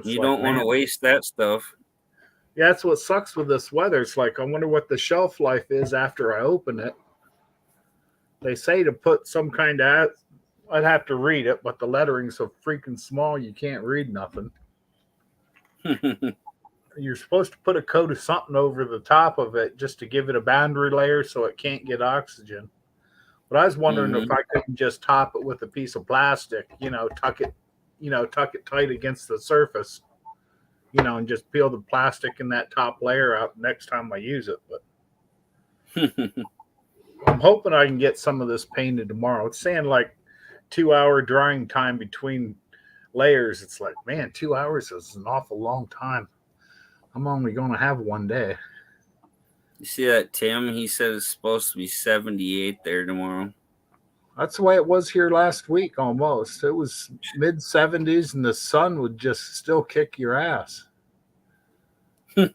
You don't want to waste that stuff. Yeah, that's what sucks with this weather. It's like, I wonder what the shelf life is after I open it. They say to put some kind of, I'd have to read it, but the lettering's so freaking small you can't read nothing. You're supposed to put a coat of something over the top of it just to give it a boundary layer so it can't get oxygen. But I was wondering if I couldn't just top it with a piece of plastic, tuck it tight against the surface, and just peel the plastic in that top layer out next time I use it. But I'm hoping I can get some of this painted tomorrow. It's saying like 2-hour drying time between layers. It's like, man, 2 hours is an awful long time. I'm only going to have one day. You see that, Tim? He said it's supposed to be 78 there tomorrow. That's the way it was here last week almost. It was mid 70s and the sun would just still kick your ass. Yeah,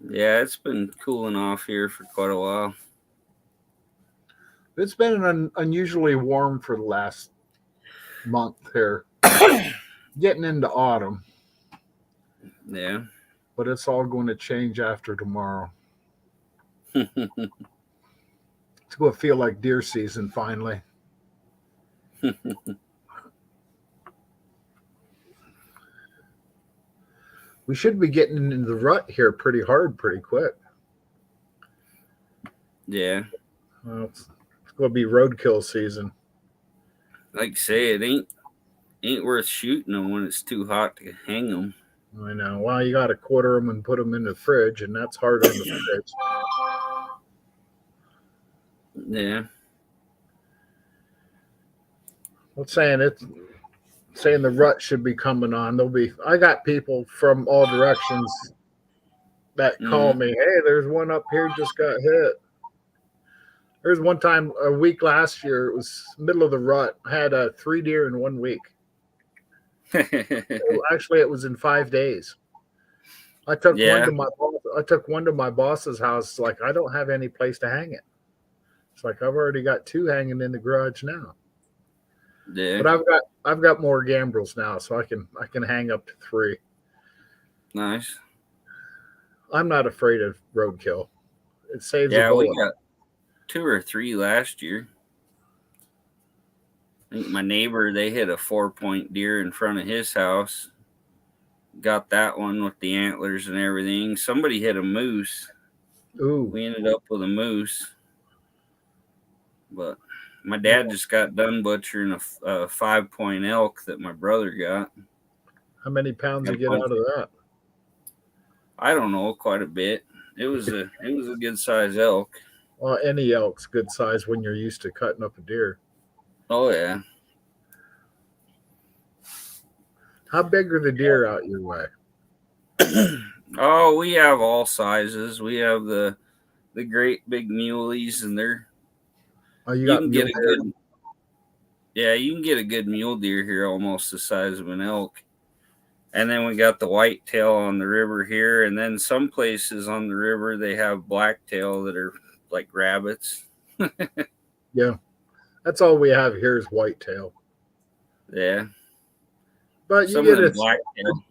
it's been cooling off here for quite a while. It's been unusually warm for the last month here. Getting into autumn, Yeah. but it's all going to change after tomorrow. It's going to feel like deer season finally. We should be getting into the rut here pretty hard, pretty quick. Yeah. Well, it's going to be roadkill season. Like I say, it ain't worth shooting them when it's too hot to hang them. I know. Well, you got to quarter them and put them in the fridge, and that's hard on the fridge. Yeah. I'm saying the rut should be coming on. I got people from all directions that call me, hey, there's one up here just got hit. There's one time a week last year, it was middle of the rut. I had 3 deer in 1 week. Actually, it was in 5 days. I took one to my boss's house. Like, I don't have any place to hang it. It's like I've already got 2 hanging in the garage now. Yeah. But I've got more gambrels now, so I can hang up to 3. Nice. I'm not afraid of roadkill. It saves Yeah, a bullet. we got 2 or 3 last year. I think my neighbor, they hit a 4-point deer in front of his house. Got that one with the antlers and everything. Somebody hit a moose. Ooh. We ended up with a moose. But my dad just got done butchering a 5-point elk that my brother got. How many pounds you get out of that? I don't know, quite a bit. It was a good size elk. Well, any elk's good size when you're used to cutting up a deer. Oh yeah. How big are the deer out your way? Oh, we have all sizes. We have the great big muleys, and You can get a good. Yeah, you can get a good mule deer here, almost the size of an elk. And then we got the whitetail on the river here, and then some places on the river they have blacktail that are like rabbits. Yeah, that's all we have here is whitetail. Yeah, but some of the blacktail.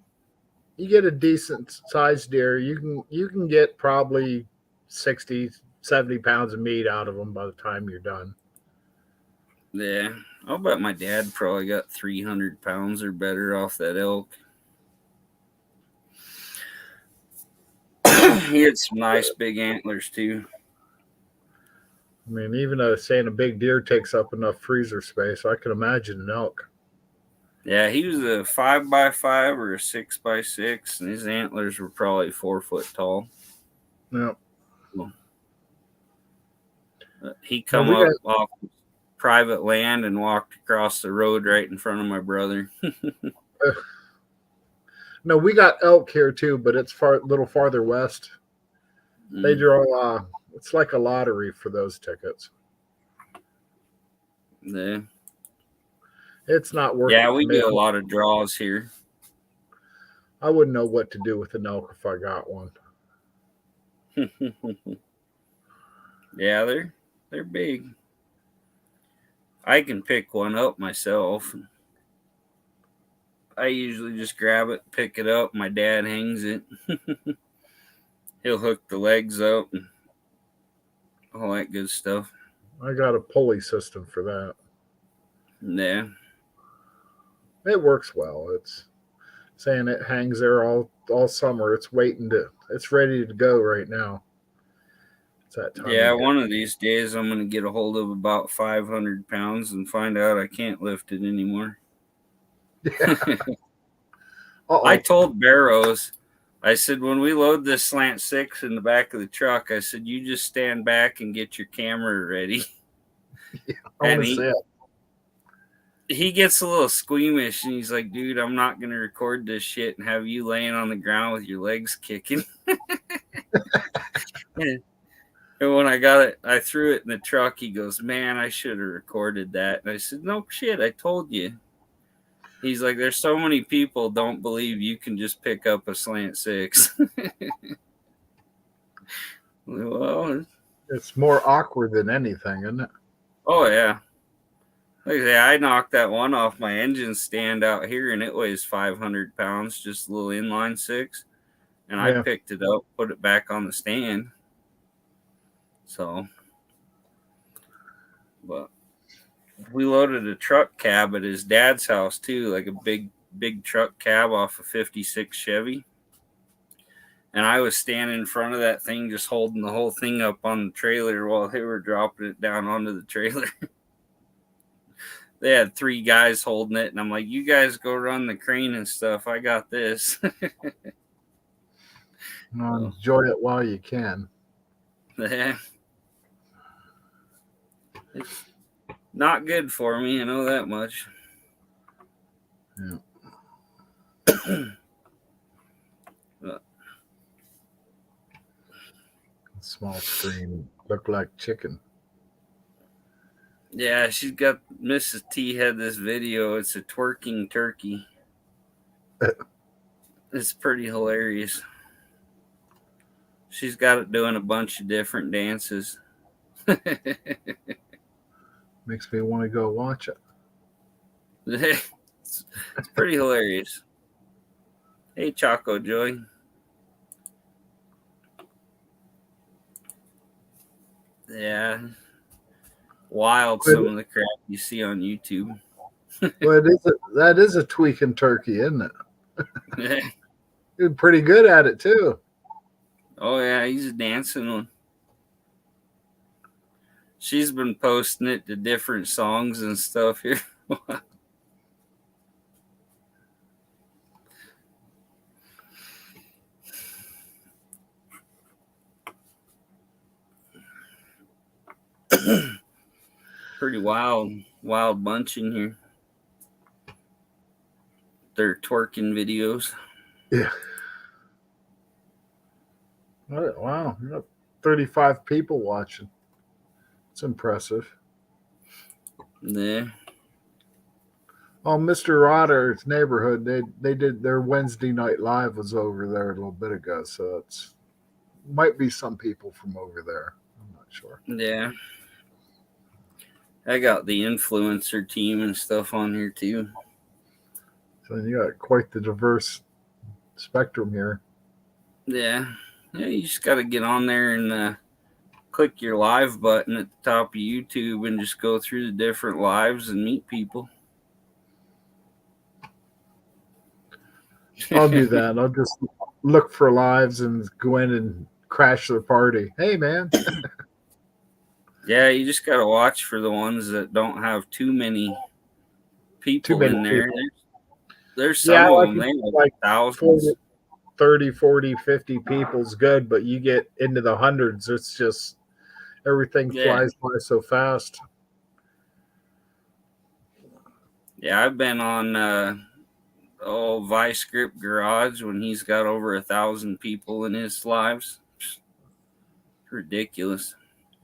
You get a decent sized deer. You can get probably 60, 70 pounds of meat out of them by the time you're done. Yeah, I'll bet my dad probably got 300 pounds or better off that elk. He had some nice big antlers too. I mean, even saying a big deer takes up enough freezer space, I can imagine an elk. Yeah, he was a 5x5 or a 6x6, and his antlers were probably 4 foot tall. Yeah. He come up off private land and walked across the road right in front of my brother. No, we got elk here too, but it's a little farther west. They draw. It's like a lottery for those tickets. Yeah. It's not worth it. Yeah, we do a lot of draws here. I wouldn't know what to do with an elk if I got one. Yeah, they're big. I can pick one up myself. I usually just grab it, pick it up. My dad hangs it. He'll hook the legs up and all that good stuff. I got a pulley system for that. Yeah. It works well. It's saying it hangs there all summer. It's ready to go right now. It's that time. Yeah, one of these days I'm going to get a hold of about 500 pounds and find out I can't lift it anymore. Yeah. I told Barrows, I said, when we load this Slant 6 in the back of the truck, I said, you just stand back and get your camera ready. Yeah, he gets a little squeamish and he's like, dude, I'm not going to record this shit and have you laying on the ground with your legs kicking. And when I got it, I threw it in the truck. He goes, man, I should have recorded that. And I said, no shit, I told you. He's like, there's so many people don't believe you can just pick up a slant six. Well, It's more awkward than anything, isn't it? oh yeah. Like I say, I knocked that one off my engine stand out here, and it weighs 500 pounds, just a little inline six. And I Yeah. picked it up, put it back on the stand. So, but we loaded a truck cab at his dad's house too, like a big truck cab off a 56 Chevy. And I was standing in front of that thing, just holding the whole thing up on the trailer while they were dropping it down onto the trailer. They had 3 guys holding it, and I'm like, you guys go run the crane and stuff. I got this. Enjoy it while you can. Yeah. It's not good for me, I know that much. Yeah. Small screen look like chicken. Yeah, she's got Mrs. T had this video. It's a twerking turkey. It's pretty hilarious. She's got it doing a bunch of different dances. Makes me want to go watch it. It's pretty hilarious. Hey, Choco Joy. Yeah. Wild, some of the crap you see on YouTube. Well, that is a tweaking turkey, isn't it? Yeah. You're pretty good at it too. Oh yeah, he's a dancing one. She's been posting it to different songs and stuff here. Pretty wild bunch in here. They're twerking videos. Yeah. Wow, you got 35 people watching. It's impressive. Yeah. Oh, Mr. Rodder's neighborhood, they did their Wednesday night live was over there a little bit ago, so it's might be some people from over there. I'm not sure. Yeah. I got the influencer team and stuff on here too. So you got quite the diverse spectrum here. Yeah. Yeah, you just got to get on there and click your live button at the top of YouTube and just go through the different lives and meet people. I'll do that. I'll just look for lives and go in and crash their party. Hey, man. Yeah, you just got to watch for the ones that don't have too many people in there. People. There's some of them, they have like thousands. 30, 40, 50 people's good, but you get into the hundreds, it's just everything flies by so fast. Yeah, I've been on Vice Grip Garage when he's got over 1,000 people in his lives. It's ridiculous.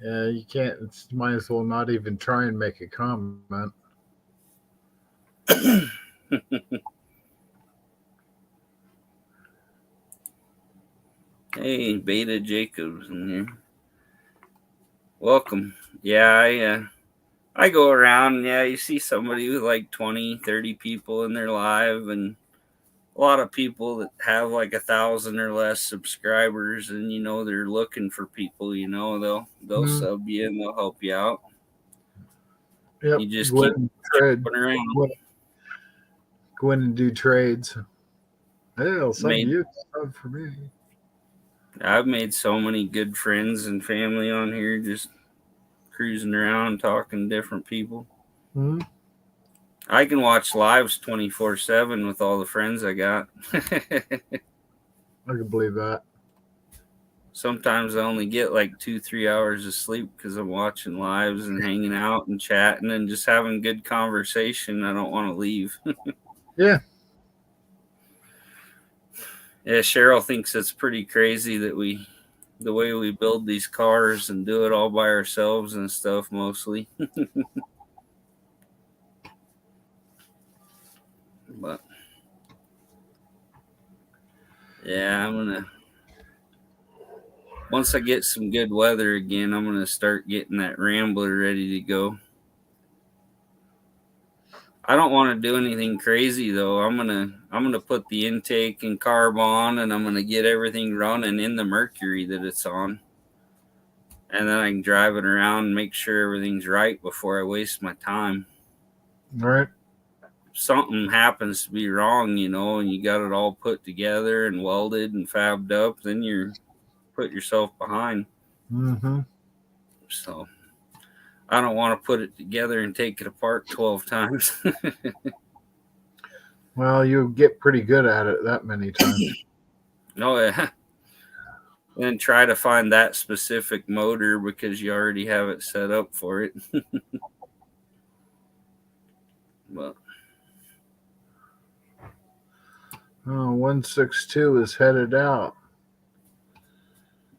Yeah, you can't. You might as well not even try and make a comment. Hey, Beta Jacobs in here. Welcome. Yeah, I go around. Yeah, you see somebody with like 20, 30 people in their live, and a lot of people that have like 1,000 or less subscribers, and they're looking for people. They'll sub you and they'll help you out. Yep. You just go keep trade. around. Go in and do trades. Hell, some of you sub for me. I've made so many good friends and family on here, just cruising around, talking to different people. Mm-hmm. I can watch lives 24/7 with all the friends I got. I can believe that. Sometimes I only get like 2-3 hours of sleep because I'm watching lives and hanging out and chatting and just having good conversation. I don't want to leave. Yeah. Yeah, Cheryl thinks it's pretty crazy that the way we build these cars and do it all by ourselves and stuff mostly. But yeah, once I get some good weather again, I'm gonna start getting that Rambler ready to go. I don't want to do anything crazy though. I'm gonna put the intake and carb on, and I'm gonna get everything running in the Mercury that it's on, and then I can drive it around and make sure everything's right before I waste my time. All right. If something happens to be wrong, and you got it all put together and welded and fabbed up, then you're put yourself behind. Mm-hmm. So I don't want to put it together and take it apart 12 times. Well, you get pretty good at it that many times. Oh, yeah. And try to find that specific motor because you already have it set up for it. But 162 is headed out.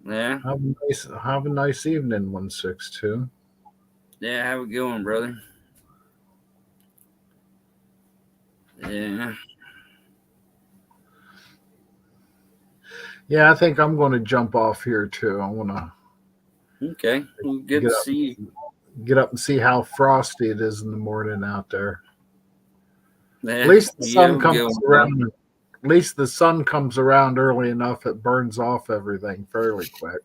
yeah. Have a nice evening, 162. Yeah, have a good one, brother. Yeah. Yeah, I think I'm going to jump off here too. I want to Okay. Well, good to see you. get up and see how frosty it is in the morning out there. Yeah, At least the you sun have a comes good one, around. At least the sun comes around early enough; it burns off everything fairly quick.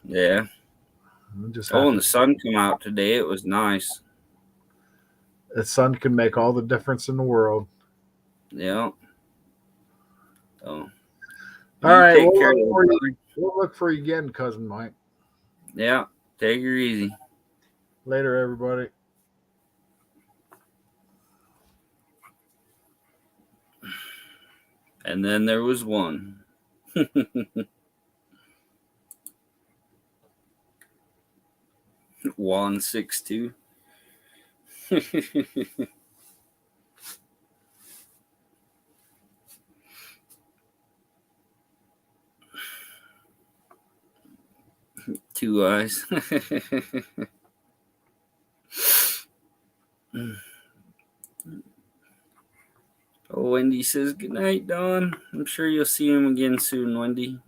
Yeah. Just Oh, and the sun came out today. It was nice. the sun can make all the difference in the world. Yeah. Oh. All right, Take we'll care, look for you. brother. We'll look for you again, cousin Mike. Yeah. Take her easy. Later, everybody. And then there was one. Juan 62. Two eyes. Oh, Wendy says good night, Don. I'm sure you'll see him again soon, Wendy.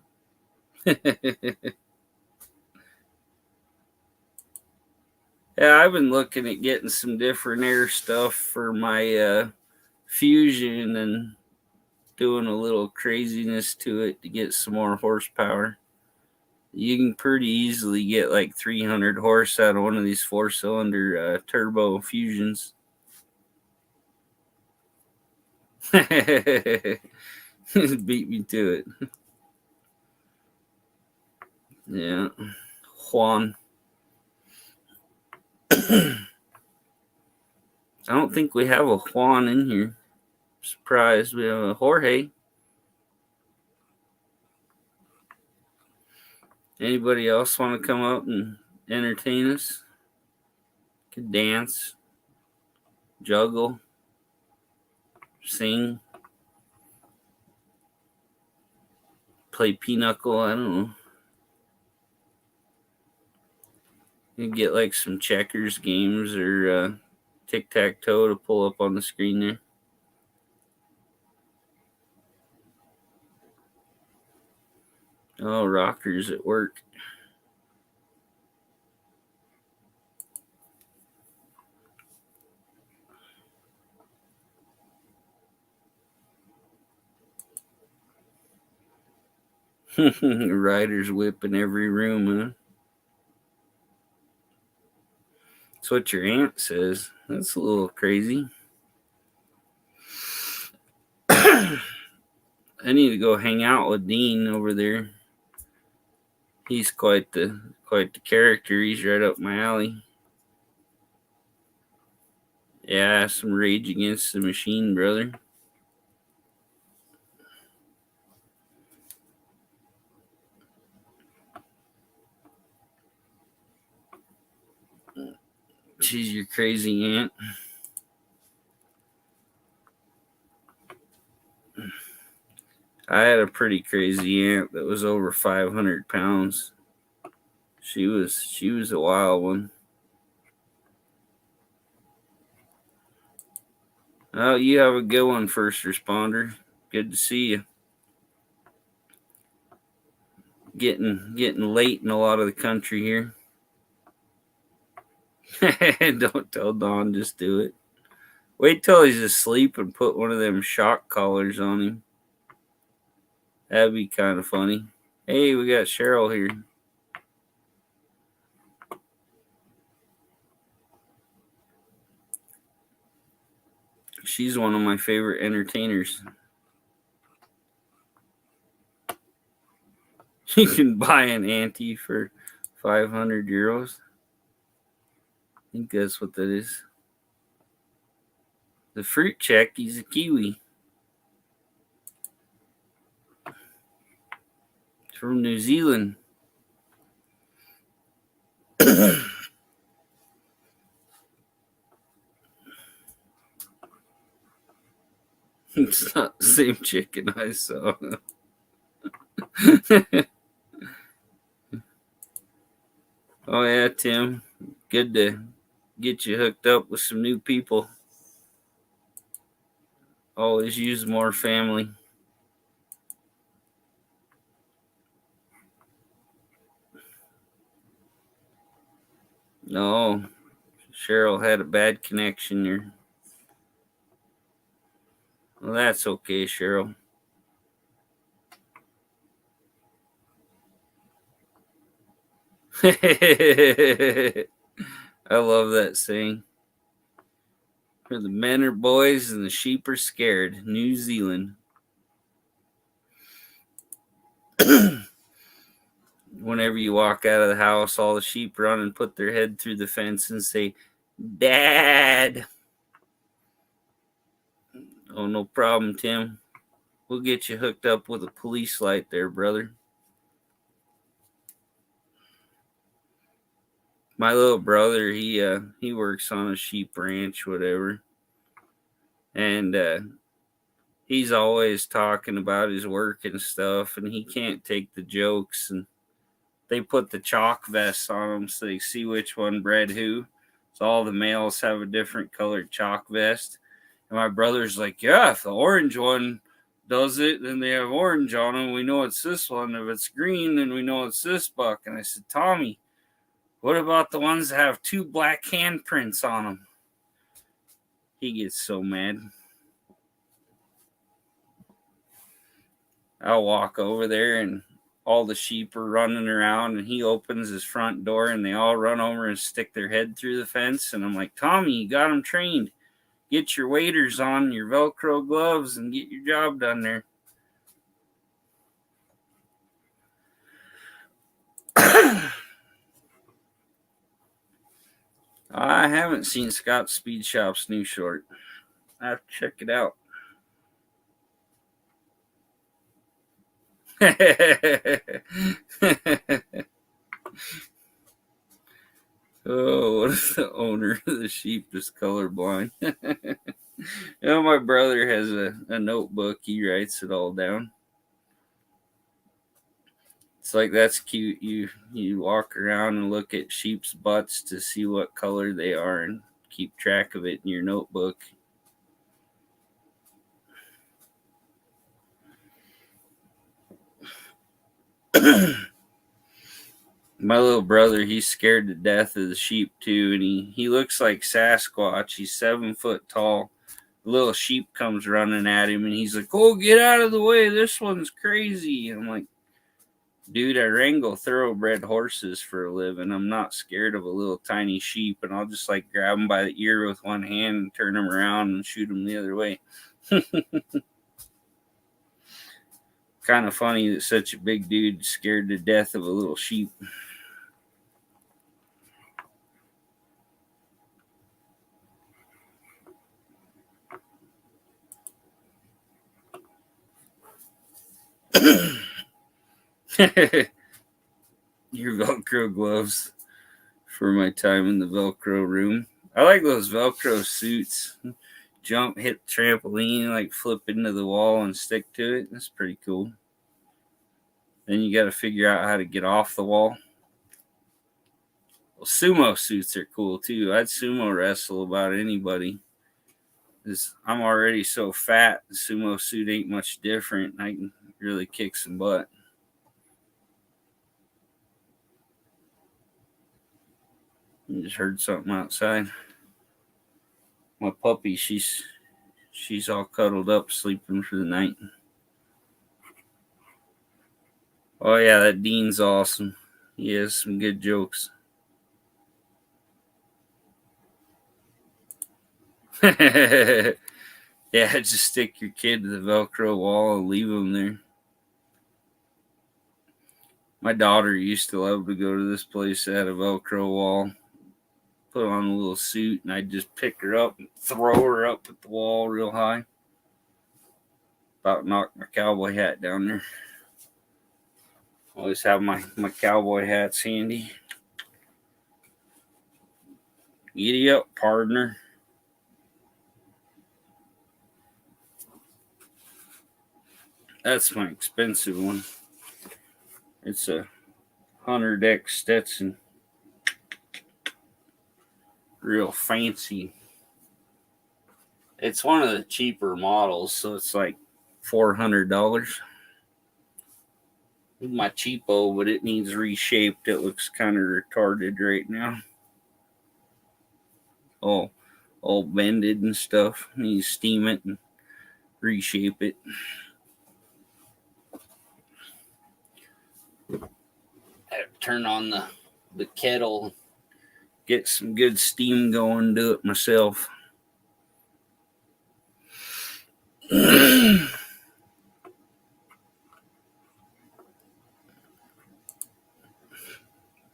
Yeah, I've been looking at getting some different air stuff for my Fusion and doing a little craziness to it to get some more horsepower. You can pretty easily get like 300 horse out of one of these 4-cylinder turbo Fusions. Beat me to it. Yeah. Juan. I don't think we have a Juan in here. Surprised. We have a Jorge. Anybody else want to come up and entertain us? Could dance, juggle, sing, play pinochle. I don't know. You get like some checkers games or tic-tac-toe to pull up on the screen there. Oh, rockers at work. Riders whip in every room, huh? That's what your aunt says. That's a little crazy. I need to go hang out with Dean over there. He's quite the character. He's right up my alley. Yeah, some Rage Against the Machine, brother. She's your crazy aunt. I had a pretty crazy aunt that was over 500 pounds. She was a wild one. Oh, you have a good one, first responder. Good to see you. Getting late in a lot of the country here. Don't tell Don, just do it. Wait till he's asleep and put one of them shock collars on him. That'd be kind of funny. Hey, we got Cheryl here. She's one of my favorite entertainers. You can buy an auntie for 500 euros. I think that's what that is. The fruit check, he's a Kiwi. It's from New Zealand. It's not the same chicken I saw. Oh yeah, Tim. Good to get you hooked up with some new people. Always use more family. No, Cheryl had a bad connection there. Well, that's okay, Cheryl. I love that saying. Where the men are boys and the sheep are scared. New Zealand. Whenever you walk out of the house, all the sheep run and put their head through the fence and say, Dad. Oh, no problem, Tim. We'll get you hooked up with a police light there, brother. My little brother, he works on a sheep ranch, whatever. And he's always talking about his work and stuff, and he can't take the jokes. And they put the chalk vests on them so they see which one bred who. So all the males have a different colored chalk vest. And my brother's like, yeah, if the orange one does it, then they have orange on them. We know it's this one. If it's green, then we know it's this buck. And I said, Tommy, what about the ones that have 2 black handprints on them? He gets so mad. I'll walk over there and all the sheep are running around and he opens his front door and they all run over and stick their head through the fence. And I'm like, Tommy, you got them trained. Get your waders on, your Velcro gloves, and get your job done there. I haven't seen Scott Speed Shop's new short. I have to check it out. Oh, what if the owner of the sheep is colorblind? You know, my brother has a notebook. He writes it all down. It's like, that's cute. You walk around and look at sheep's butts to see what color they are and keep track of it in your notebook. My little brother, he's scared to death of the sheep too, and he looks like Sasquatch. He's 7 foot tall. The little sheep comes running at him, and he's like, "Oh, get out of the way! This one's crazy." And I'm like, dude, I wrangle thoroughbred horses for a living. I'm not scared of a little tiny sheep, and I'll just like grab him by the ear with one hand and turn him around and shoot him the other way. Kind of funny that such a big dude scared to death of a little sheep. Your Velcro gloves for my time in the Velcro room. I like those Velcro suits. Jump, hit the trampoline, like flip into the wall and stick to it. That's pretty cool. Then you got to figure out how to get off the wall. Well, sumo suits are cool too. I'd sumo wrestle about anybody. I'm already so fat, the sumo suit ain't much different. I can really kick some butt. I just heard something outside. My puppy, she's all cuddled up, sleeping for the night. Oh yeah, that Dean's awesome. He has some good jokes. Yeah, just stick your kid to the Velcro wall and leave him there. My daughter used to love to go to this place that had a Velcro wall, put on a little suit, and I'd just pick her up and throw her up at the wall real high. About knocked my cowboy hat down there. Always have my cowboy hats handy. Giddy up, partner. That's my expensive one. It's a 100X Stetson. Real fancy. It's one of the cheaper models, so it's like $400. My cheapo, but it needs reshaped. It looks kind of retarded right now. All bended and stuff. You steam it and reshape it. I have to turn on the kettle, get some good steam going, do it myself.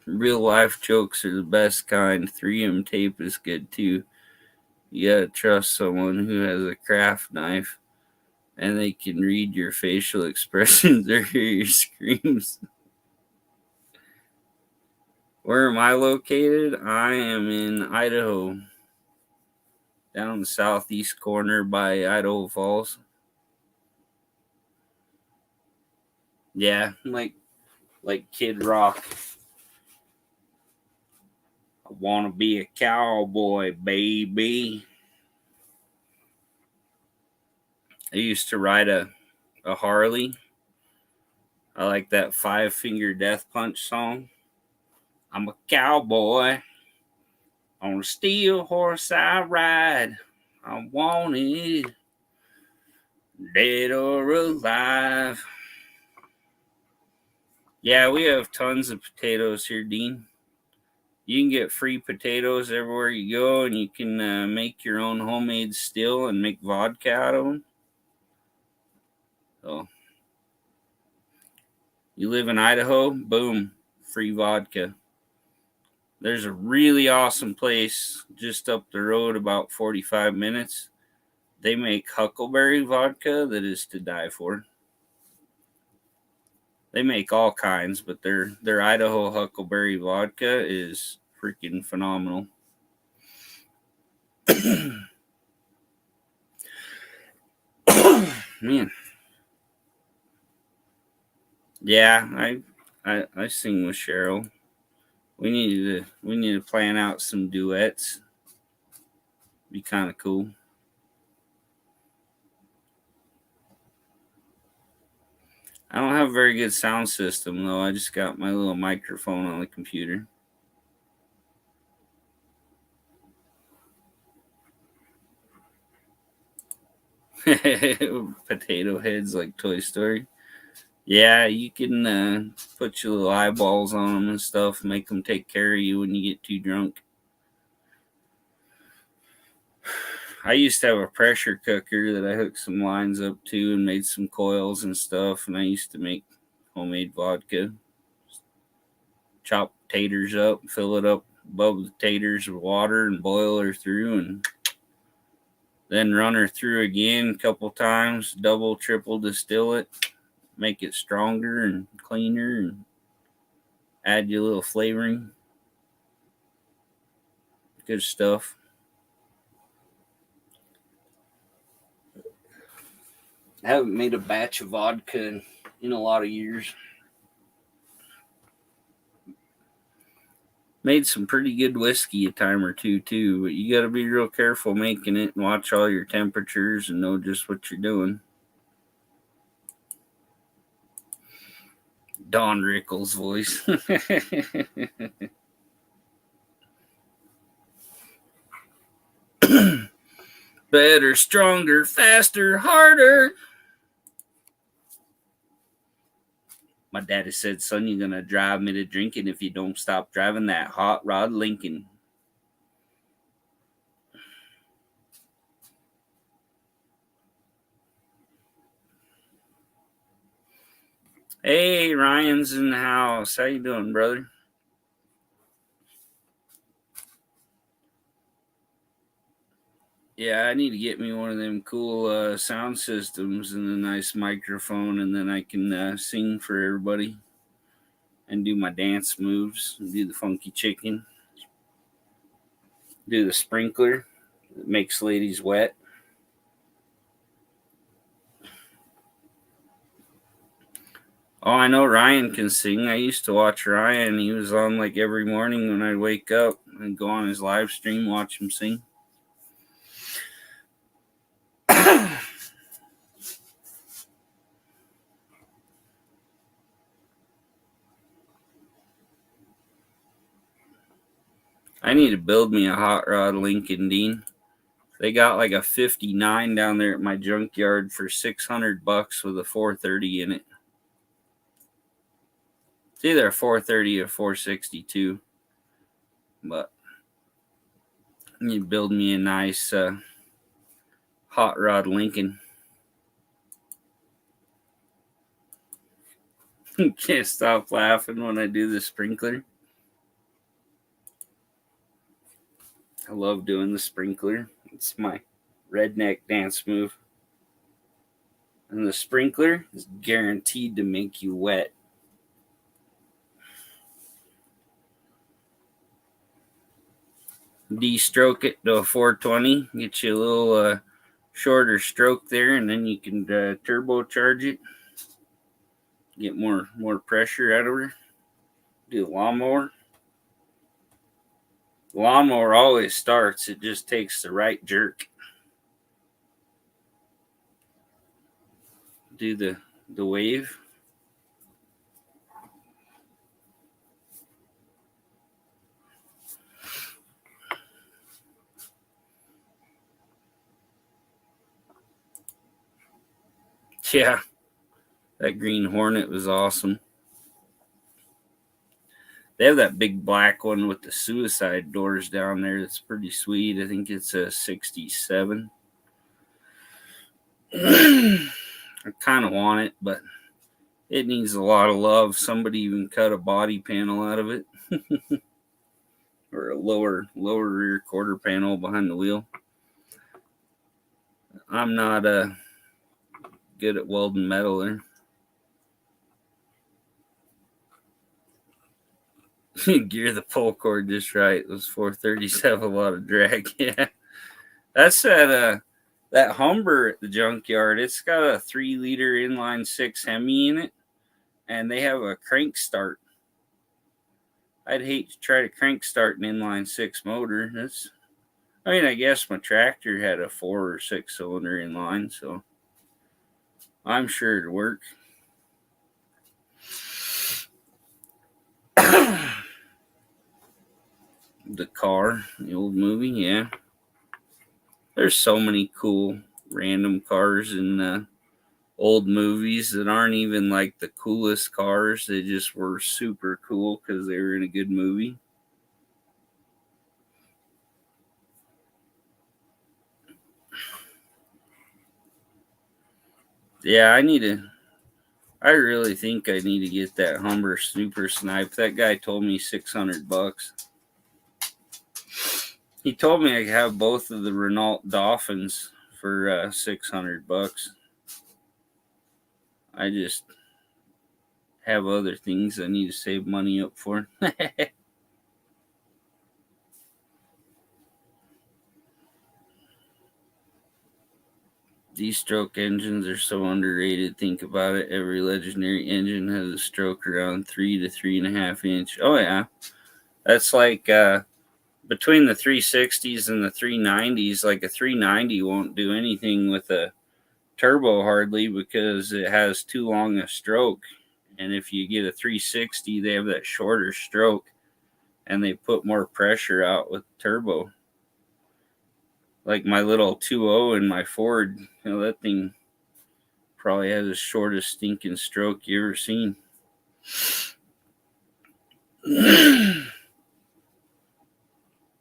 Real life jokes are the best kind. 3M tape is good too. You gotta trust someone who has a craft knife and they can read your facial expressions or hear your screams. Where am I located? I am in Idaho, down the southeast corner by Idaho Falls. Yeah, like Kid Rock. I want to be a cowboy, baby. I used to ride a Harley. I like that 5 Finger Death Punch song. I'm a cowboy. On a steel horse I ride. I'm wanted, dead or alive. Yeah, we have tons of potatoes here, Dean. You can get free potatoes everywhere you go, and you can make your own homemade still and make vodka out of them. So, you live in Idaho, boom, free vodka. There's a really awesome place just up the road, about 45 minutes. They make huckleberry vodka that is to die for. They make all kinds, but their Idaho huckleberry vodka is freaking phenomenal. Man. Yeah, I sing with Cheryl. We need to plan out some duets. Be kind of cool. I don't have a very good sound system though. I just got my little microphone on the computer. Potato heads like Toy Story. Yeah, you can put your little eyeballs on them and stuff, make them take care of you when you get too drunk. I used to have a pressure cooker that I hooked some lines up to and made some coils and stuff, and I used to make homemade vodka. Chop taters up, fill it up above the taters with water and boil her through, and then run her through again a couple times, double, triple distill it, make it stronger and cleaner, and add your little flavoring. Good stuff. I haven't made a batch of vodka in a lot of years. Made some pretty good whiskey a time or two too, but you got to be real careful making it and watch all your temperatures and know just what you're doing. Don Rickles' voice. Better, stronger, faster, harder. My daddy said, son, you're going to drive me to drinking if you don't stop driving that hot rod Lincoln. Hey, Ryan's in the house. How you doing, brother? Yeah, I need to get me one of them cool sound systems and a nice microphone, and then I can sing for everybody and do my dance moves, do the funky chicken, do the sprinkler that makes ladies wet. Oh, I know Ryan can sing. I used to watch Ryan. He was on like every morning when I'd wake up and go on his live stream, watch him sing. I need to build me a hot rod Lincoln, Dean. They got like a 59 down there at my junkyard for $600 with a 430 in it. It's either a 430 or 462. But you build me a nice hot rod Lincoln. Can't stop laughing when I do the sprinkler. I love doing the sprinkler. It's my redneck dance move. And the sprinkler is guaranteed to make you wet. De-stroke it to a 420. Get you a little shorter stroke there, and then you can turbocharge it. Get more pressure out of her. Do the lawnmower. The lawnmower always starts. It just takes the right jerk. Do the wave. Yeah, that Green Hornet was awesome. They have that big black one with the suicide doors down there. That's pretty sweet. I think it's a 67. I kind of want it, but it needs a lot of love. Somebody even cut a body panel out of it. Or a lower rear quarter panel behind the wheel. I'm not good at welding metal there. Gear the pull cord just right. Those 430s have a lot of drag. Yeah, that's that Humber at the junkyard. It's got a 3-liter inline 6 Hemi in it, and they have a crank start. I'd hate to try to crank start an inline 6 motor. I guess my tractor had a 4 or 6 cylinder inline, so I'm sure it'd work. The Car, the old movie, yeah. There's so many cool random cars in old movies that aren't even like the coolest cars. They just were super cool because they were in a good movie. Yeah, I really think I need to get that Humber Super Snipe. That guy told me $600. He told me I could have both of the Renault Dolphins for $600. I just have other things I need to save money up for. These stroke engines are so underrated. Think about it. Every legendary engine has a stroke around 3 to 3.5 inch. Oh yeah, that's like between the 360s and the 390s. Like a 390 won't do anything with a turbo hardly because it has too long a stroke. And if you get a 360, they have that shorter stroke, and they put more pressure out with turbo. Like my little 2.0 in my Ford, that thing probably has the shortest stinking stroke you ever seen.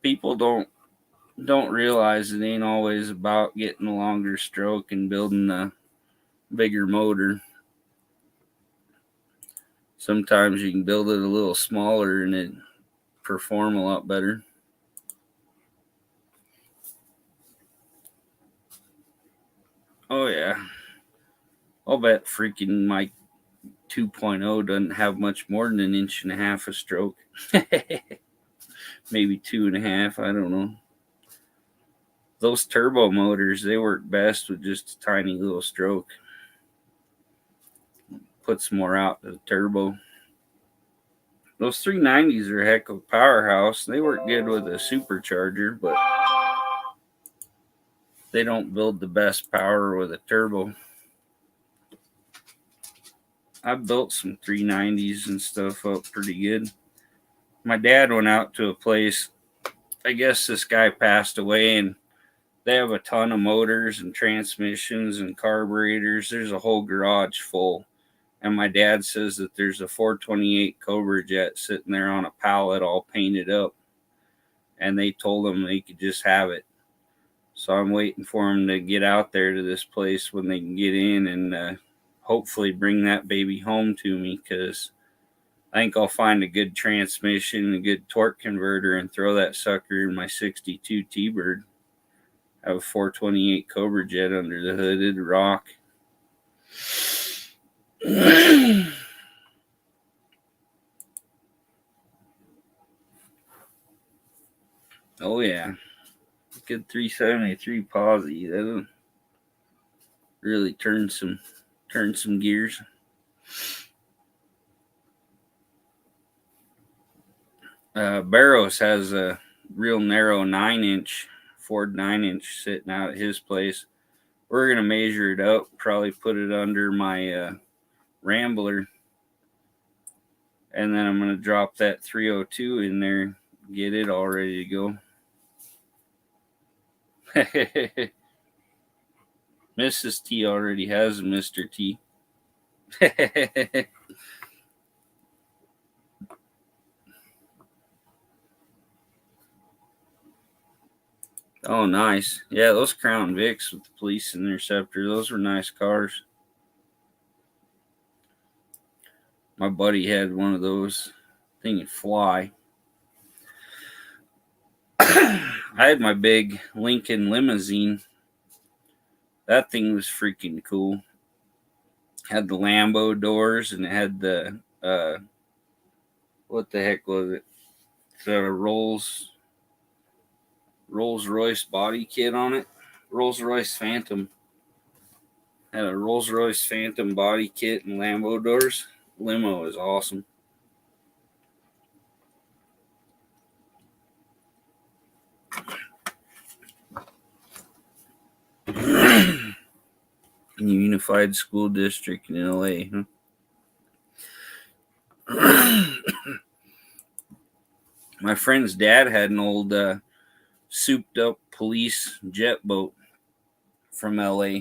People don't realize it ain't always about getting a longer stroke and building a bigger motor. Sometimes you can build it a little smaller and it perform a lot better. Oh yeah, I'll bet freaking my 2.0 doesn't have much more than 1.5 inches of stroke. Maybe 2.5, I don't know. Those turbo motors, they work best with just a tiny little stroke. Puts more out to the turbo. Those 390s are a heck of a powerhouse. They work good with a supercharger, but they don't build the best power with a turbo. I've built some 390s and stuff up pretty good. My dad went out to a place. I guess this guy passed away, and they have a ton of motors and transmissions and carburetors. There's a whole garage full. And my dad says that there's a 428 Cobra Jet sitting there on a pallet all painted up. And they told him they could just have it. So I'm waiting for him to get out there to this place when they can get in and hopefully bring that baby home to me, because I think I'll find a good transmission, a good torque converter, and throw that sucker in my 62 T-Bird. Have a 428 Cobra Jet under the hood. It'd rock. Oh yeah, good 373 posi. That'll really turn some gears. Barrows has a real narrow 9-inch Ford 9-inch sitting out at his place. We're gonna measure it up, probably put it under my Rambler, and then I'm gonna drop that 302 in there, get it all ready to go. Mrs. T already has a Mr. T. Oh, nice. Yeah, those Crown Vics with the Police Interceptor, those were nice cars. My buddy had one of those. Thing would fly. I had my big Lincoln limousine. That thing was freaking cool. Had the Lambo doors, and it had the what the heck was it? The Rolls-Royce body kit on it. Rolls-Royce Phantom. Had a Rolls-Royce Phantom body kit and Lambo doors. Limo is awesome. Unified School District in LA, huh? My friend's dad had an old souped up police jet boat from LA.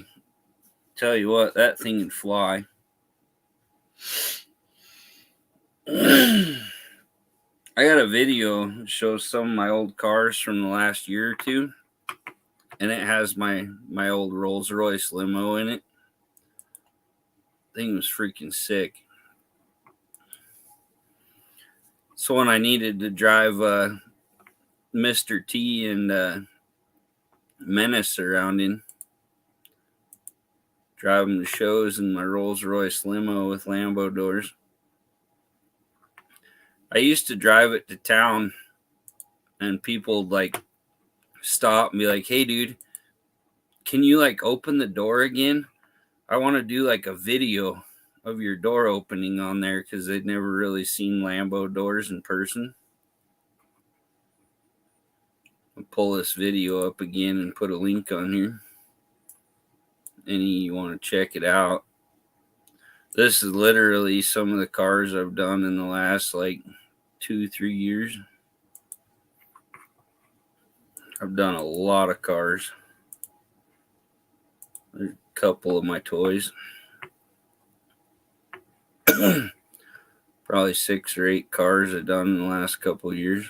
Tell you what, that thing would fly. I got a video that shows some of my old cars from the last year or two, and it has my old Rolls-Royce limo in it. Thing was freaking sick. So when I needed to drive Mr. T and Menace around in, drive them to shows in my Rolls-Royce limo with Lambo doors. I used to drive it to town, and people would like stop and be like, "Hey, dude, can you like open the door again? I want to do like a video of your door opening on there because they'd never really seen Lambo doors in person. I'll pull this video up again and put a link on here. Any you want to check it out. This is literally some of the cars I've done in the last like 2-3 years. I've done a lot of cars. There's a couple of my toys. Probably 6 or 8 cars I've done in the last couple of years.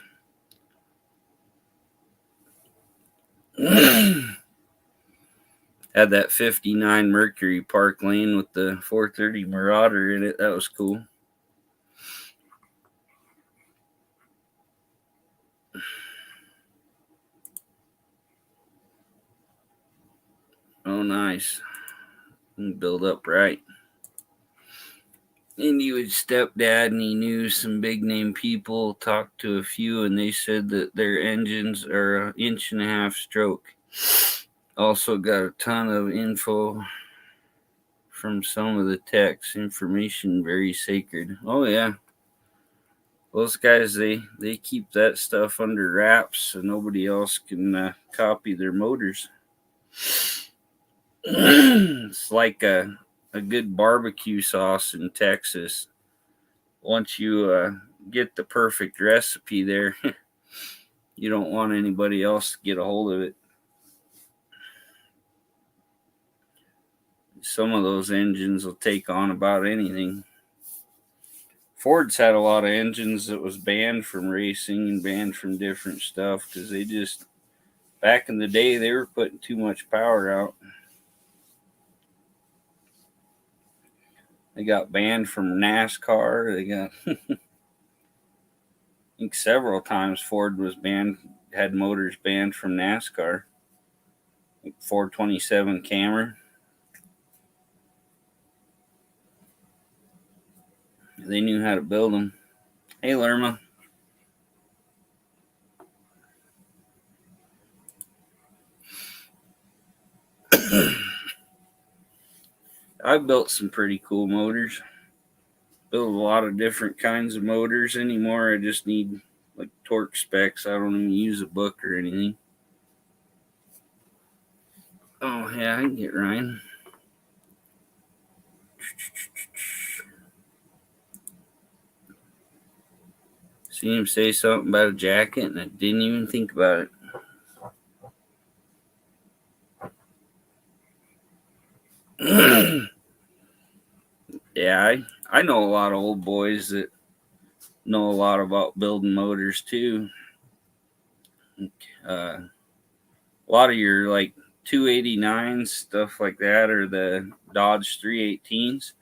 Had that 59 Mercury Park Lane with the 430 Marauder in it. That was cool. Oh, nice. Build up right. And he was stepdad, and he knew some big name people, talked to a few, and they said that their engines are 1.5 inch stroke. Also got a ton of info from some of the techs. Information very sacred. Oh yeah. Those guys, they keep that stuff under wraps so nobody else can copy their motors. It's like a good barbecue sauce in Texas. Once you get the perfect recipe there, you don't want anybody else to get a hold of it. Some of those engines will take on about anything. Ford's had a lot of engines that was banned from racing and banned from different stuff because they just, back in the day, they were putting too much power out. They got banned from NASCAR. They got, I think several times Ford was banned, had motors banned from NASCAR. Like 427 Camry. They knew how to build them. Hey, Lerma. I've built some pretty cool motors. Build a lot of different kinds of motors anymore. I just need like torque specs. I don't even use a book or anything. Oh, yeah, I can get Ryan. See him say something about a jacket, and I didn't even think about it. Yeah, I know a lot of old boys that know a lot about building motors too. A lot of your like 289s, stuff like that, or the Dodge 318s.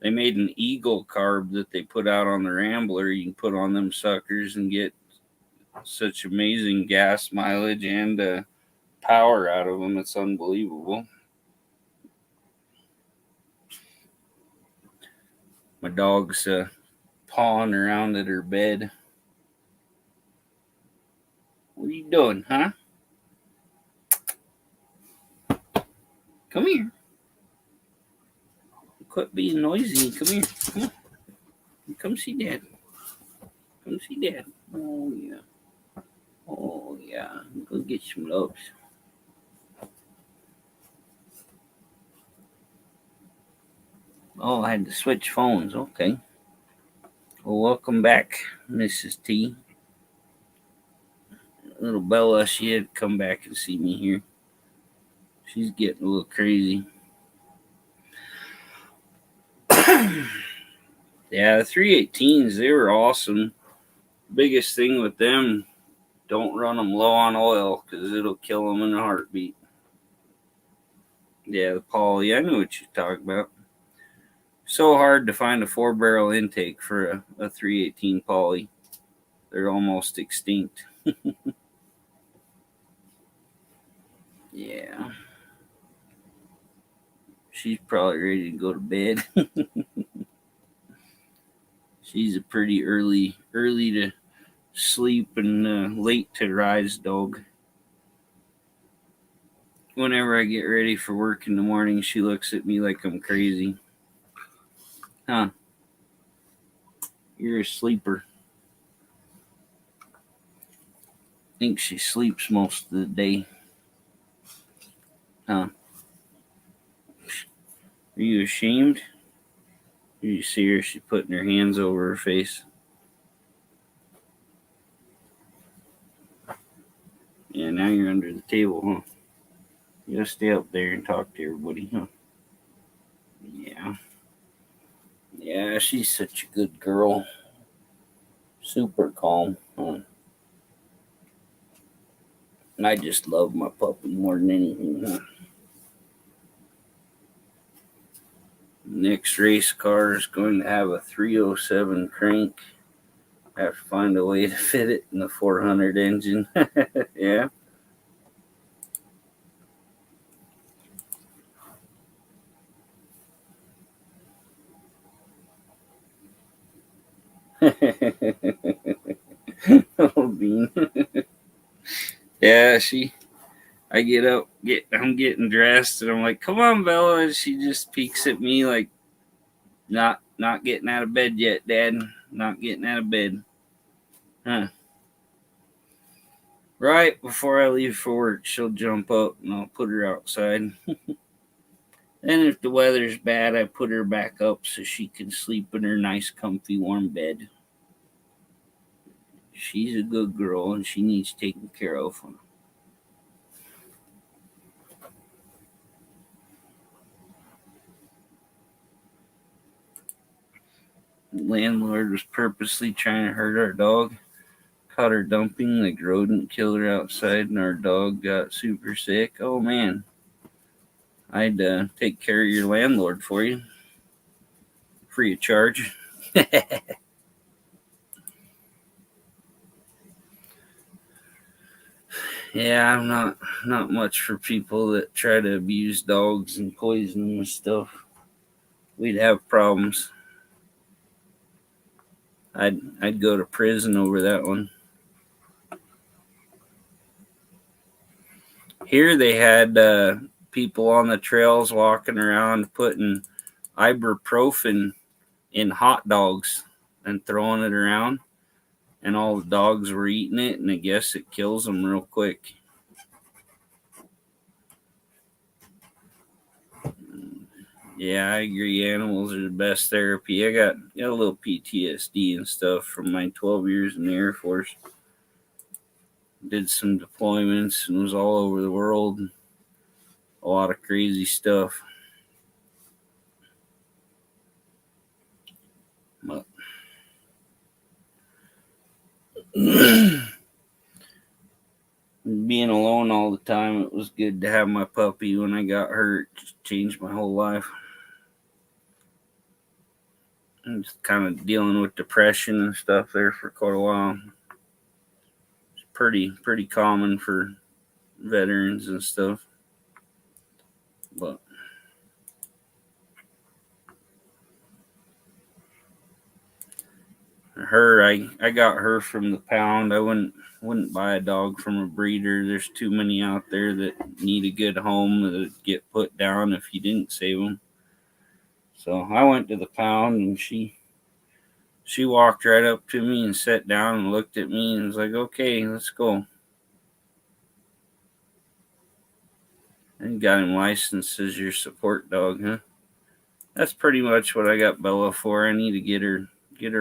They made an Eagle carb that they put out on the Rambler. You can put on them suckers and get such amazing gas mileage and power out of them. It's unbelievable. My dog's pawing around at her bed. What are you doing, huh? Come here. Quit being noisy. Come here. Come on. Come see Dad. Come see Dad. Oh, yeah. Oh, yeah. Go get some loves. Oh, I had to switch phones. Okay. Well, welcome back, Mrs. T. Little Bella, she had to come back and see me here. She's getting a little crazy. Yeah, the 318s, they were awesome. Biggest thing with them, don't run them low on oil because it'll kill them in a heartbeat. Yeah, the Poly, I knew what you're talking about. So hard to find a 4-barrel intake for a 318 Poly. They're almost extinct. Yeah. She's probably ready to go to bed. She's a pretty early to sleep and late to rise dog. whenever I get ready for work in the morning, she looks at me like I'm crazy. Huh? You're a sleeper. I think she sleeps most of the day. Huh? Are you ashamed? You see her, she's putting her hands over her face. Yeah, now you're under the table, huh? You gotta stay up there and talk to everybody, huh? Yeah. Yeah, she's such a good girl. Super calm, huh? And I just love my puppy more than anything, huh? Next race car is going to have a 307 crank. I have to find a way to fit it in the 400 engine. Yeah. Oh, Bean. Yeah, I get up, I'm getting dressed, and I'm like, "Come on, Bella," and she just peeks at me like, "Not getting out of bed yet, Dad. Not getting out of bed." Huh? Right before I leave for work, she'll jump up, and I'll put her outside. Then, if the weather's bad, I put her back up so she can sleep in her nice, comfy, warm bed. She's a good girl, and she needs taken care of. The landlord was purposely trying to hurt our dog. Caught her dumping like rodent killer outside, and our dog got super sick. Oh man, I'd take care of your landlord for you, free of charge. Yeah, I'm not much for people that try to abuse dogs and poison them and stuff. We'd have problems. I'd go to prison over that one. Here they had people on the trails walking around putting ibuprofen in hot dogs and throwing it around, and all the dogs were eating it, and I guess it kills them real quick. Yeah, I agree. Animals are the best therapy. I got a little PTSD and stuff from my 12 years in the Air Force. Did some deployments and was all over the world. A lot of crazy stuff. But being alone all the time, it was good to have my puppy when I got hurt. Just changed my whole life. I'm just kind of dealing with depression and stuff there for quite a while. It's pretty common for veterans and stuff. But I got her from the pound. I wouldn't buy a dog from a breeder. There's too many out there that need a good home that get put down if you didn't save them. So I went to the pound, and she walked right up to me and sat down and looked at me and was like, "Okay, let's go." And got him licensed as your support dog, huh? That's pretty much what I got Bella for. I need to get her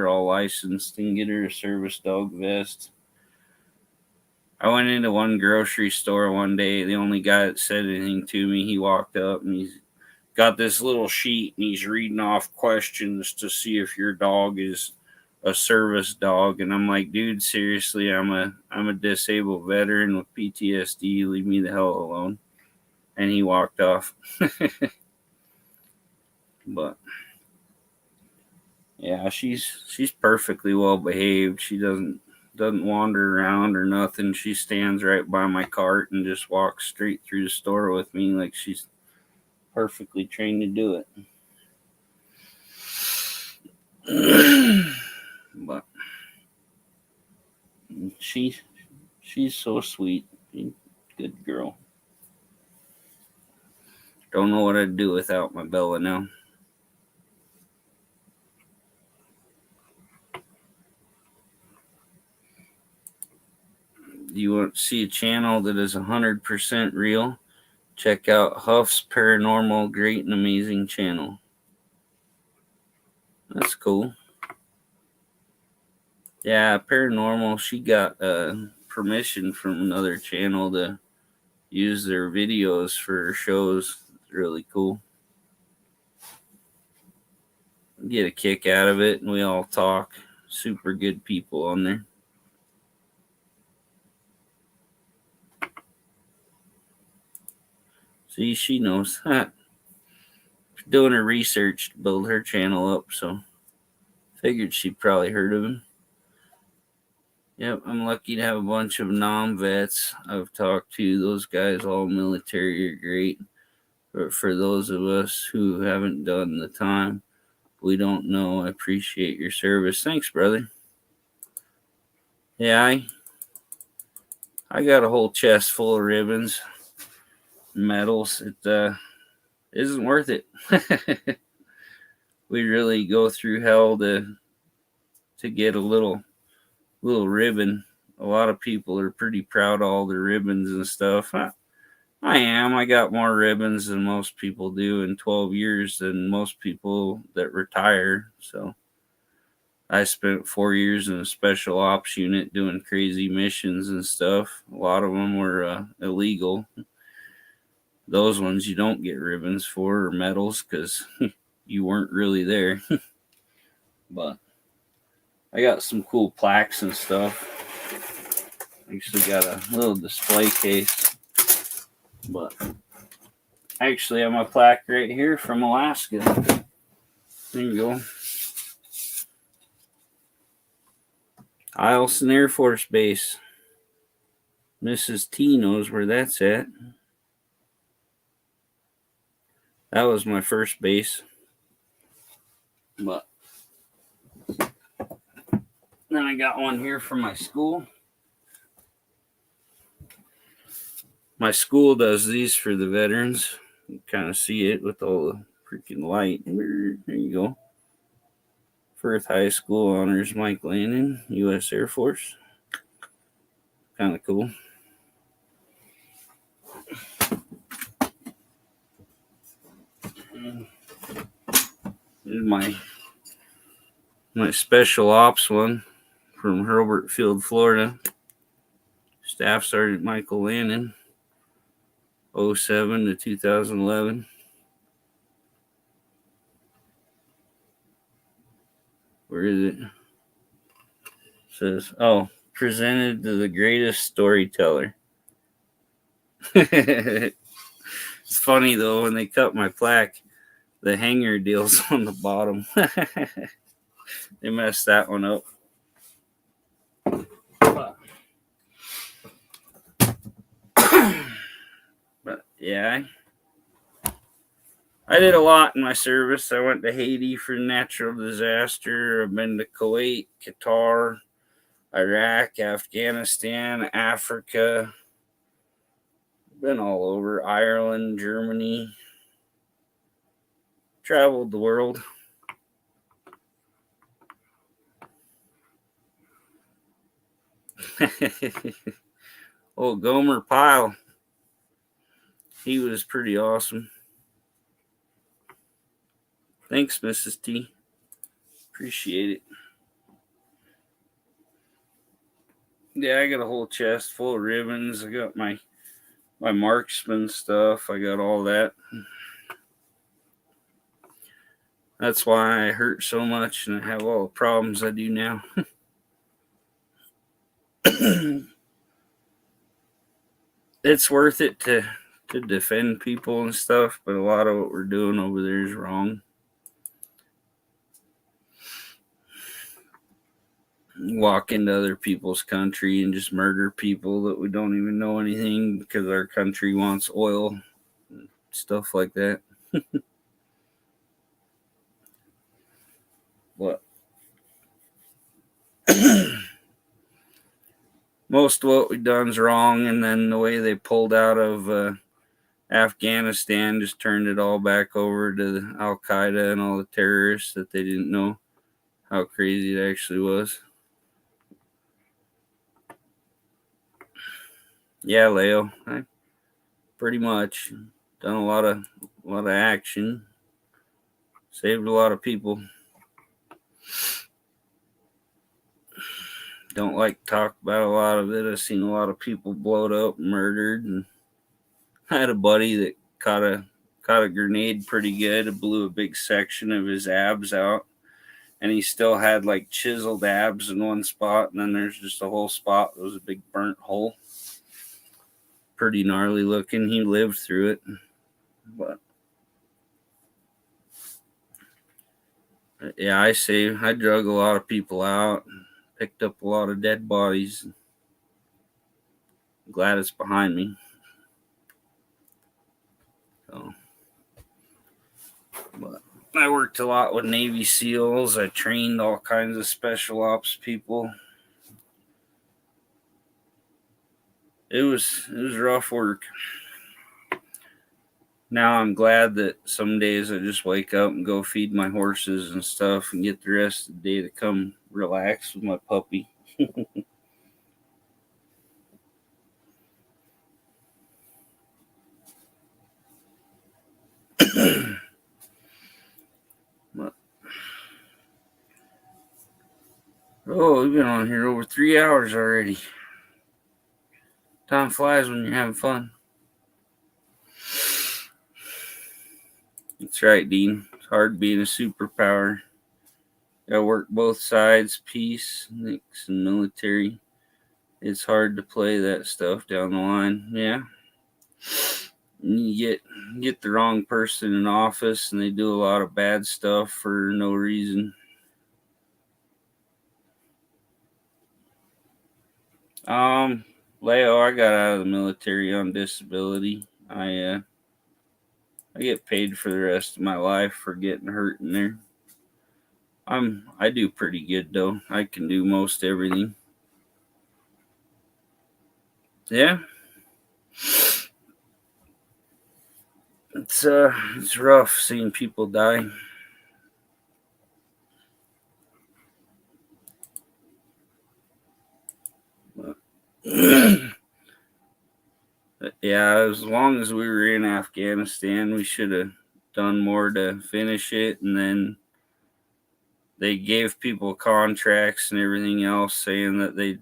all licensed and get her a service dog vest. I went into one grocery store one day. The only guy that said anything to me, he walked up and he's got this little sheet and he's reading off questions to see if your dog is a service dog. And I'm like, dude, seriously, I'm a disabled veteran with PTSD. Leave me the hell alone. And he walked off. But yeah, she's perfectly well behaved. She doesn't wander around or nothing. She stands right by my cart and just walks straight through the store with me like she's perfectly trained to do it. But she's so sweet. Good girl. Don't know what I'd do without my Bella now. You want to see a channel that is 100% real? Check out Huff's Paranormal Great and Amazing channel. That's cool. Yeah, Paranormal, she got permission from another channel to use their videos for her shows. It's really cool. Get a kick out of it, and we all talk. Super good people on there. See, she knows. Doing her research to build her channel up, so figured she probably heard of him. Yep, I'm lucky to have a bunch of non-vets I've talked to. Those guys, all military, are great. But for those of us who haven't done the time, we don't know. I appreciate your service. Thanks, brother. Yeah, I got a whole chest full of ribbons, medals. It isn't worth it. We really go through hell to get a little ribbon. A lot of people are pretty proud of all their ribbons and stuff. I am. I got more ribbons than most people do in 12 years than most people that retire. So I spent 4 years in a special ops unit doing crazy missions and stuff. A lot of them were illegal. Those ones you don't get ribbons for or medals because you weren't really there. But I got some cool plaques and stuff. Actually got a little display case. But I actually have my plaque right here from Alaska. There you go. Eielson Air Force Base. Mrs. T knows where that's at. That was my first base. But then I got one here from my school. My school does these for the veterans. You kind of see it with all the freaking light. There you go. Firth High School honors Mike Lannon, U.S. Air Force. Kind of cool. Here's my special ops one from Hurlburt Field, Florida. Staff Sergeant Michael Lannon, 07 to 2011. Where is it? It says, presented to the greatest storyteller. It's funny though, when they cut my plaque, the hanger deal's on the bottom. They messed that one up. But yeah, I did a lot in my service. I went to Haiti for natural disaster. I've been to Kuwait, Qatar, Iraq, Afghanistan, Africa. Been all over. Ireland, Germany. Traveled the world. Gomer Pyle. He was pretty awesome. Thanks, Mrs. T. Appreciate it. Yeah, I got a whole chest full of ribbons. I got my marksman stuff. I got all that. That's why I hurt so much and I have all the problems I do now. It's worth it to defend people and stuff, but a lot of what we're doing over there is wrong. Walk into other people's country and just murder people that we don't even know anything because our country wants oil and stuff like that. What? Most of what we've done is wrong, and then the way they pulled out of Afghanistan just turned it all back over to the Al Qaeda and all the terrorists that they didn't know how crazy it actually was. Yeah, Leo, I pretty much done a lot of action, saved a lot of people. Don't like to talk about a lot of it. I've seen a lot of people blowed up, murdered, and I had a buddy that caught a grenade pretty good. It blew a big section of his abs out, and he still had like chiseled abs in one spot, and then there's just a whole spot that was a big burnt hole. Pretty gnarly looking. He lived through it, but yeah, I drug a lot of people out, picked up a lot of dead bodies. Glad it's behind me. So, but I worked a lot with Navy SEALs. I trained all kinds of special ops people. It was rough work. Now I'm glad that some days I just wake up and go feed my horses and stuff and get the rest of the day to come relax with my puppy. Oh, we've been on here over 3 hours already. Time flies when you're having fun. That's right, Dean. It's hard being a superpower. Gotta work both sides, peace, mix, and military. It's hard to play that stuff down the line. Yeah. You get the wrong person in office and they do a lot of bad stuff for no reason. Leo, I got out of the military on disability. I get paid for the rest of my life for getting hurt in there. I do pretty good though. I can do most everything. Yeah. It's rough seeing people die. But yeah, as long as we were in Afghanistan, we should have done more to finish it. And then they gave people contracts and everything else saying that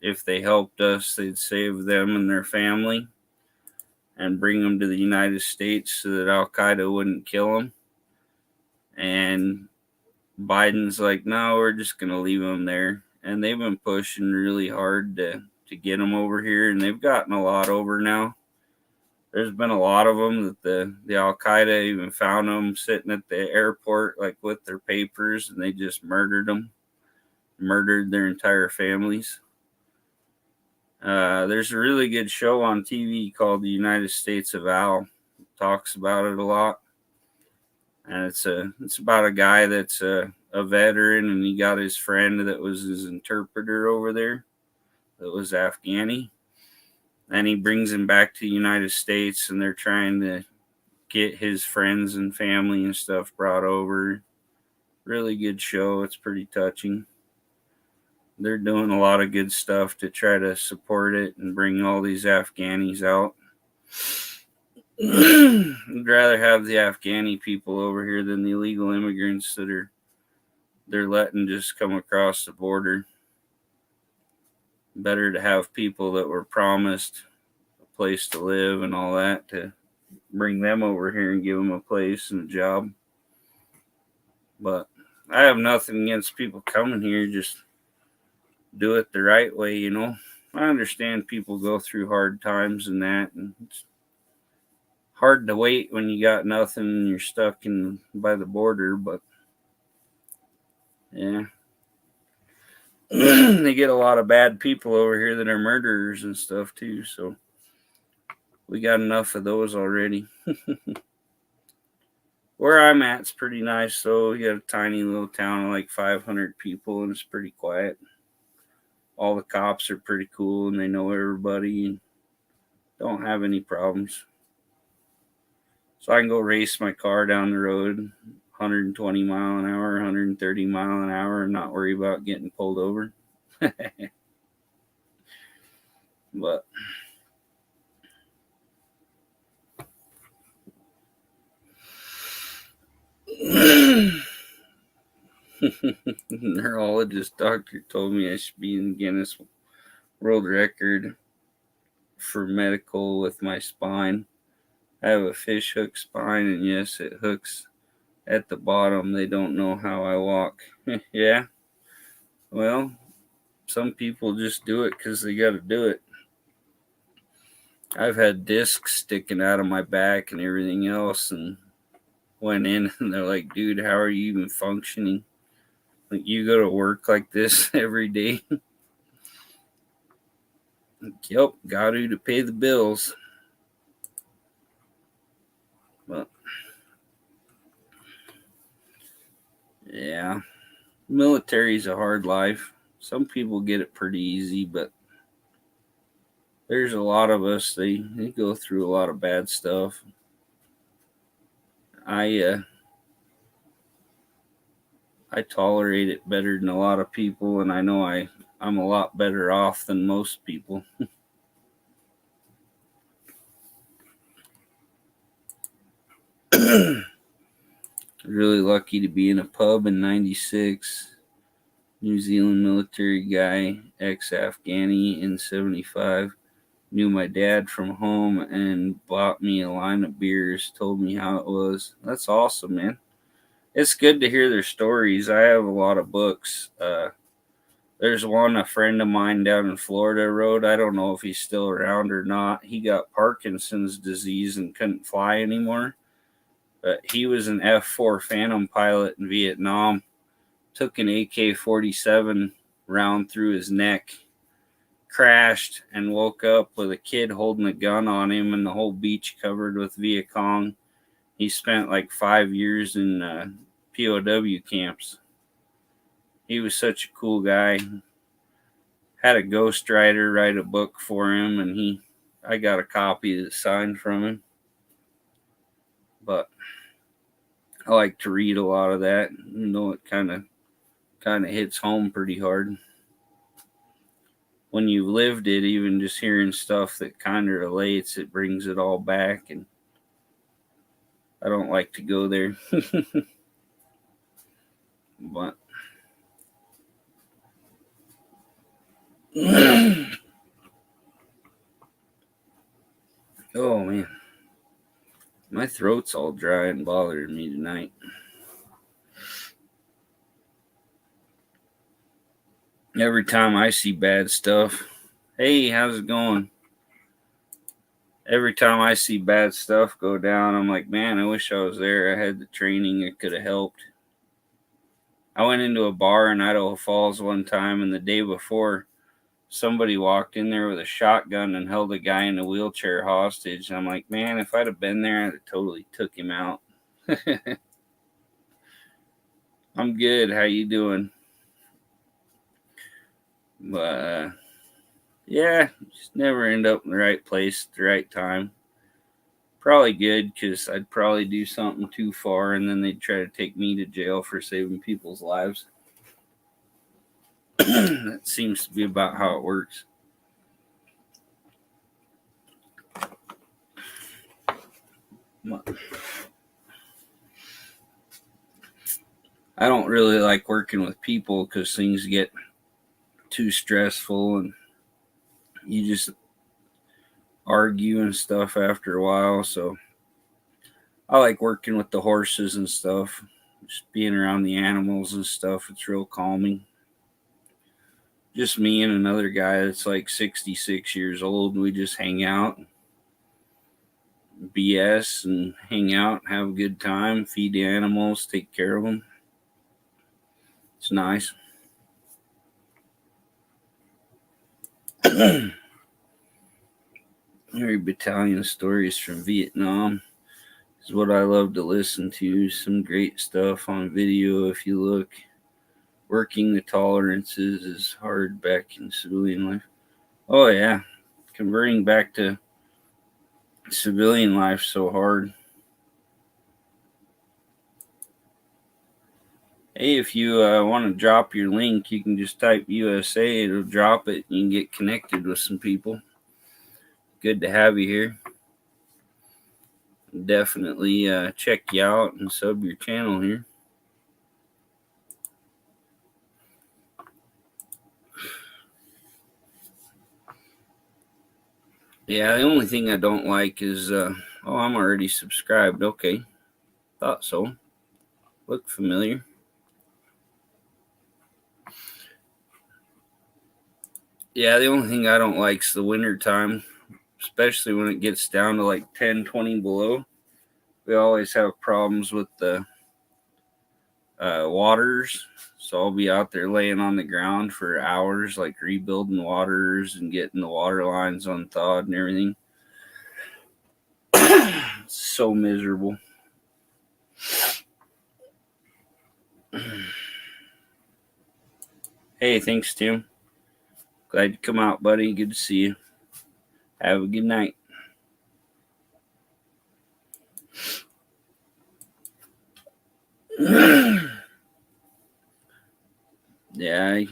if they helped us, they'd save them and their family and bring them to the United States so that Al Qaeda wouldn't kill them. And Biden's like, no, we're just going to leave them there. And they've been pushing really hard to get them over here, and they've gotten a lot over now. There's been a lot of them that the Al Qaeda even found them sitting at the airport, like with their papers, and they just murdered their entire families. There's a really good show on TV called The United States of Al. It talks about it a lot, and it's about a guy that's a veteran, and he got his friend that was his interpreter over there that was Afghani, and he brings him back to the United States, and they're trying to get his friends and family and stuff brought over. Really good show. It's pretty touching. They're doing a lot of good stuff to try to support it and bring all these Afghanis out. I'd rather have the Afghani people over here than the illegal immigrants that they're letting just come across the border. Better to have people that were promised a place to live and all that, to bring them over here and give them a place and a job. But I have nothing against people coming here. Just do it the right way, you know. I understand people go through hard times and that, and it's hard to wait when you got nothing and you're stuck by the border, but yeah. They get a lot of bad people over here that are murderers and stuff too, so we got enough of those already. Where I'm at's pretty nice, though. We got a tiny little town of like 500 people, and it's pretty quiet. All the cops are pretty cool, and they know everybody and don't have any problems. So I can go race my car down the road 120 mile an hour, 130 mile an hour, and not worry about getting pulled over. But neurologist doctor told me I should be in Guinness World Record for medical with my spine. I have a fish hook spine, and yes, it hooks at the bottom. They don't know how I walk. Yeah. Well, some people just do it because they got to do it. I've had discs sticking out of my back and everything else, and went in and they're like, dude, how are you even functioning? Like, you go to work like this every day? Like, yep, got to pay the bills. But yeah, military's a hard life. Some people get it pretty easy, but there's a lot of us, they go through a lot of bad stuff. I tolerate it better than a lot of people, and I know I'm a lot better off than most people. Really lucky to be in a pub in 96. New Zealand military guy, ex-Afghani in 75. Knew my dad from home and bought me a line of beers, told me how it was. That's awesome, man. It's good to hear their stories. I have a lot of books. There's one a friend of mine down in Florida wrote. I don't know if he's still around or not. He got Parkinson's disease and couldn't fly anymore. But he was an F-4 Phantom pilot in Vietnam. Took an AK-47 round through his neck. Crashed and woke up with a kid holding a gun on him and the whole beach covered with Viet Cong. He spent like 5 years in POW camps. He was such a cool guy. Had a ghostwriter write a book for him, and I got a copy that's signed from him. But I like to read a lot of that. You know, it kind of hits home pretty hard. When you've lived it, even just hearing stuff that kind of relates, it brings it all back, and I don't like to go there. But oh man, my throat's all dry and bothering me tonight. Every time I see bad stuff, hey, how's it going? Every time I see bad stuff go down, I'm like, man, I wish I was there. I had the training, it could have helped. I went into a bar in Idaho Falls one time, and the day before, somebody walked in there with a shotgun and held a guy in a wheelchair hostage. I'm like, man, if I'd have been there, I'd have totally took him out. I'm good. How you doing? But yeah, just never end up in the right place at the right time. Probably good, because I'd probably do something too far, and then they'd try to take me to jail for saving people's lives. That seems to be about how it works. I don't really like working with people because things get too stressful and you just argue and stuff after a while. So I like working with the horses and stuff, just being around the animals and stuff. It's real calming. Just me and another guy that's like 66 years old, and we just hang out, BS, and hang out, have a good time, feed the animals, take care of them. It's nice. Every battalion stories from Vietnam is what I love to listen to. Some great stuff on video if you look. Working the tolerances is hard back in civilian life. Oh yeah, converting back to civilian life so hard. Hey, if you want to drop your link, you can just type USA. It'll drop it. You can get connected with some people. Good to have you here. Definitely check you out and sub your channel here. Yeah, the only thing I don't like is, oh, I'm already subscribed. Okay. Thought so. Looked familiar. Yeah, the only thing I don't like is the winter time, especially when it gets down to like 10, 20 below. We always have problems with the waters. So I'll be out there laying on the ground for hours, like rebuilding waters and getting the water lines unthawed and everything. So miserable. Hey, thanks, Tim. Glad you come out, buddy. Good to see you. Have a good night. Yeah,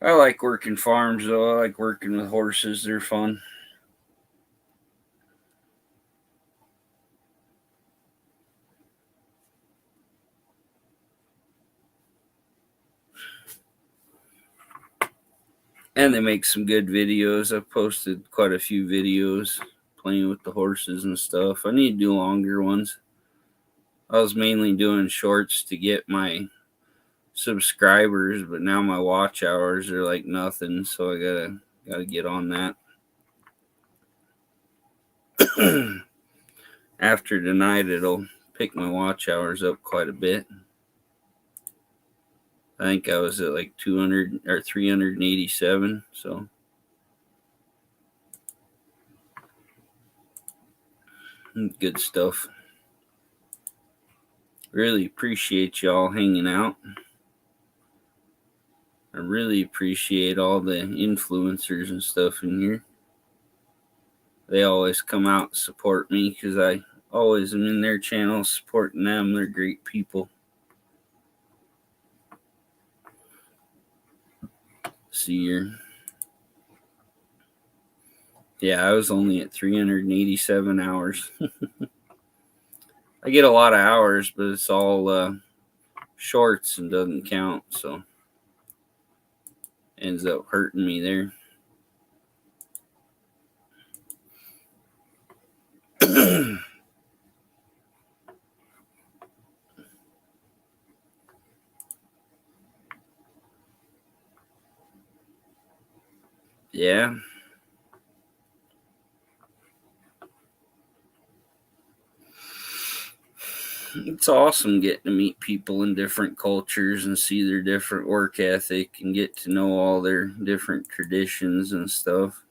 I like working farms, though. I like working with horses. They're fun. And they make some good videos. I've posted quite a few videos playing with the horses and stuff. I need to do longer ones. I was mainly doing shorts to get my subscribers, but now my watch hours are like nothing, so I gotta get on that. After tonight, it'll pick my watch hours up quite a bit. I think I was at like 200 or 387, so good stuff. Really appreciate y'all hanging out. I really appreciate all the influencers and stuff in here. They always come out and support me because I always am in their channels supporting them. They're great people. See here. Yeah, I was only at 387 hours. I get a lot of hours, but it's all shorts and doesn't count, so ends up hurting me there. Yeah. It's awesome getting to meet people in different cultures and see their different work ethic and get to know all their different traditions and stuff.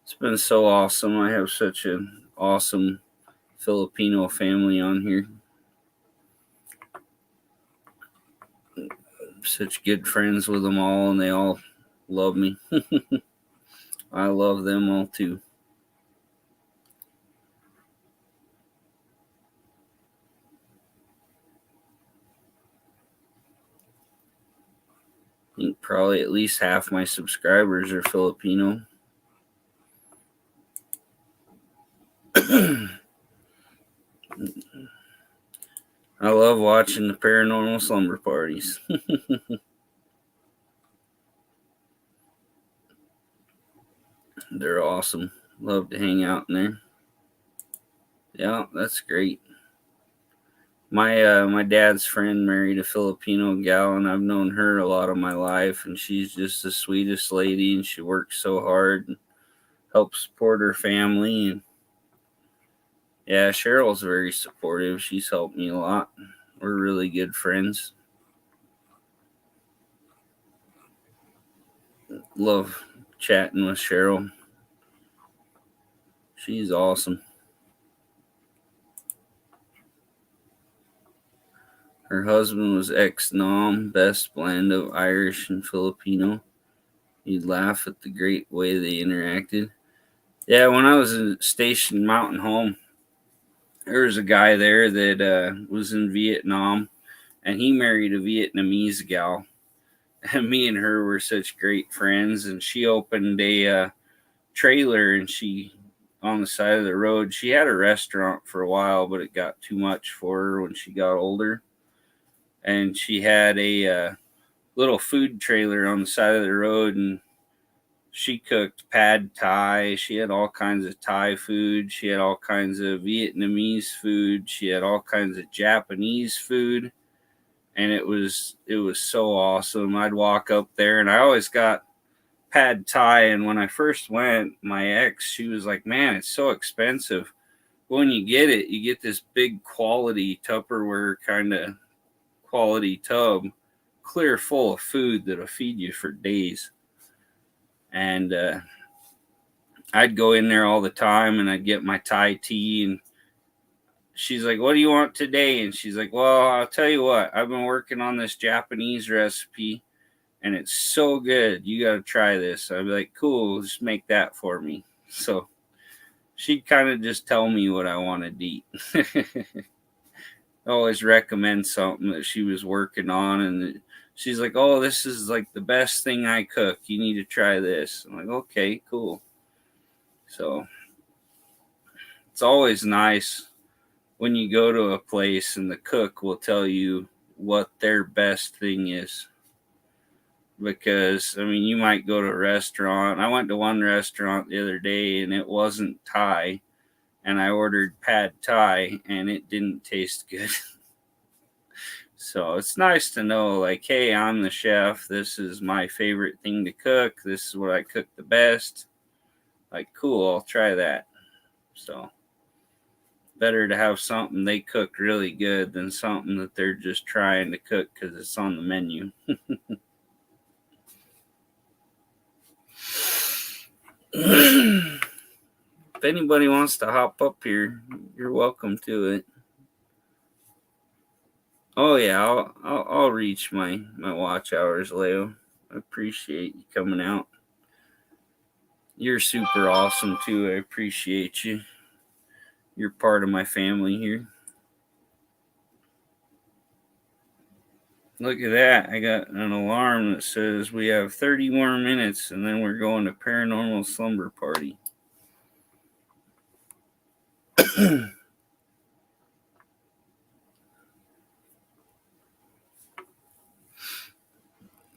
It's been so awesome. I have such an awesome Filipino family on here. Such good friends with them all, and they all love me. I love them all too. I think probably at least half my subscribers are Filipino. I love watching the paranormal slumber parties. They're awesome. Love to hang out in there. Yeah, that's great. My dad's friend married a Filipino gal, and I've known her a lot of my life, and she's just the sweetest lady, and she works so hard and helps support her family. And yeah, Cheryl's very supportive. She's helped me a lot. We're really good friends. Love chatting with Cheryl. She's awesome. Her husband was ex-Nom, best blend of Irish and Filipino. You'd laugh at the great way they interacted. Yeah, when I was in Station Mountain Home, there was a guy there that was in Vietnam, and he married a Vietnamese gal. And me and her were such great friends. And she opened a trailer, and she on the side of the road. She had a restaurant for a while, but it got too much for her when she got older. And she had a little food trailer on the side of the road, and she cooked pad thai. She had all kinds of Thai food. She had all kinds of Vietnamese food. She had all kinds of Japanese food. And it was so awesome. I'd walk up there, and I always got pad thai. And when I first went, my ex, she was like, man, it's so expensive. But when you get it, you get this big quality Tupperware kind of quality tub, clear full of food that'll feed you for days. And I'd go in there all the time, and I'd get my Thai tea. And she's like, what do you want today? And she's like, well, I'll tell you what, I've been working on this Japanese recipe, and it's so good. You got to try this. I'd be like, cool, just make that for me. So she'd kind of just tell me what I wanted to eat. Always recommend something that she was working on, and she's like, oh, this is like the best thing I cook. You need to try this. I'm like, okay, cool. So it's always nice when you go to a place and the cook will tell you what their best thing is. Because, I mean, you might go to a restaurant. I went to one restaurant the other day, and it wasn't Thai. And I ordered pad thai, and it didn't taste good. So it's nice to know, like, hey, I'm the chef. This is my favorite thing to cook. This is what I cook the best. Like, cool, I'll try that. So better to have something they cook really good than something that they're just trying to cook because it's on the menu. If anybody wants to hop up here, you're welcome to it. Oh yeah, I'll reach my watch hours, Leo. I appreciate you coming out. You're super awesome too. I appreciate you. You're part of my family here. Look at that. I got an alarm that says we have 30 more minutes, and then we're going to Paranormal Slumber Party.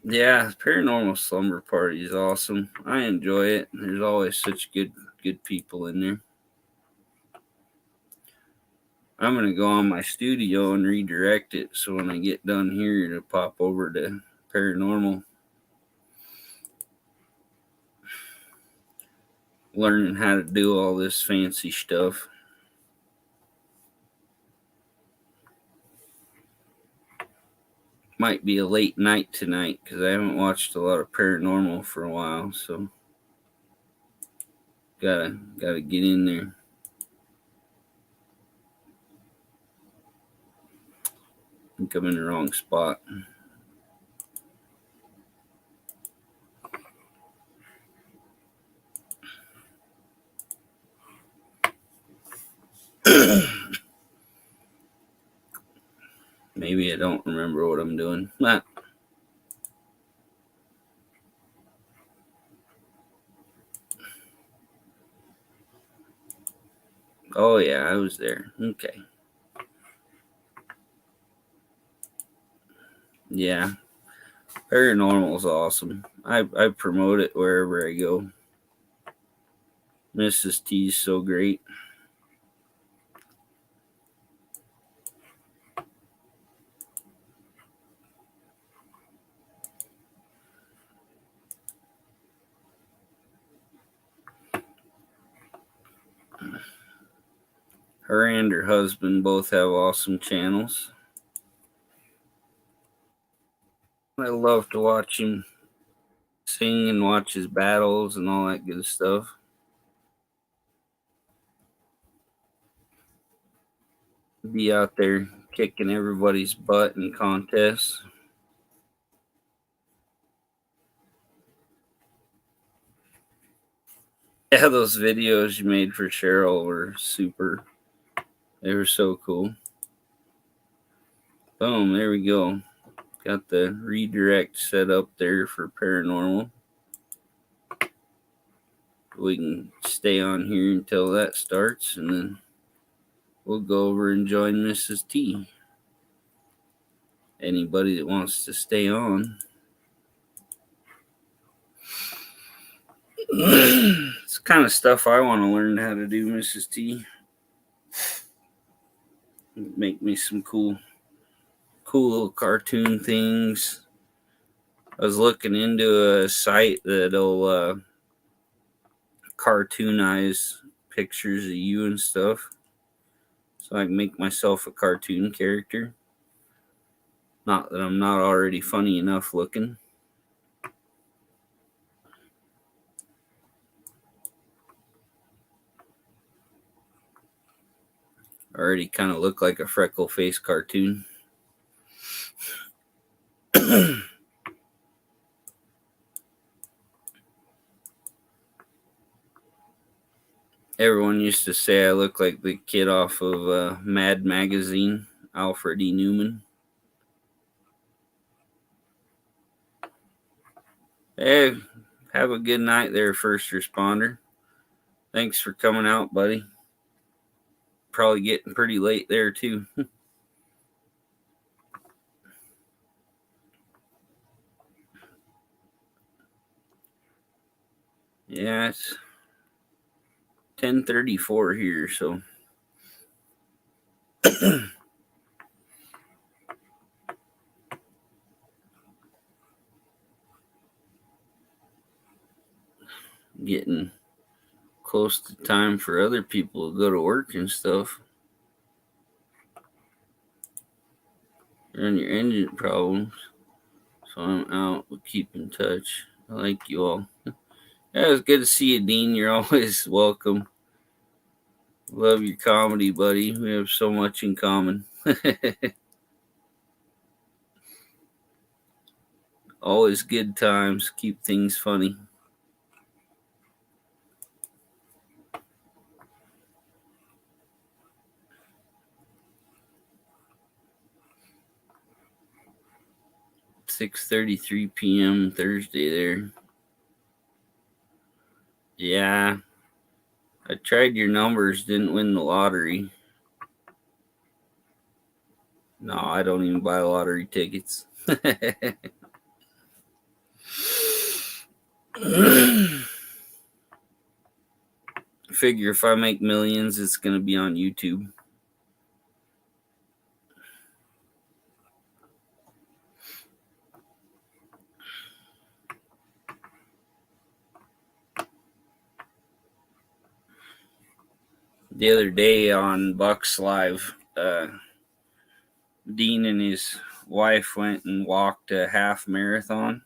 Yeah, Paranormal Slumber Party is awesome. I enjoy it. There's always such good people in there. I'm going to go on my studio and redirect it, so when I get done here, it'll pop over to Paranormal. Learning how to do all this fancy stuff. Might be a late night tonight because I haven't watched a lot of Paranormal for a while, so gotta get in there. I think I'm in the wrong spot. Maybe I don't remember what I'm doing. Oh yeah, I was there. Okay. Yeah. Paranormal is awesome. I promote it wherever I go. Mrs. T's so great. Her and her husband both have awesome channels. I love to watch him sing and watch his battles and all that good stuff. Be out there kicking everybody's butt in contests. Yeah, those videos you made for Cheryl were super They were so cool. Boom, there we go. Got the redirect set up there for paranormal. We can stay on here until that starts, and then we'll go over and join Mrs. T. Anybody that wants to stay on. It's the kind of stuff I want to learn how to do, Mrs. T. Make me some cool little cartoon things. I was looking into a site that'll cartoonize pictures of you and stuff, so I can make myself a cartoon character. Not that I'm not already funny enough looking. I already kind of look like a freckle face cartoon. Everyone used to say I look like the kid off of Mad Magazine, Alfred E. Newman. Hey, have a good night there, first responder. Thanks for coming out, buddy. Probably getting pretty late there, too. Yeah, it's 10:34 here, so getting close to time for other people to go to work and stuff. Run your engine problems, so I'm out. We'll keep in touch. I like you all. Yeah, it was good to see you, Dean. You're always welcome. Love your comedy, buddy. We have so much in common. Always good times. Keep things funny. $6:33 p.m. Thursday there. Yeah. I tried your numbers, didn't win the lottery. No, I don't even buy lottery tickets. Figure if I make millions, it's going to be on YouTube. The other day on Bucks Live, Dean and his wife went and walked a half marathon.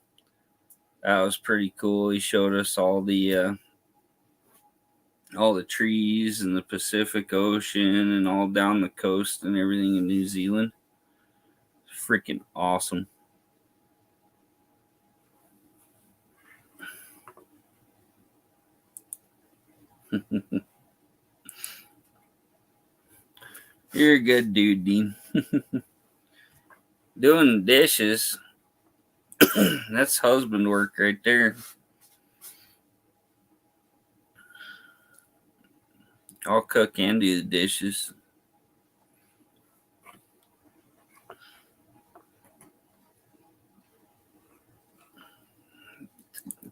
That was pretty cool. He showed us all the trees and the Pacific Ocean and all down the coast and everything in New Zealand. Freaking awesome. You're a good dude, Dean. Doing dishes. That's husband work right there. I'll cook and do the dishes.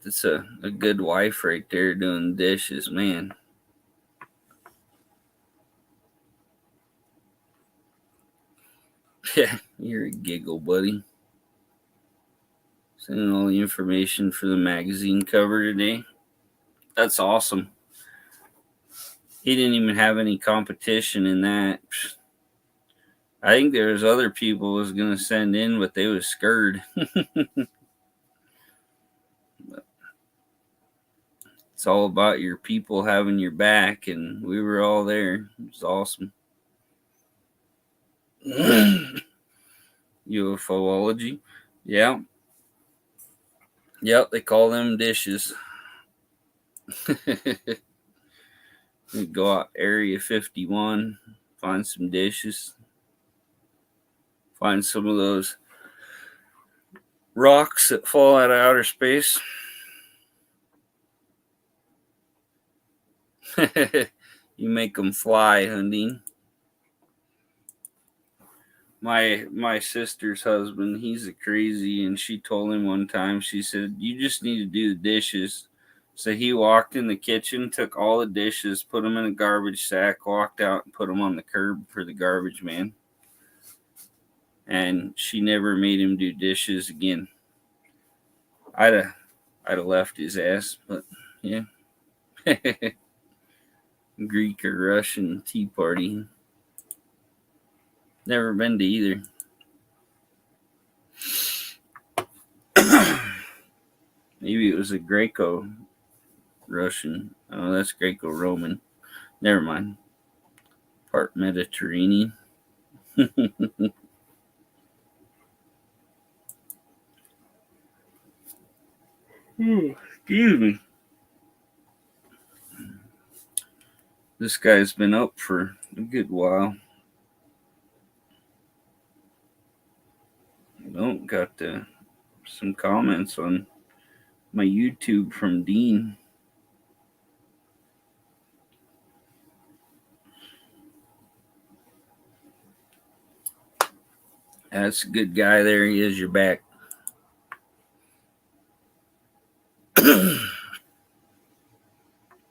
It's a good wife right there doing dishes, man. Yeah, you're a giggle, buddy. Sending all the information for the magazine cover today. That's awesome. He didn't even have any competition in that. I think there was other people was going to send in, but they was scared. It's all about your people having your back, and we were all there. It was awesome. UFOlogy. Yeah. Yep, they call them dishes. We go out Area 51, find some dishes. Find some of those rocks that fall out of outer space. You make them fly hunting. My sister's husband, he's a crazy, and she told him one time, she said, you just need to do the dishes. So he walked in the kitchen, took all the dishes, put them in a garbage sack, walked out and put them on the curb for the garbage man. And she never made him do dishes again. I'd have left his ass, but yeah. Greek or Russian tea party. Never been to either. Maybe it was a Greco-Russian. Oh, that's Greco-Roman. Never mind. Part Mediterranean. Excuse me. This guy's been up for a good while. Got some comments on my YouTube from Dean. That's a good guy there. He is your back.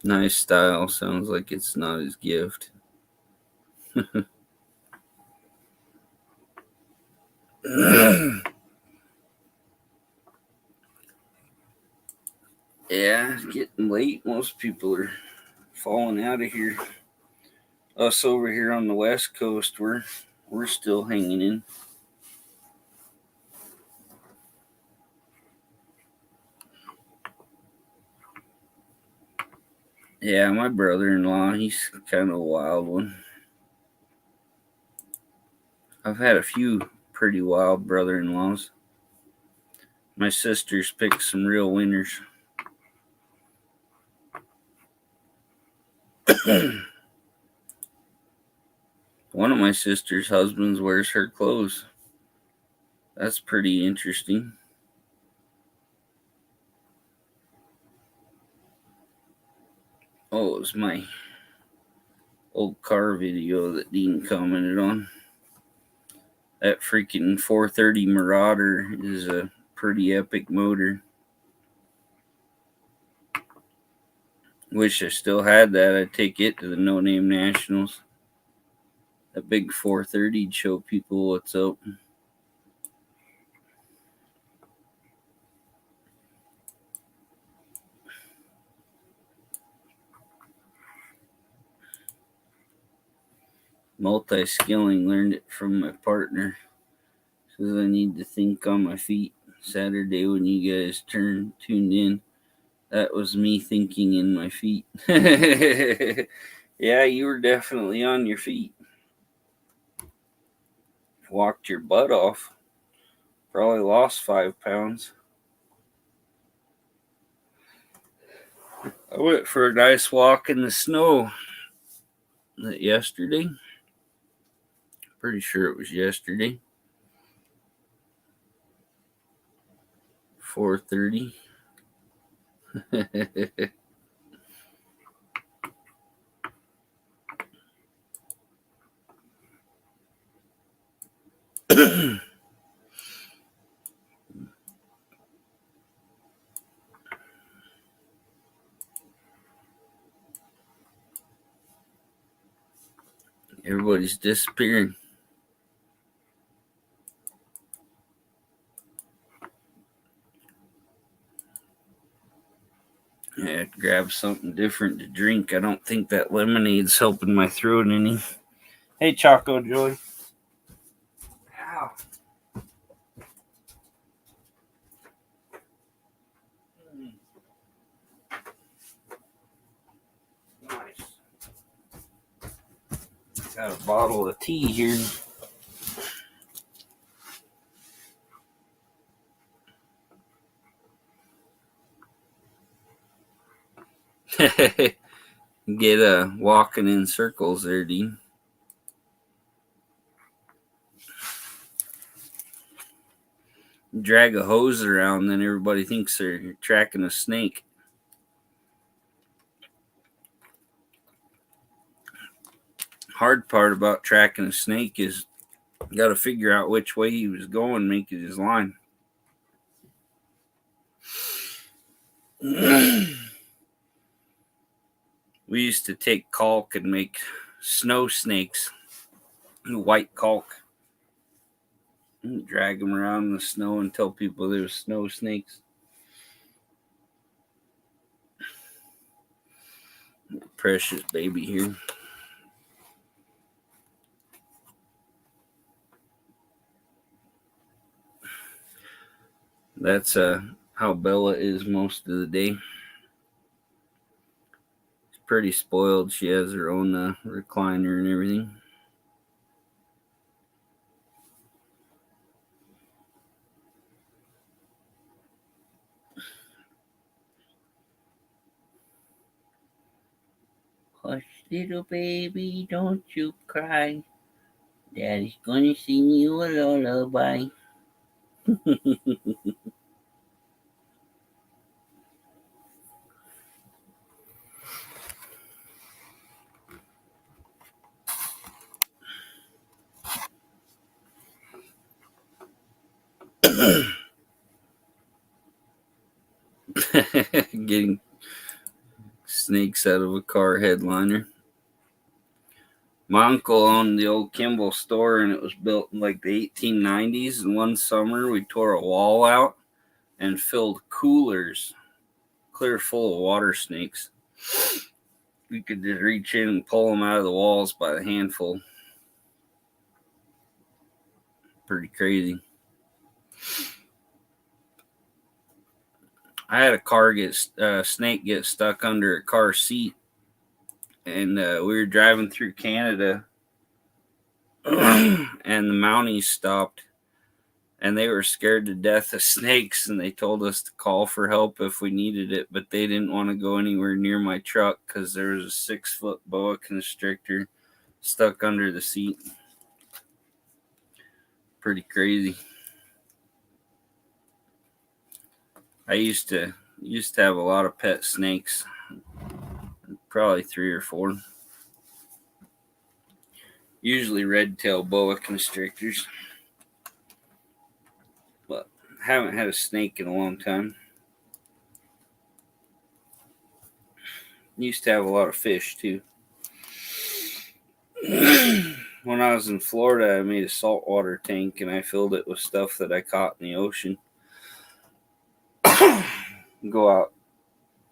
Nice style. Sounds like it's not his gift. Yeah, it's getting late. Most people are falling out of here. Us over here on the West Coast, we're still hanging in. Yeah, my brother-in-law, he's kind of a wild one. I've had a few pretty wild brother-in-laws. My sister's picked some real winners. One of my sister's husbands wears her clothes. That's pretty interesting. Oh, it was my old car video that Dean commented on. That freaking 430 Marauder is a pretty epic motor. Wish I still had that. I'd take it to the No Name Nationals. That big 430'd show people what's up. Multi-skilling, learned it from my partner. Says I need to think on my feet. Saturday when you guys tuned in, that was me thinking in my feet. Yeah, you were definitely on your feet. Walked your butt off. Probably lost 5 pounds. I went for a nice walk in the snow yesterday. Pretty sure it was yesterday. 4:30. Everybody's disappearing. I had to grab something different to drink. I don't think that lemonade's helping my throat any. Hey, Choco Joy. Ow. Nice. Got a bottle of tea here. Get walking in circles there, Dean. drag a hose around, then everybody thinks they're tracking a snake. Hard part about tracking a snake is you got to figure out which way he was going, making his line. We used to take caulk and make snow snakes, white caulk, and drag them around in the snow and tell people they were snow snakes. Precious baby here. That's how Bella is most of the day. She's pretty spoiled. She has her own recliner and everything. Hush, little baby, don't you cry. Daddy's gonna sing you a lullaby. Getting snakes out of a car headliner. My uncle owned the old Kimball store, and it was built in like the 1890s. And one summer, we tore a wall out and filled coolers clear full of water snakes. We could just reach in and pull them out of the walls by the handful. Pretty crazy. I had a snake get stuck under a car seat, and we were driving through Canada, and the Mounties stopped, and they were scared to death of snakes, and they told us to call for help if we needed it, but they didn't want to go anywhere near my truck because there was a 6-foot boa constrictor stuck under the seat. Pretty crazy. I used to have a lot of pet snakes, probably 3 or 4. Usually red-tailed boa constrictors, but haven't had a snake in a long time. Used to have a lot of fish too. When I was in Florida, I made a saltwater tank and I filled it with stuff that I caught in the ocean. Go out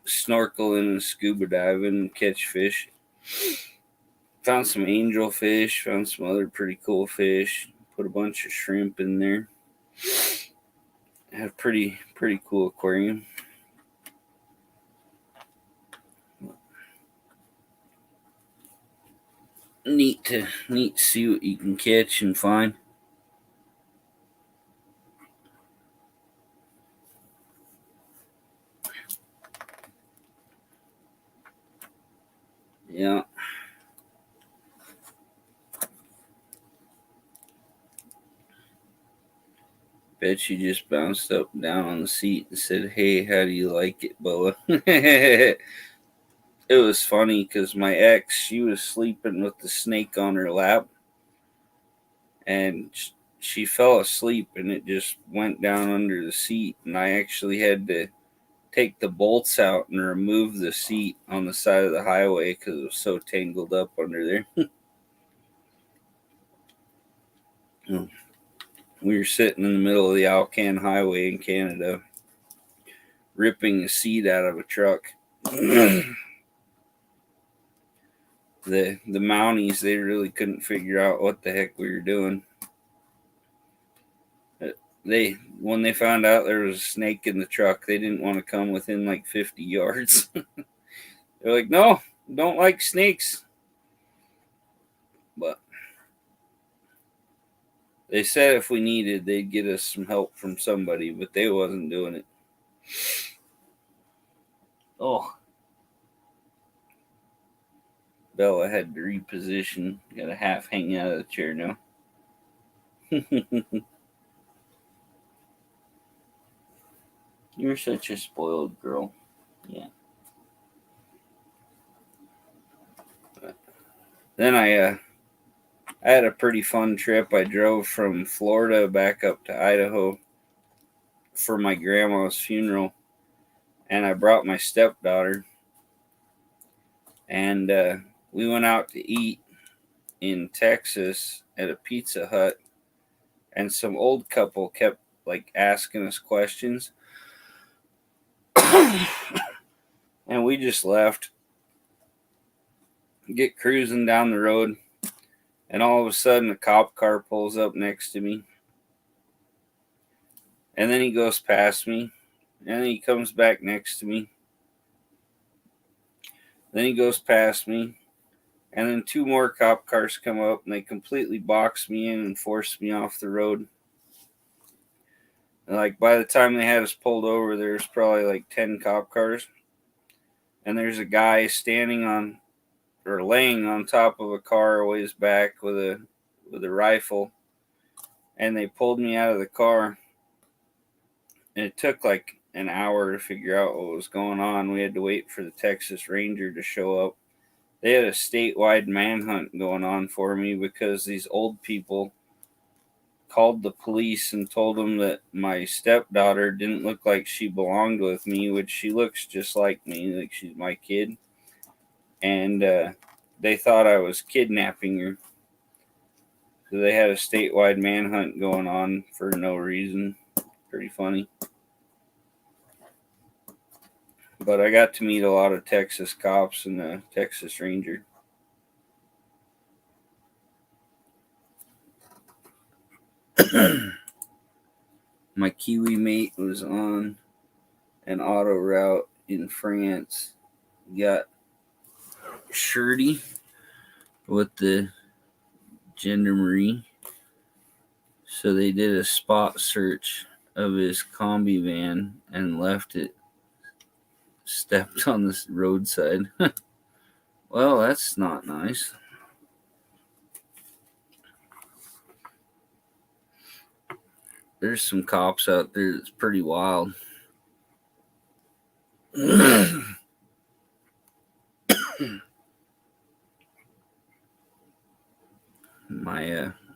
snorkeling and scuba diving and catch fish. Found some angelfish, found some other pretty cool fish, put a bunch of shrimp in there. Had a pretty cool aquarium. Neat to see what you can catch and find. Yeah. Bet she just bounced up and down on the seat and said, "Hey, how do you like it, Boa?" It was funny because my ex, she was sleeping with the snake on her lap, and she fell asleep and it just went down under the seat, and I actually had to take the bolts out and remove the seat on the side of the highway because it was so tangled up under there. We were sitting in the middle of the Alcan Highway in Canada, ripping a seat out of a truck. The Mounties, they really couldn't figure out what the heck we were doing. When they found out there was a snake in the truck, they didn't want to come within like 50 yards. They're like, "No, don't like snakes." But they said if we needed, they'd get us some help from somebody, but they wasn't doing it. Oh. Bella had to reposition. Got a half hang out of the chair now. You're such a spoiled girl. Yeah. Then I had a pretty fun trip. I drove from Florida back up to Idaho for my grandma's funeral, and I brought my stepdaughter, and we went out to eat in Texas at a Pizza Hut, and some old couple kept like asking us questions, and we just left, get cruising down the road, and all of a sudden a cop car pulls up next to me, and then he goes past me, and then he comes back next to me, then he goes past me, and then two more cop cars come up, and they completely box me in and force me off the road. And like by the time they had us pulled over, there's probably like 10 cop cars, and there's a guy standing on or laying on top of a car a ways back with a rifle, and they pulled me out of the car, and it took like an hour to figure out what was going on. We had to wait for the Texas Ranger to show up. They had a statewide manhunt going on for me because these old people called the police and told them that my stepdaughter didn't look like she belonged with me, which she looks just like me, like she's my kid. And they thought I was kidnapping her. So they had a statewide manhunt going on for no reason. Pretty funny. But I got to meet a lot of Texas cops and the Texas Ranger. My Kiwi mate was on an auto route in France. Got Shirty with the gendarmerie. So they did a spot search of his combi van and left it stepped on the roadside. Well, that's not nice. There's some cops out there that's pretty wild.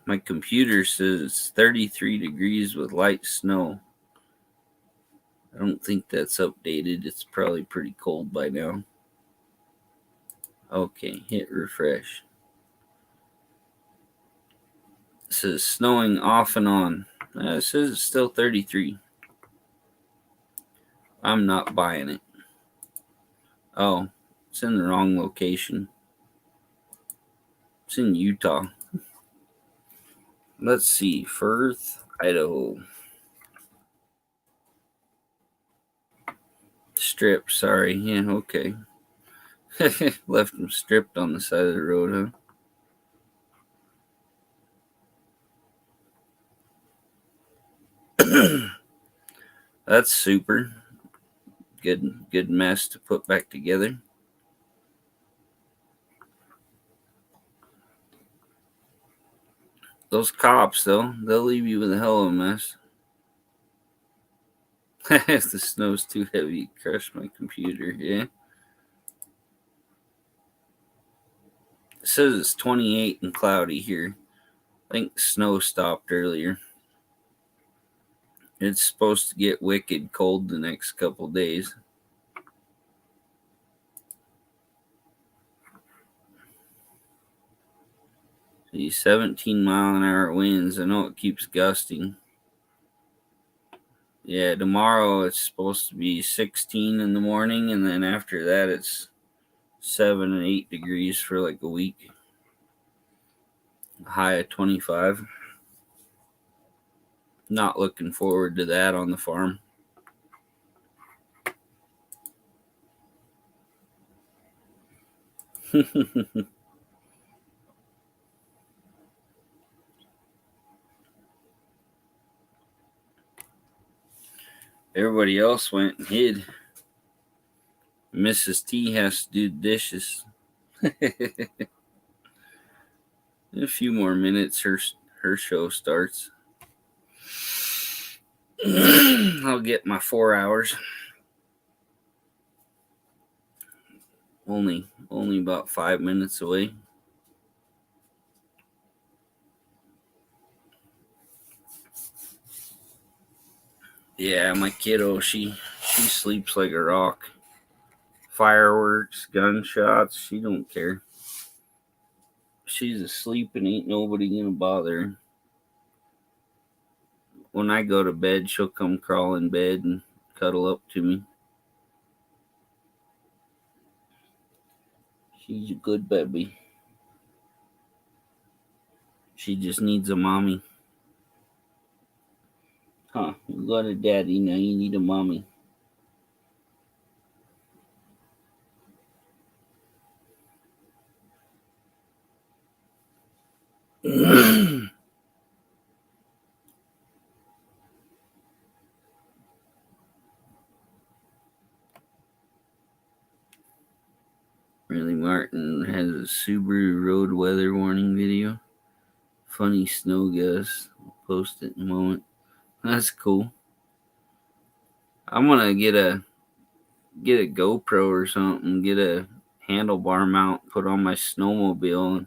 My computer says it's 33 degrees with light snow. I don't think that's updated. It's probably pretty cold by now. Okay, hit refresh. It says snowing off and on. It says it's still 33. I'm not buying it. Oh, it's in the wrong location. It's in Utah. Let's see. Firth, Idaho. Strip, sorry. Yeah, okay. Left them stripped on the side of the road, huh? That's super. Good mess to put back together. Those cops, though, they'll leave you with a hell of a mess. If the snow's too heavy, it crushed my computer, yeah. It says it's 28 and cloudy here. I think snow stopped earlier. It's supposed to get wicked cold the next couple days. These 17-mile-an-hour winds, I know it keeps gusting. Yeah, tomorrow it's supposed to be 16 in the morning, and then after that it's 7 and 8 degrees for like a week. A high of 25. Not looking forward to that on the farm. Everybody else went and hid. Mrs. T has to do the dishes. In a few more minutes, her show starts. I'll get my 4 hours. Only about 5 minutes away. Yeah, my kiddo, she sleeps like a rock. Fireworks, gunshots, she don't care. She's asleep and ain't nobody gonna bother her. When I go to bed, she'll come crawl in bed and cuddle up to me. She's a good baby. She just needs a mommy. Huh, you got a daddy, now you need a mommy. Really, Martin has a Subaru road weather warning video. Funny snow gusts. I'll post it in a moment. That's cool. I'm gonna get a GoPro or something, get a handlebar mount, put on my snowmobile, and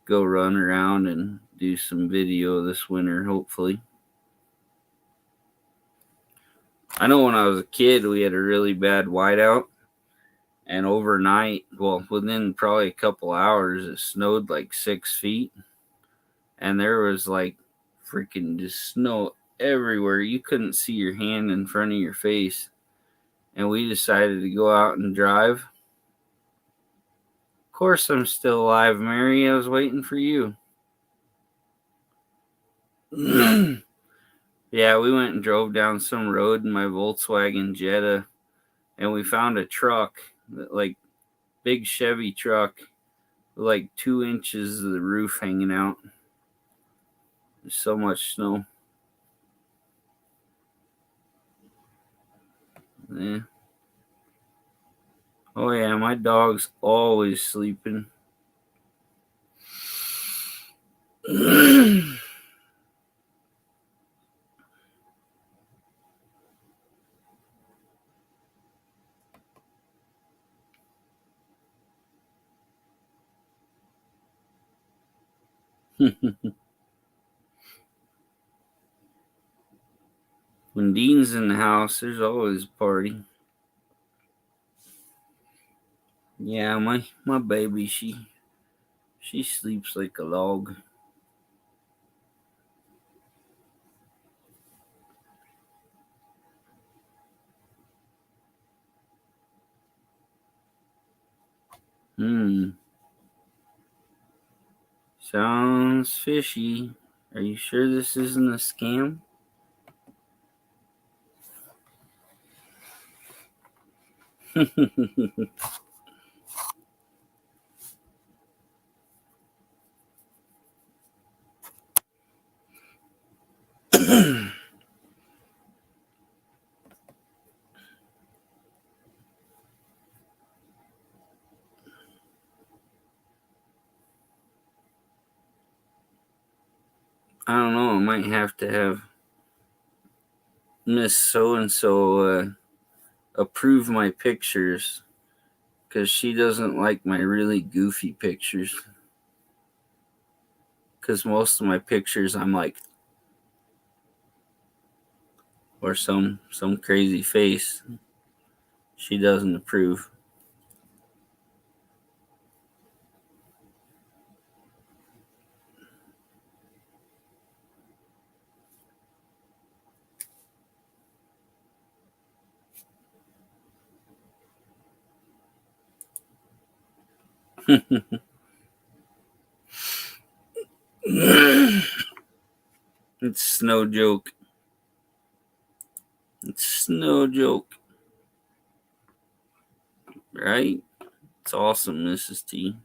go run around and do some video this winter, hopefully. I know when I was a kid, we had a really bad whiteout, and overnight, well, within probably a couple hours, it snowed like 6 feet, and there was like freaking just snow everywhere. You couldn't see your hand in front of your face, and we decided to go out and drive. Of course, I'm still alive, Mary. I was waiting for you. Yeah, we went and drove down some road in my Volkswagen Jetta, and we found a truck, like big Chevy truck, with like 2 inches of the roof hanging out. There's so much snow. Yeah. Oh yeah, my dog's always sleeping. When Dean's in the house, there's always a party. Yeah, my baby, she sleeps like a log. Sounds fishy. Are you sure this isn't a scam? I don't know. I might have to have Miss So-and-so approve my pictures, because she doesn't like my really goofy pictures. Because most of my pictures, I'm like, or some crazy face. She doesn't approve. It's no joke. It's no joke. Right? It's awesome, Mrs. T.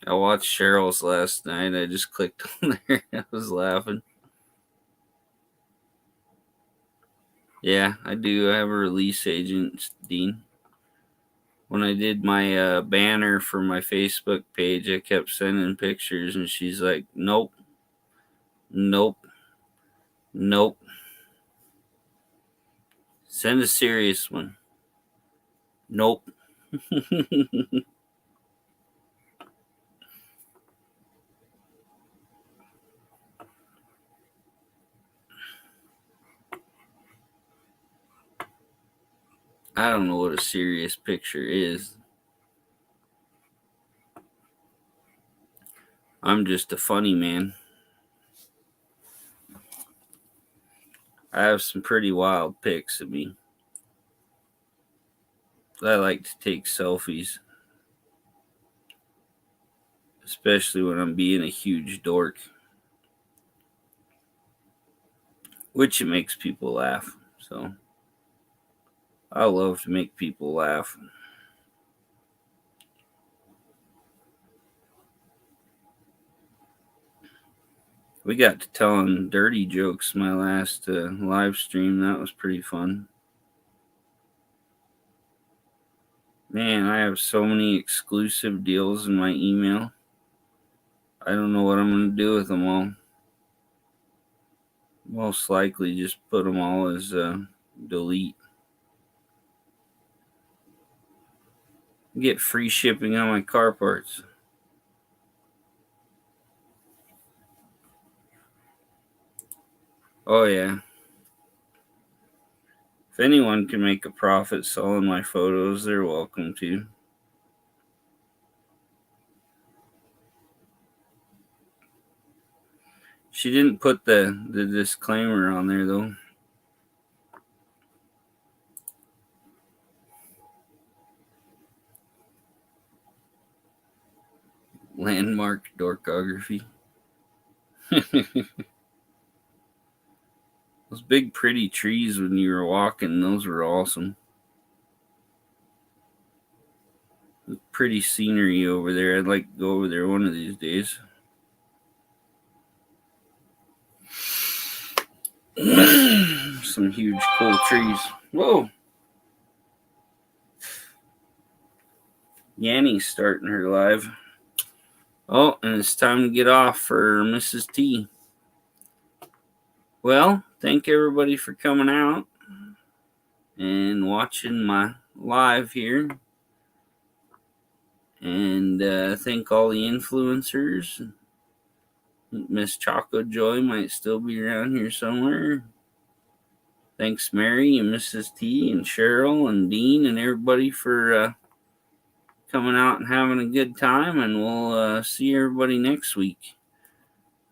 I watched Cheryl's last night. I just clicked on there. I was laughing. Yeah, I do. I have a release agent, Dean. When I did my banner for my Facebook page, I kept sending pictures, and she's like, nope. Nope. Send a serious one. Nope. I don't know what a serious picture is. I'm just a funny man. I have some pretty wild pics of me. I like to take selfies, especially when I'm being a huge dork, which it makes people laugh. So I love to make people laugh. We got to telling dirty jokes my last live stream. That was pretty fun. Man, I have so many exclusive deals in my email. I don't know what I'm going to do with them all. Most likely just put them all as delete. Get free shipping on my car parts. Oh, yeah. If anyone can make a profit selling my photos, they're welcome to. She didn't put the disclaimer on there, though. Landmark dorkography. Those big pretty trees when you were walking, those were awesome. Pretty scenery over there. I'd like to go over there one of these days. Some huge cool trees. Whoa. Yanni's starting her live. Oh, and it's time to get off for Mrs. T. Well, thank everybody for coming out and watching my live here. And thank all the influencers. Miss Choco Joy might still be around here somewhere. Thanks, Mary and Mrs. T and Cheryl and Dean and everybody for coming out and having a good time. And we'll see everybody next week.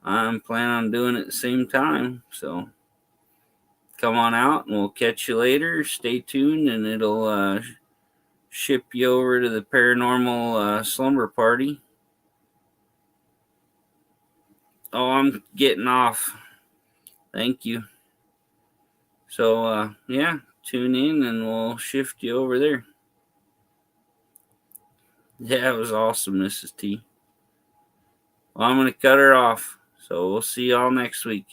I'm planning on doing it at the same time. So come on out and we'll catch you later. Stay tuned and it'll ship you over to the paranormal slumber party. Oh, I'm getting off. Thank you. So, yeah, tune in and we'll shift you over there. Yeah, it was awesome, Mrs. T. Well, I'm going to cut her off. So we'll see y'all next week.